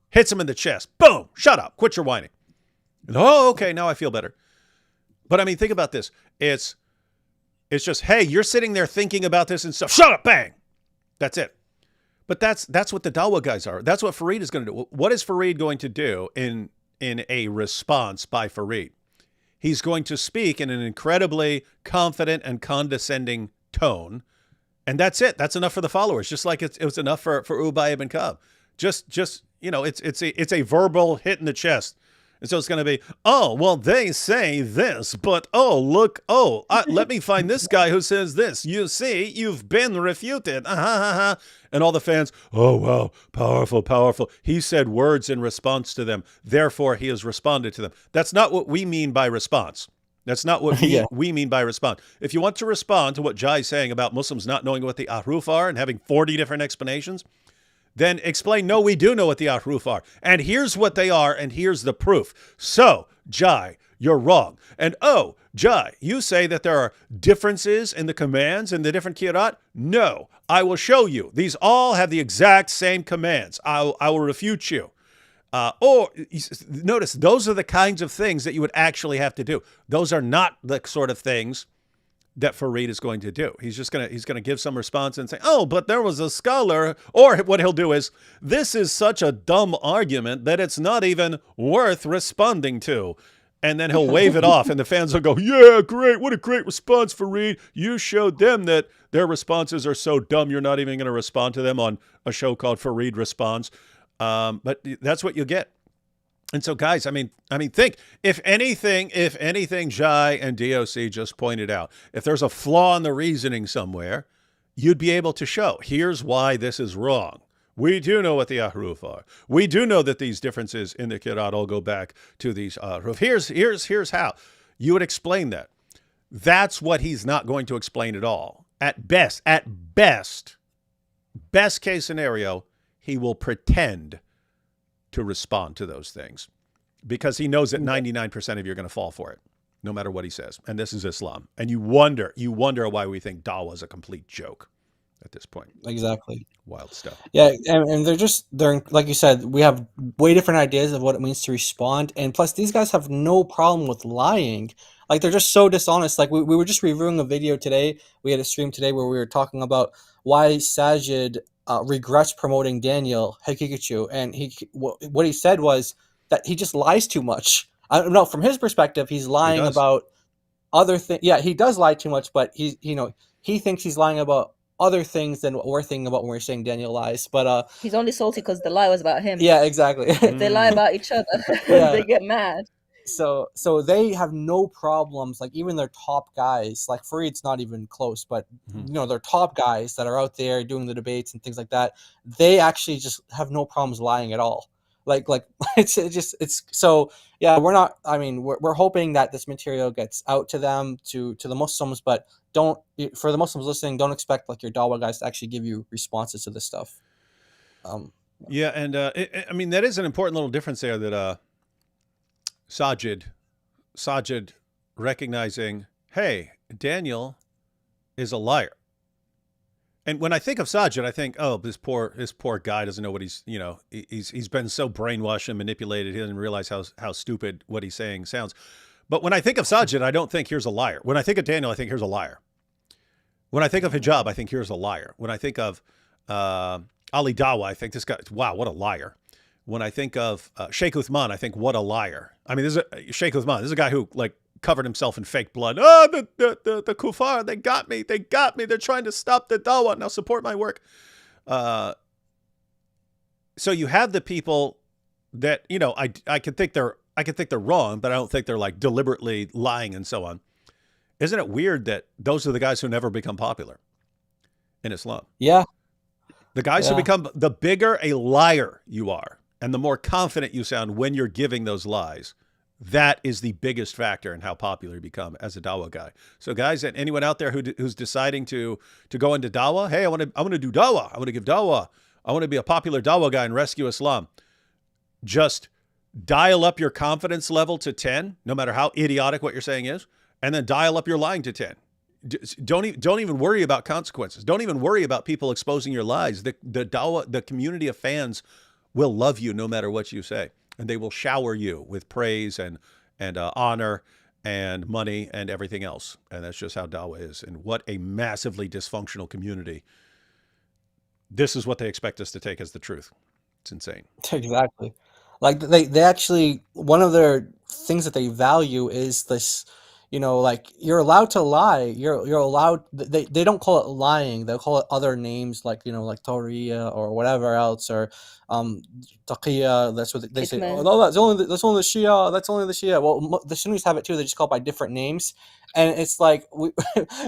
Hits him in the chest. Boom! Shut up. Quit your whining. And, okay, now I feel better. But I mean, think about this. It's just, hey, you're sitting there thinking about this and stuff. Shut up! Bang! That's it. But that's what the Dawa guys are. That's what Farid is going to do. What is Farid going to do in a response by Farid? he's going to speak in an incredibly confident and condescending tone. And that's it. That's enough for the followers. Just like it was enough for Ubay ibn Ka'b. Just it's a verbal hit in the chest. And so it's going to be, oh, well, they say this, but oh, look, let me find this guy who says this. You see, you've been refuted. And all the fans, oh, wow, powerful, powerful. He said words in response to them. Therefore, he has responded to them. That's not what we mean by response. That's not what we mean by response. If you want to respond to what Jai is saying about Muslims not knowing what the ahruf are and having 40 different explanations, then explain, no, we do know what the ahruf are. And here's what they are, and here's the proof. So, Jai, you're wrong. And oh, Jai, you say that there are differences in the commands in the different kirat? No, I will show you. These all have the exact same commands. I will refute you. Or notice, those are the kinds of things that you would actually have to do. Those are not the sort of things that Farid is going to do. He's going to give some response and say, oh, but there was a scholar, or what he'll do is, this is such a dumb argument that it's not even worth responding to. And then he'll wave it off and the fans will go, yeah, great. What a great response, Farid. You showed them that their responses are so dumb, you're not even going to respond to them on a show called Farid Responds. But that's what you get. And so, guys, I mean, think, if anything, Jai and DOC just pointed out, if there's a flaw in the reasoning somewhere, you'd be able to show, here's why this is wrong. We do know what the ahruf are. We do know that these differences in the kirat all go back to these ahruf. Here's how. You would explain that. That's what he's not going to explain at all. At best case scenario, he will pretend to respond to those things because he knows that 99% of you are going to fall for it, no matter what he says. And this is Islam. And you wonder why we think dawa is a complete joke at this point. Exactly. Wild stuff. Yeah, and they're like you said, we have way different ideas of what it means to respond. And plus, these guys have no problem with lying. Like, they're just so dishonest. Like, we were just reviewing a video today. We had a stream today where we were talking about why Sajid regrets promoting Daniel Hakikachu, and what he said was that he just lies too much. I don't know, from his perspective, he's lying about other things. Yeah, he does lie too much, but he thinks he's lying about other things than what we're thinking about when we're saying Daniel lies. But he's only salty because the lie was about him. Yeah, exactly. If they lie about each other, they get mad. So they have no problems. Like, even their top guys, like Farid's not even close, but their top guys that are out there doing the debates and things like that, they actually just have no problems lying at all. Like it's so, yeah, we're not. I mean, we're hoping that this material gets out to them, to the Muslims, but for the Muslims listening, don't expect like your dawa guys to actually give you responses to this stuff. Yeah, and I mean, that is an important little difference there, that Sajid recognizing, hey, Daniel is a liar. And when I think of Sajid, I think, oh, this poor guy doesn't know what he's been so brainwashed and manipulated, he doesn't realize how stupid what he's saying sounds. But when I think of Sajid, I don't think here's a liar. When I think of Daniel, I think here's a liar. When I think of hijab, I think here's a liar. When I think of Ali Dawa, I think this guy, wow, what a liar. When I think of Sheikh Uthman, I think, what a liar. I mean, Sheikh Uthman. This is a guy who covered himself in fake blood. Oh, the kuffar, they got me. They're trying to stop the dawah. Now support my work. So you have the people that, I could think they're wrong, but I don't think they're like deliberately lying and so on. Isn't it weird that those are the guys who never become popular in Islam? Yeah. The guys who become, the bigger a liar you are, and the more confident you sound when you're giving those lies, that is the biggest factor in how popular you become as a dawah guy. So guys, and anyone out there who's deciding to go into dawah, hey, I want to do dawah. I want to give dawah. I want to be a popular dawah guy and rescue Islam. Just dial up your confidence level to 10, no matter how idiotic what you're saying is, and then dial up your lying to 10. Don't even worry about consequences. Don't even worry about people exposing your lies. The dawah, the community of fans will love you no matter what you say. And they will shower you with praise and honor and money and everything else. And that's just how dawah is. And what a massively dysfunctional community. This is what they expect us to take as the truth. It's insane. Exactly. Like they actually, one of their things that they value is this, like you're allowed to lie. You're allowed. They don't call it lying. They'll call it other names like like Tawriya or whatever else, or um Taqiyya. That's what they say. Oh Kitman. no, that's only the Shia. That's only the Shia. Well, the Sunnis have it too. They just call it by different names, and it's like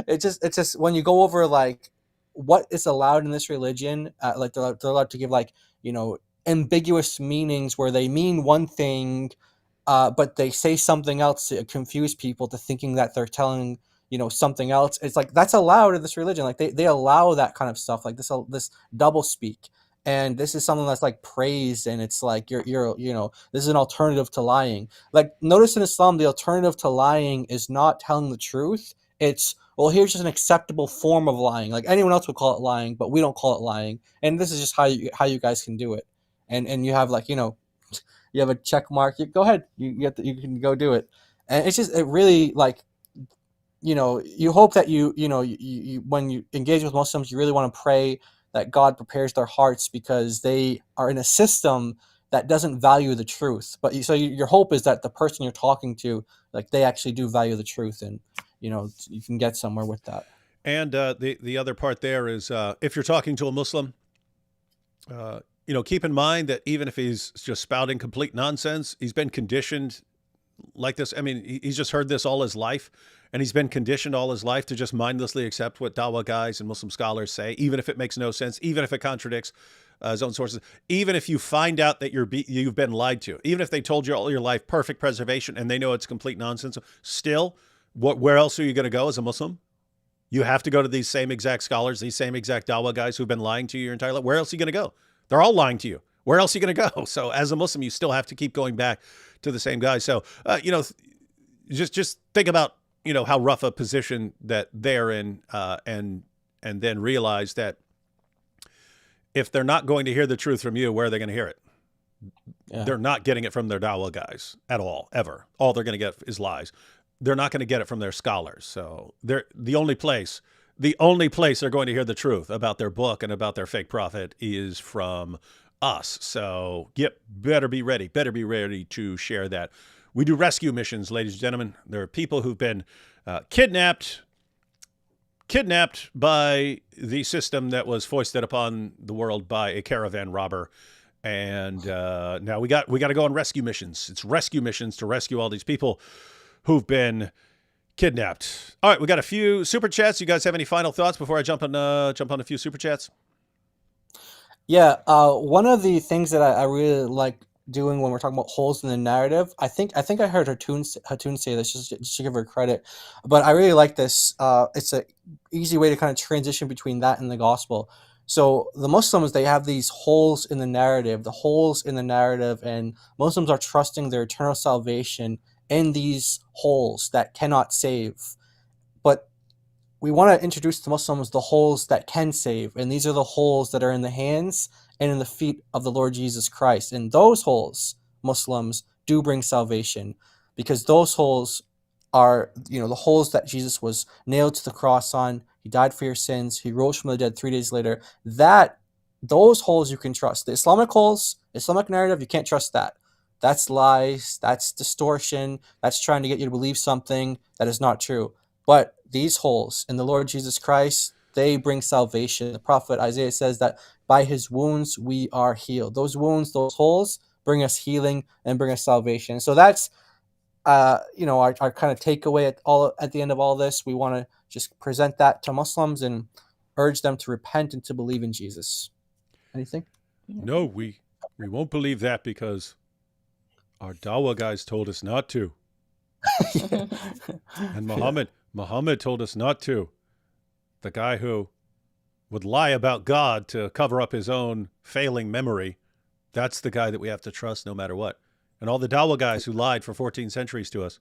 it's just when you go over like what is allowed in this religion, like they're allowed to give like ambiguous meanings where they mean one thing, but they say something else to confuse people to thinking that they're telling something else. It's like that's allowed in this religion. Like they allow that kind of stuff, like this double speak, and this is something that's like praised, and it's like you're this is an alternative to lying. Like notice in Islam, the alternative to lying is not telling the truth. It's, well, here's just an acceptable form of lying. Like anyone else would call it lying, but we don't call it lying, and this is just how you guys can do it. And you have like you have a check mark. Go ahead, you can go do it. And it's just, it really like you hope that you when you engage with Muslims, you really want to pray that God prepares their hearts, because they are in a system that doesn't value the truth. But your hope is that the person you're talking to, like, they actually do value the truth, and you can get somewhere with that. And the other part there is if you're talking to a Muslim, keep in mind that even if he's just spouting complete nonsense, he's been conditioned like this. I mean, he's just heard this all his life, and he's been conditioned all his life to just mindlessly accept what dawa guys and Muslim scholars say, even if it makes no sense, even if it contradicts his own sources, even if you find out that you've been lied to, even if they told you all your life perfect preservation and they know it's complete nonsense. Still, where else are you going to go as a Muslim? You have to go to these same exact scholars, these same exact dawa guys who've been lying to you your entire life. Where else are you going to go? They're all lying to you. Where else are you going to go? So as a Muslim, you still have to keep going back to the same guys. So, just think about, how rough a position that they're in, and then realize that if they're not going to hear the truth from you, where are they going to hear it? Yeah. They're not getting it from their dawa guys at all, ever. All they're going to get is lies. They're not going to get it from their scholars. So they're the only place they're going to hear the truth about their book and about their fake prophet is from us. So, better be ready to share that. We do rescue missions, ladies and gentlemen. There are people who've been kidnapped by the system that was foisted upon the world by a caravan robber. And now we got to go on rescue missions. It's rescue missions to rescue all these people who've been kidnapped. All right, we got a few super chats. You guys have any final thoughts before I jump on a few super chats? Yeah, one of the things that I really like doing when we're talking about holes in the narrative, I think I heard Hatun say this, just to give her credit, but I really like this. It's a easy way to kind of transition between that and the gospel. So the Muslims, they have these holes in the narrative, and Muslims are trusting their eternal salvation in these holes that cannot save. But we want to introduce to Muslims the holes that can save, and these are the holes that are in the hands and in the feet of the Lord Jesus Christ. And those holes, Muslims, do bring salvation, because those holes are, the holes that Jesus was nailed to the cross on. He died for your sins. He rose from the dead 3 days later. Those holes you can trust. The Islamic holes, Islamic narrative, you can't trust that. That's lies. That's distortion. That's trying to get you to believe something that is not true. But these holes in the Lord Jesus Christ, they bring salvation. The prophet Isaiah says that by his wounds we are healed. Those wounds, those holes, bring us healing and bring us salvation. So that's our kind of takeaway at the end of all this. We want to just present that to Muslims and urge them to repent and to believe in Jesus. Anything? No, we won't believe that because our dawa guys told us not to. And Muhammad told us not to. The guy who would lie about God to cover up his own failing memory, that's the guy that we have to trust no matter what. And all the dawa guys who lied for 14 centuries to us,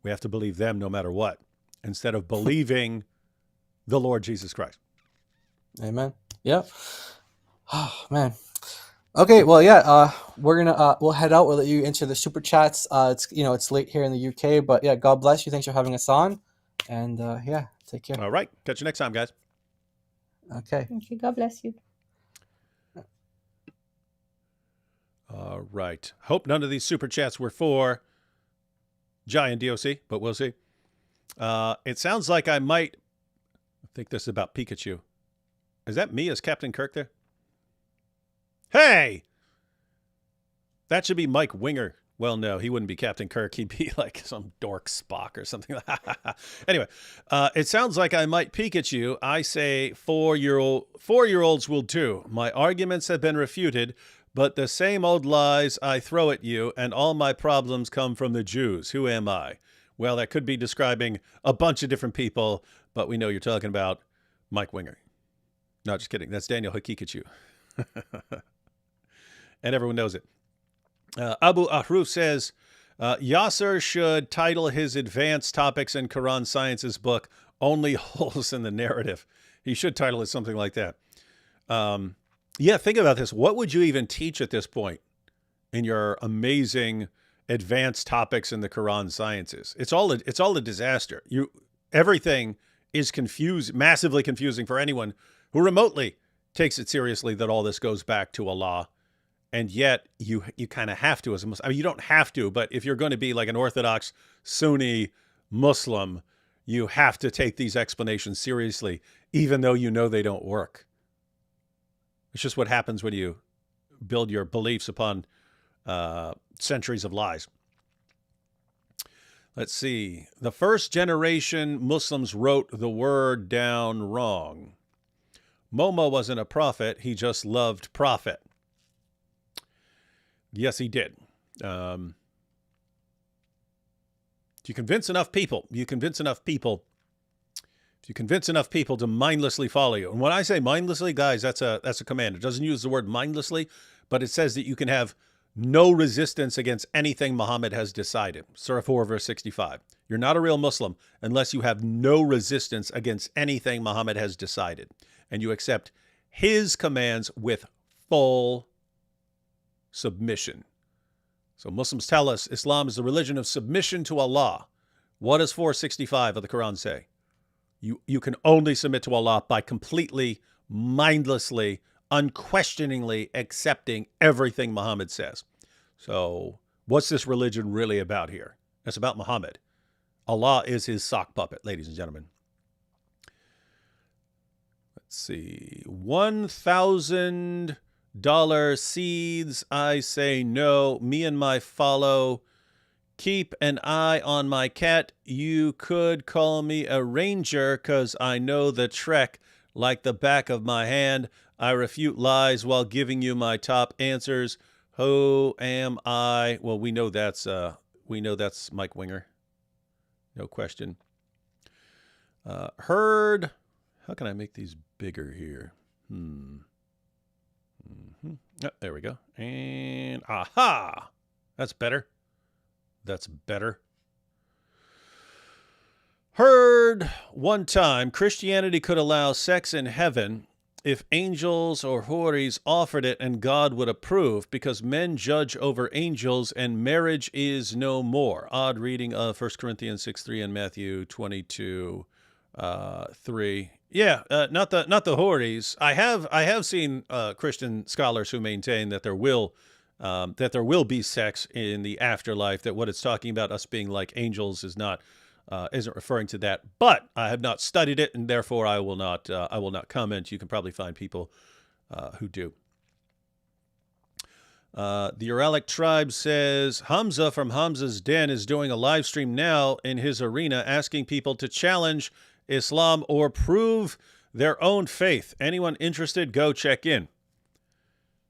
we have to believe them no matter what, instead of believing the Lord Jesus Christ. Amen. Yep. Oh, man. Okay, well, yeah, we'll head out. We'll let you answer the super chats. It's late here in the UK, but yeah, God bless you. Thanks for having us on, and take care. All right, catch you next time, guys. Okay. Thank you. God bless you. All right. Hope none of these super chats were for Giant DOC, but we'll see. It sounds like I think this is about Pikachu. Is that me as Captain Kirk there? Hey! That should be Mike Winger. Well, no, he wouldn't be Captain Kirk. He'd be like some dork Spock or something. Anyway, it sounds like I might peek at you. I say four-year-olds will do. My arguments have been refuted, but the same old lies I throw at you, and all my problems come from the Jews. Who am I? Well, that could be describing a bunch of different people, but we know you're talking about Mike Winger. No, just kidding. That's Daniel Hakikachu. And everyone knows it. Abu Ahruf says, Yaser should title his advanced topics in Quran Sciences book, Only Holes in the Narrative. He should title it something like that. Yeah, think about this. What would you even teach at this point in your amazing advanced topics in the Quran Sciences? It's all a disaster. Everything is massively confusing for anyone who remotely takes it seriously that all this goes back to Allah. And yet you kind of have to as a Muslim. I mean, you don't have to, but if you're going to be like an Orthodox Sunni Muslim, you have to take these explanations seriously, even though you know they don't work. It's just what happens when you build your beliefs upon centuries of lies. Let's see. The first generation Muslims wrote the word down wrong. Momo wasn't a prophet. He just loved prophet. Yes, he did. If you convince enough people to mindlessly follow you. And when I say mindlessly, guys, that's a command. It doesn't use the word mindlessly, but it says that you can have no resistance against anything Muhammad has decided. Surah 4, verse 65. You're not a real Muslim unless you have no resistance against anything Muhammad has decided. And you accept his commands with full submission. So Muslims tell us Islam is the religion of submission to Allah. What does 465 of the Quran say? You can only submit to Allah by completely, mindlessly, unquestioningly accepting everything Muhammad says. So what's this religion really about here? It's about Muhammad. Allah is his sock puppet, ladies and gentlemen. Let's see. $1,000 seeds. I say no. Me and my follow. Keep an eye on my cat. You could call me a ranger because I know the trek like the back of my hand. I refute lies while giving you my top answers. Who am I? Well, we know that's Mike Winger. No question. Heard. How can I make these bigger here? Oh, there we go. And aha! That's better. That's better. Heard one time Christianity could allow sex in heaven if angels or houris offered it and God would approve, because men judge over angels and marriage is no more. Odd reading of 1 Corinthians 6:3 and Matthew 22:3. Yeah, not the houris. I have seen Christian scholars who maintain that there will be sex in the afterlife. That what it's talking about, us being like angels, isn't referring to that. But I have not studied it, and therefore I will not comment. You can probably find people who do. The Uralic tribe says Hamza from Hamza's Den is doing a live stream now in his arena, asking people to challenge Islam or prove their own faith. Anyone interested, go check in.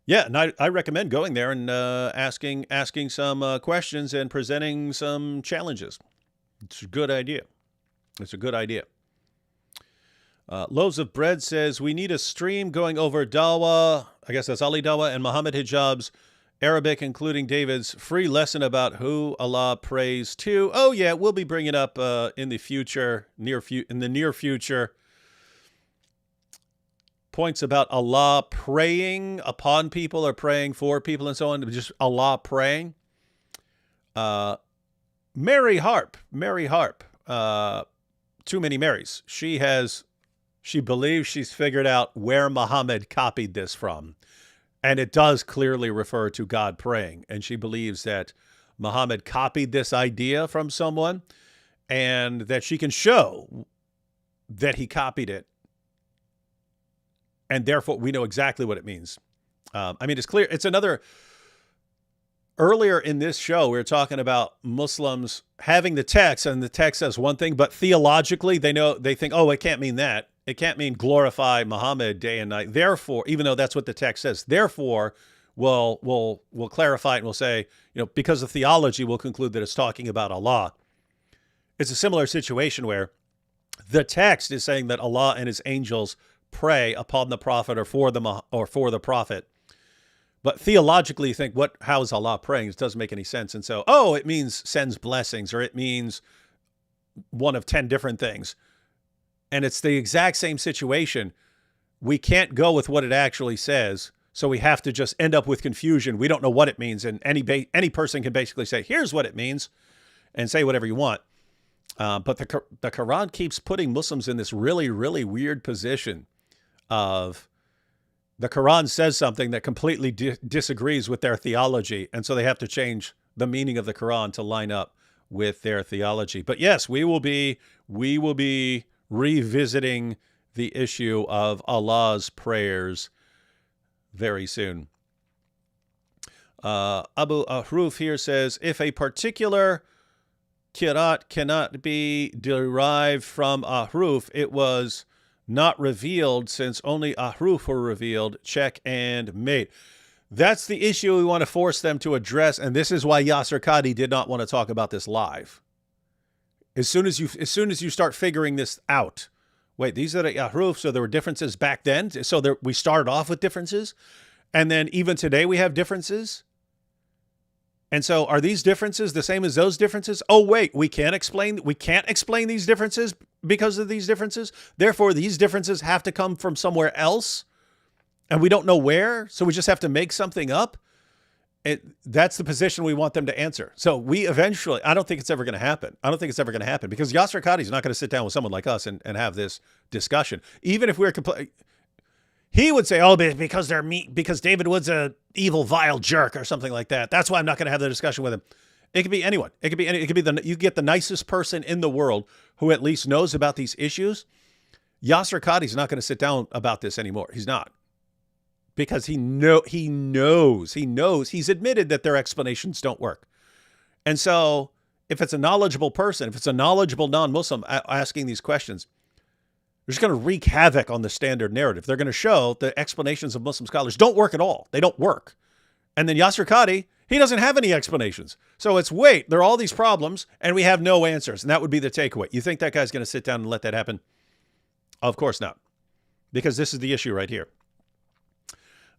Yeah, and I recommend going there and asking some questions and presenting some challenges. It's a good idea. It's a good idea. Loaves of Bread says, we need a stream going over dawa, I guess that's Ali Dawa, and Muhammad Hijab's Arabic, including David's free lesson about who Allah prays to. Oh, yeah, we'll be bringing up in the near future. Points about Allah praying upon people or praying for people and so on. Just Allah praying. Mary Harp. Too many Marys. She believes she's figured out where Muhammad copied this from. And it does clearly refer to God praying. And she believes that Muhammad copied this idea from someone and that she can show that he copied it. And therefore, we know exactly what it means. I mean, it's clear. It's another... Earlier in this show, we were talking about Muslims having the text, and the text says one thing, but theologically, they think, oh, it can't mean that. It can't mean glorify Muhammad day and night. Therefore, even though that's what the text says, therefore, we'll clarify it and we'll say, because of theology, we'll conclude that it's talking about Allah. It's a similar situation where the text is saying that Allah and his angels pray upon the prophet or for the prophet. But theologically, you think, how is Allah praying? It doesn't make any sense. And so, it means sends blessings, or it means one of 10 different things. And it's the exact same situation. We can't go with what it actually says, so we have to just end up with confusion. We don't know what it means, and any person can basically say, here's what it means, and say whatever you want. But the Quran keeps putting Muslims in this really, really weird position of... The Quran says something that completely disagrees with their theology, and so they have to change the meaning of the Quran to line up with their theology. But yes, we will be revisiting the issue of Allah's prayers very soon. Abu Ahruf here says, if a particular qiraat cannot be derived from ahruf, it was not revealed since only ahruf were revealed. Check and mate. That's the issue we want to force them to address, and this is why Yaser Qadhi did not want to talk about this live. As soon as you start figuring this out, wait, these are the ahruf, so there were differences back then. So we started off with differences, and then even today we have differences. And so are these differences the same as those differences? Oh, wait, we can't explain these differences because of these differences. Therefore, these differences have to come from somewhere else, and we don't know where, so we just have to make something up. That's the position we want them to answer. So we eventually, I don't think it's ever going to happen. I don't think it's ever going to happen because Yaser Qadhi is not going to sit down with someone like us and have this discussion. Even if we're he would say, oh, because David Wood's a evil, vile jerk or something like that. That's why I'm not going to have the discussion with him. It could be anyone. It could be you get the nicest person in the world who at least knows about these issues. Yaser Qadhi's not going to sit down about this anymore. He's not. Because he knows. He's admitted that their explanations don't work. And so if it's a knowledgeable person, if it's a knowledgeable non-Muslim asking these questions, they're just going to wreak havoc on the standard narrative. They're going to show the explanations of Muslim scholars don't work at all. They don't work. And then Yaser Qadhi, he doesn't have any explanations. So there are all these problems, and we have no answers. And that would be the takeaway. You think that guy's going to sit down and let that happen? Of course not. Because this is the issue right here.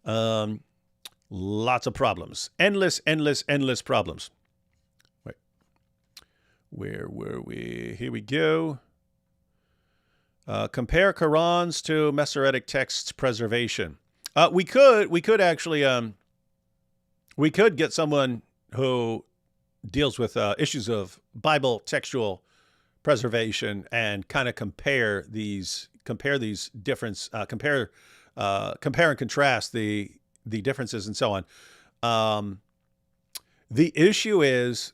Lots of problems. Endless problems. Wait. Where were we? Here we go. Compare Qurans to Masoretic texts preservation. We could actually, we could get someone who deals with issues of Bible textual preservation and kind of compare these difference, compare and contrast the differences and so on. The issue is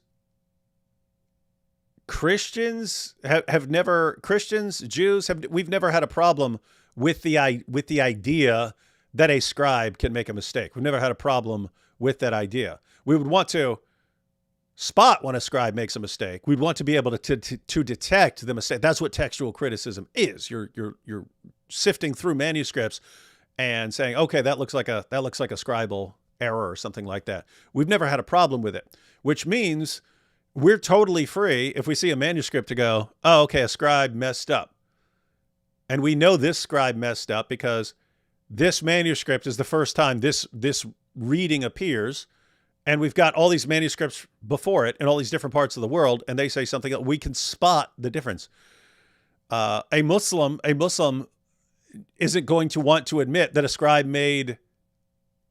Jews, we've never had a problem with the idea that a scribe can make a mistake. We've never had a problem with that idea. We would want to spot when a scribe makes a mistake. We'd want to be able to detect the mistake. That's what textual criticism is. You're sifting through manuscripts and saying, okay, that looks like a scribal error or something like that. We've never had a problem with it, which means we're totally free if we see a manuscript to go, oh, okay, a scribe messed up. And we know this scribe messed up because this manuscript is the first time this reading appears, and we've got all these manuscripts before it in all these different parts of the world, and they say something else. We can spot the difference. A Muslim isn't going to want to admit that a scribe made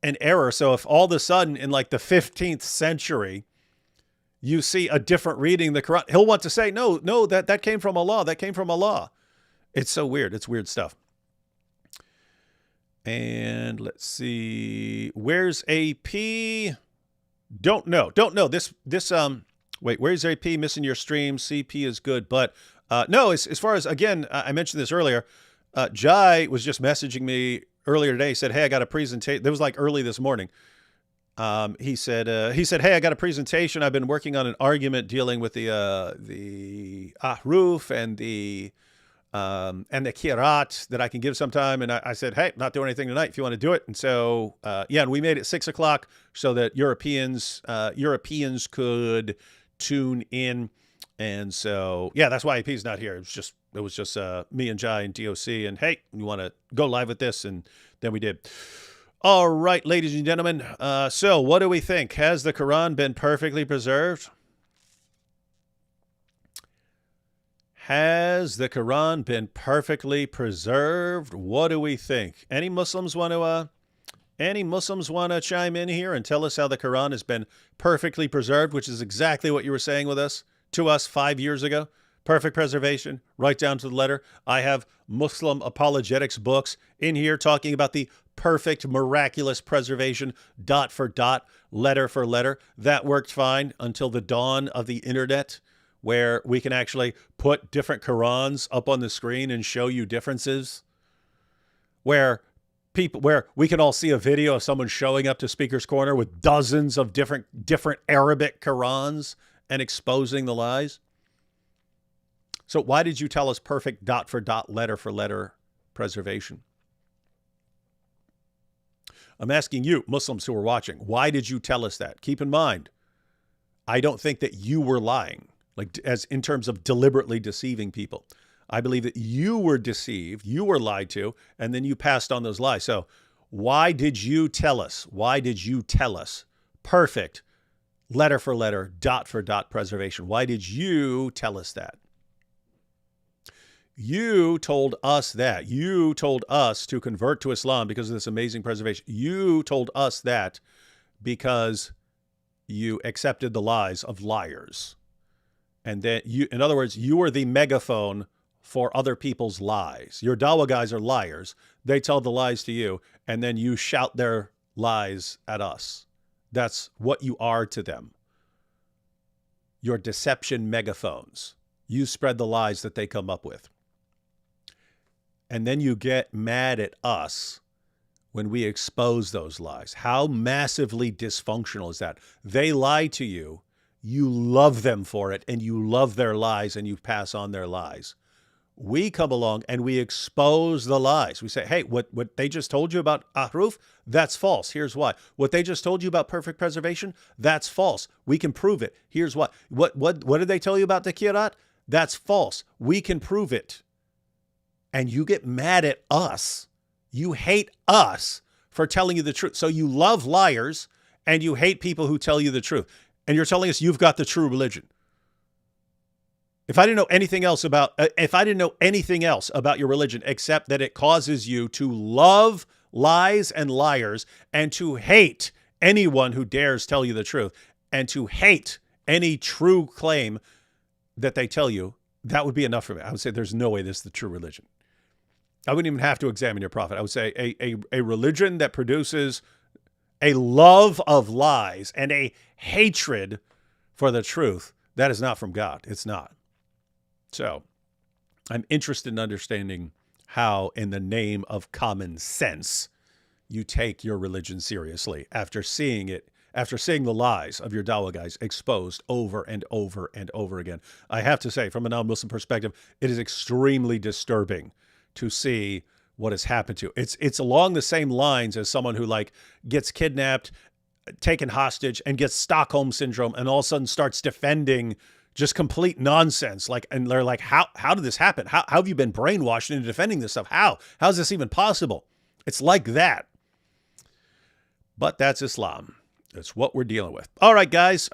an error. So if all of a sudden in like the 15th century, you see a different reading of the Quran, he'll want to say, no, that came from Allah. That came from Allah. It's so weird. It's weird stuff. And let's see. Where's AP? Don't know. Wait, where's AP? Missing your stream. CP is good. But no, as far as, again, I mentioned this earlier. Jai was just messaging me earlier today. He said, hey, I got a presentation. That was like early this morning. He said, hey, I got a presentation. I've been working on an argument dealing with the ahruf and the kirat that I can give sometime. And I said, hey, not doing anything tonight if you want to do it. And so, and we made it 6 o'clock so that Europeans could tune in. And so, yeah, that's why AP's not here. It was just me and Jai and DOC and, hey, we want to go live with this. And then we did. All right, ladies and gentlemen. So what do we think? Has the Quran been perfectly preserved? Has the Quran been perfectly preserved? What do we think? Any Muslims want to chime in here and tell us how the Quran has been perfectly preserved, which is exactly what you were saying to us 5 years ago? Perfect preservation, right down to the letter. I have Muslim apologetics books in here talking about the perfect, miraculous preservation, dot for dot, letter for letter. That worked fine until the dawn of the internet, where we can actually put different Qurans up on the screen and show you differences, where we can all see a video of someone showing up to Speaker's Corner with dozens of different Arabic Qurans and exposing the lies. So why did you tell us perfect dot for dot, letter for letter preservation? I'm asking you, Muslims who are watching, why did you tell us that? Keep in mind, I don't think that you were lying, like as in terms of deliberately deceiving people. I believe that you were deceived, you were lied to, and then you passed on those lies. So why did you tell us? Why did you tell us perfect letter for letter, dot for dot preservation? Why did you tell us that? You told us that. You told us to convert to Islam because of this amazing preservation. You told us that because you accepted the lies of liars. And then in other words, you were the megaphone for other people's lies. Your dawa guys are liars. They tell the lies to you, and then you shout their lies at us. That's what you are to them. Your deception megaphones. You spread the lies that they come up with. And then you get mad at us when we expose those lies. How massively dysfunctional is that? They lie to you, you love them for it, and you love their lies, and you pass on their lies. We come along and we expose the lies. We say, hey, what they just told you about ahruf, that's false. Here's why. What they just told you about perfect preservation, that's false. We can prove it. Here's why. What did they tell you about the kirat? That's false. We can prove it. And you get mad at us. You hate us for telling you the truth. So you love liars and you hate people who tell you the truth. And you're telling us you've got the true religion. If I didn't know anything else about your religion except that it causes you to love lies and liars and to hate anyone who dares tell you the truth and to hate any true claim that they tell you, that would be enough for me. I would say there's no way this is the true religion. I wouldn't even have to examine your prophet. I would say a religion that produces a love of lies and a hatred for the truth, that is not from God. It's not. So I'm interested in understanding how, in the name of common sense, you take your religion seriously after seeing the lies of your dawa guys exposed over and over and over again. I have to say, from a non-Muslim perspective, it is extremely disturbing to see what has happened to. It's along the same lines as someone who gets kidnapped, taken hostage, and gets Stockholm syndrome, and all of a sudden starts defending just complete nonsense. And they're like, how did this happen? How have you been brainwashed into defending this stuff? How is this even possible? It's like that. But that's Islam. That's what we're dealing with. All right, guys.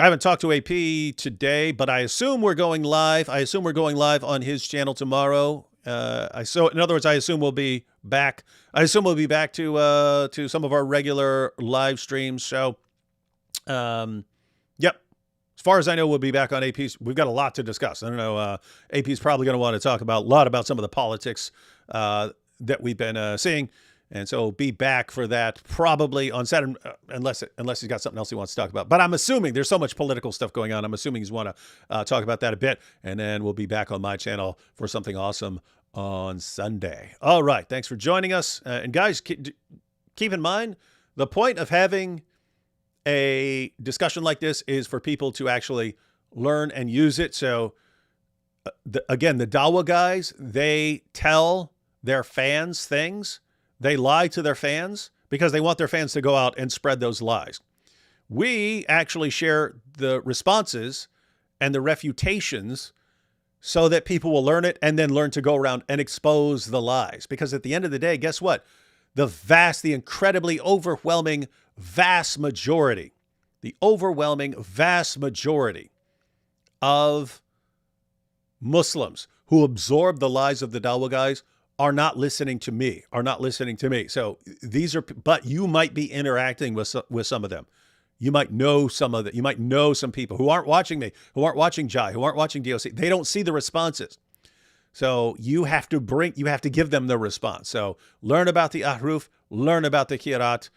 I haven't talked to AP today, but I assume we're going live. I assume we're going live on his channel tomorrow. In other words, I assume we'll be back. I assume we'll be back to some of our regular live streams. So, yep. As far as I know, we'll be back on AP's. We've got a lot to discuss. I don't know. AP's probably going to want to talk about some of the politics that we've been seeing. And so be back for that probably on Saturday, unless he's got something else he wants to talk about. But I'm assuming there's so much political stuff going on. I'm assuming he's want to talk about that a bit. And then we'll be back on my channel for something awesome on Sunday. All right. Thanks for joining us. And guys, keep in mind, the point of having a discussion like this is for people to actually learn and use it. So again, the dawa guys, they tell their fans things. They lie to their fans because they want their fans to go out and spread those lies. We actually share the responses and the refutations so that people will learn it and then learn to go around and expose the lies. Because at the end of the day, guess what? The incredibly overwhelming, vast majority of Muslims who absorb the lies of the Dawa guys are not listening to me, So but you might be interacting with some of them. You might know some of them. You might know some people who aren't watching me, who aren't watching Jai, who aren't watching DOC. They don't see the responses. So you have to give them the response. So learn about the ahruf, learn about the kirat,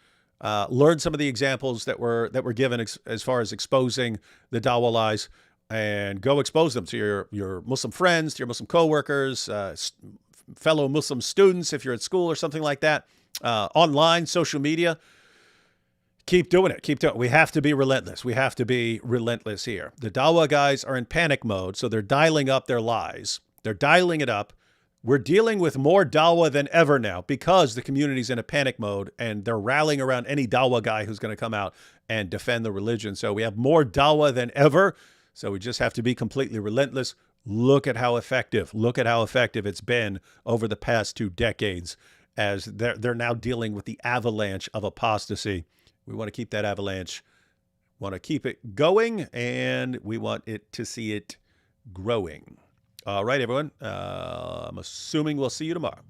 learn some of the examples that were given as far as exposing the Dawa lies, and go expose them to your Muslim friends, to your Muslim coworkers, fellow Muslim students, if you're at school or something like that, online, social media. Keep doing it. We have to be relentless. We have to be relentless here. The Dawa guys are in panic mode, so they're dialing up their lies. They're dialing it up. We're dealing with more Dawa than ever now because the community's in a panic mode and they're rallying around any Dawa guy who's going to come out and defend the religion. So we have more Dawa than ever. So we just have to be completely relentless. Look at how effective it's been over the past 2 decades as they're now dealing with the avalanche of apostasy. We want to keep that avalanche, want to keep it going, and we want to see it growing. All right, everyone. I'm assuming we'll see you tomorrow.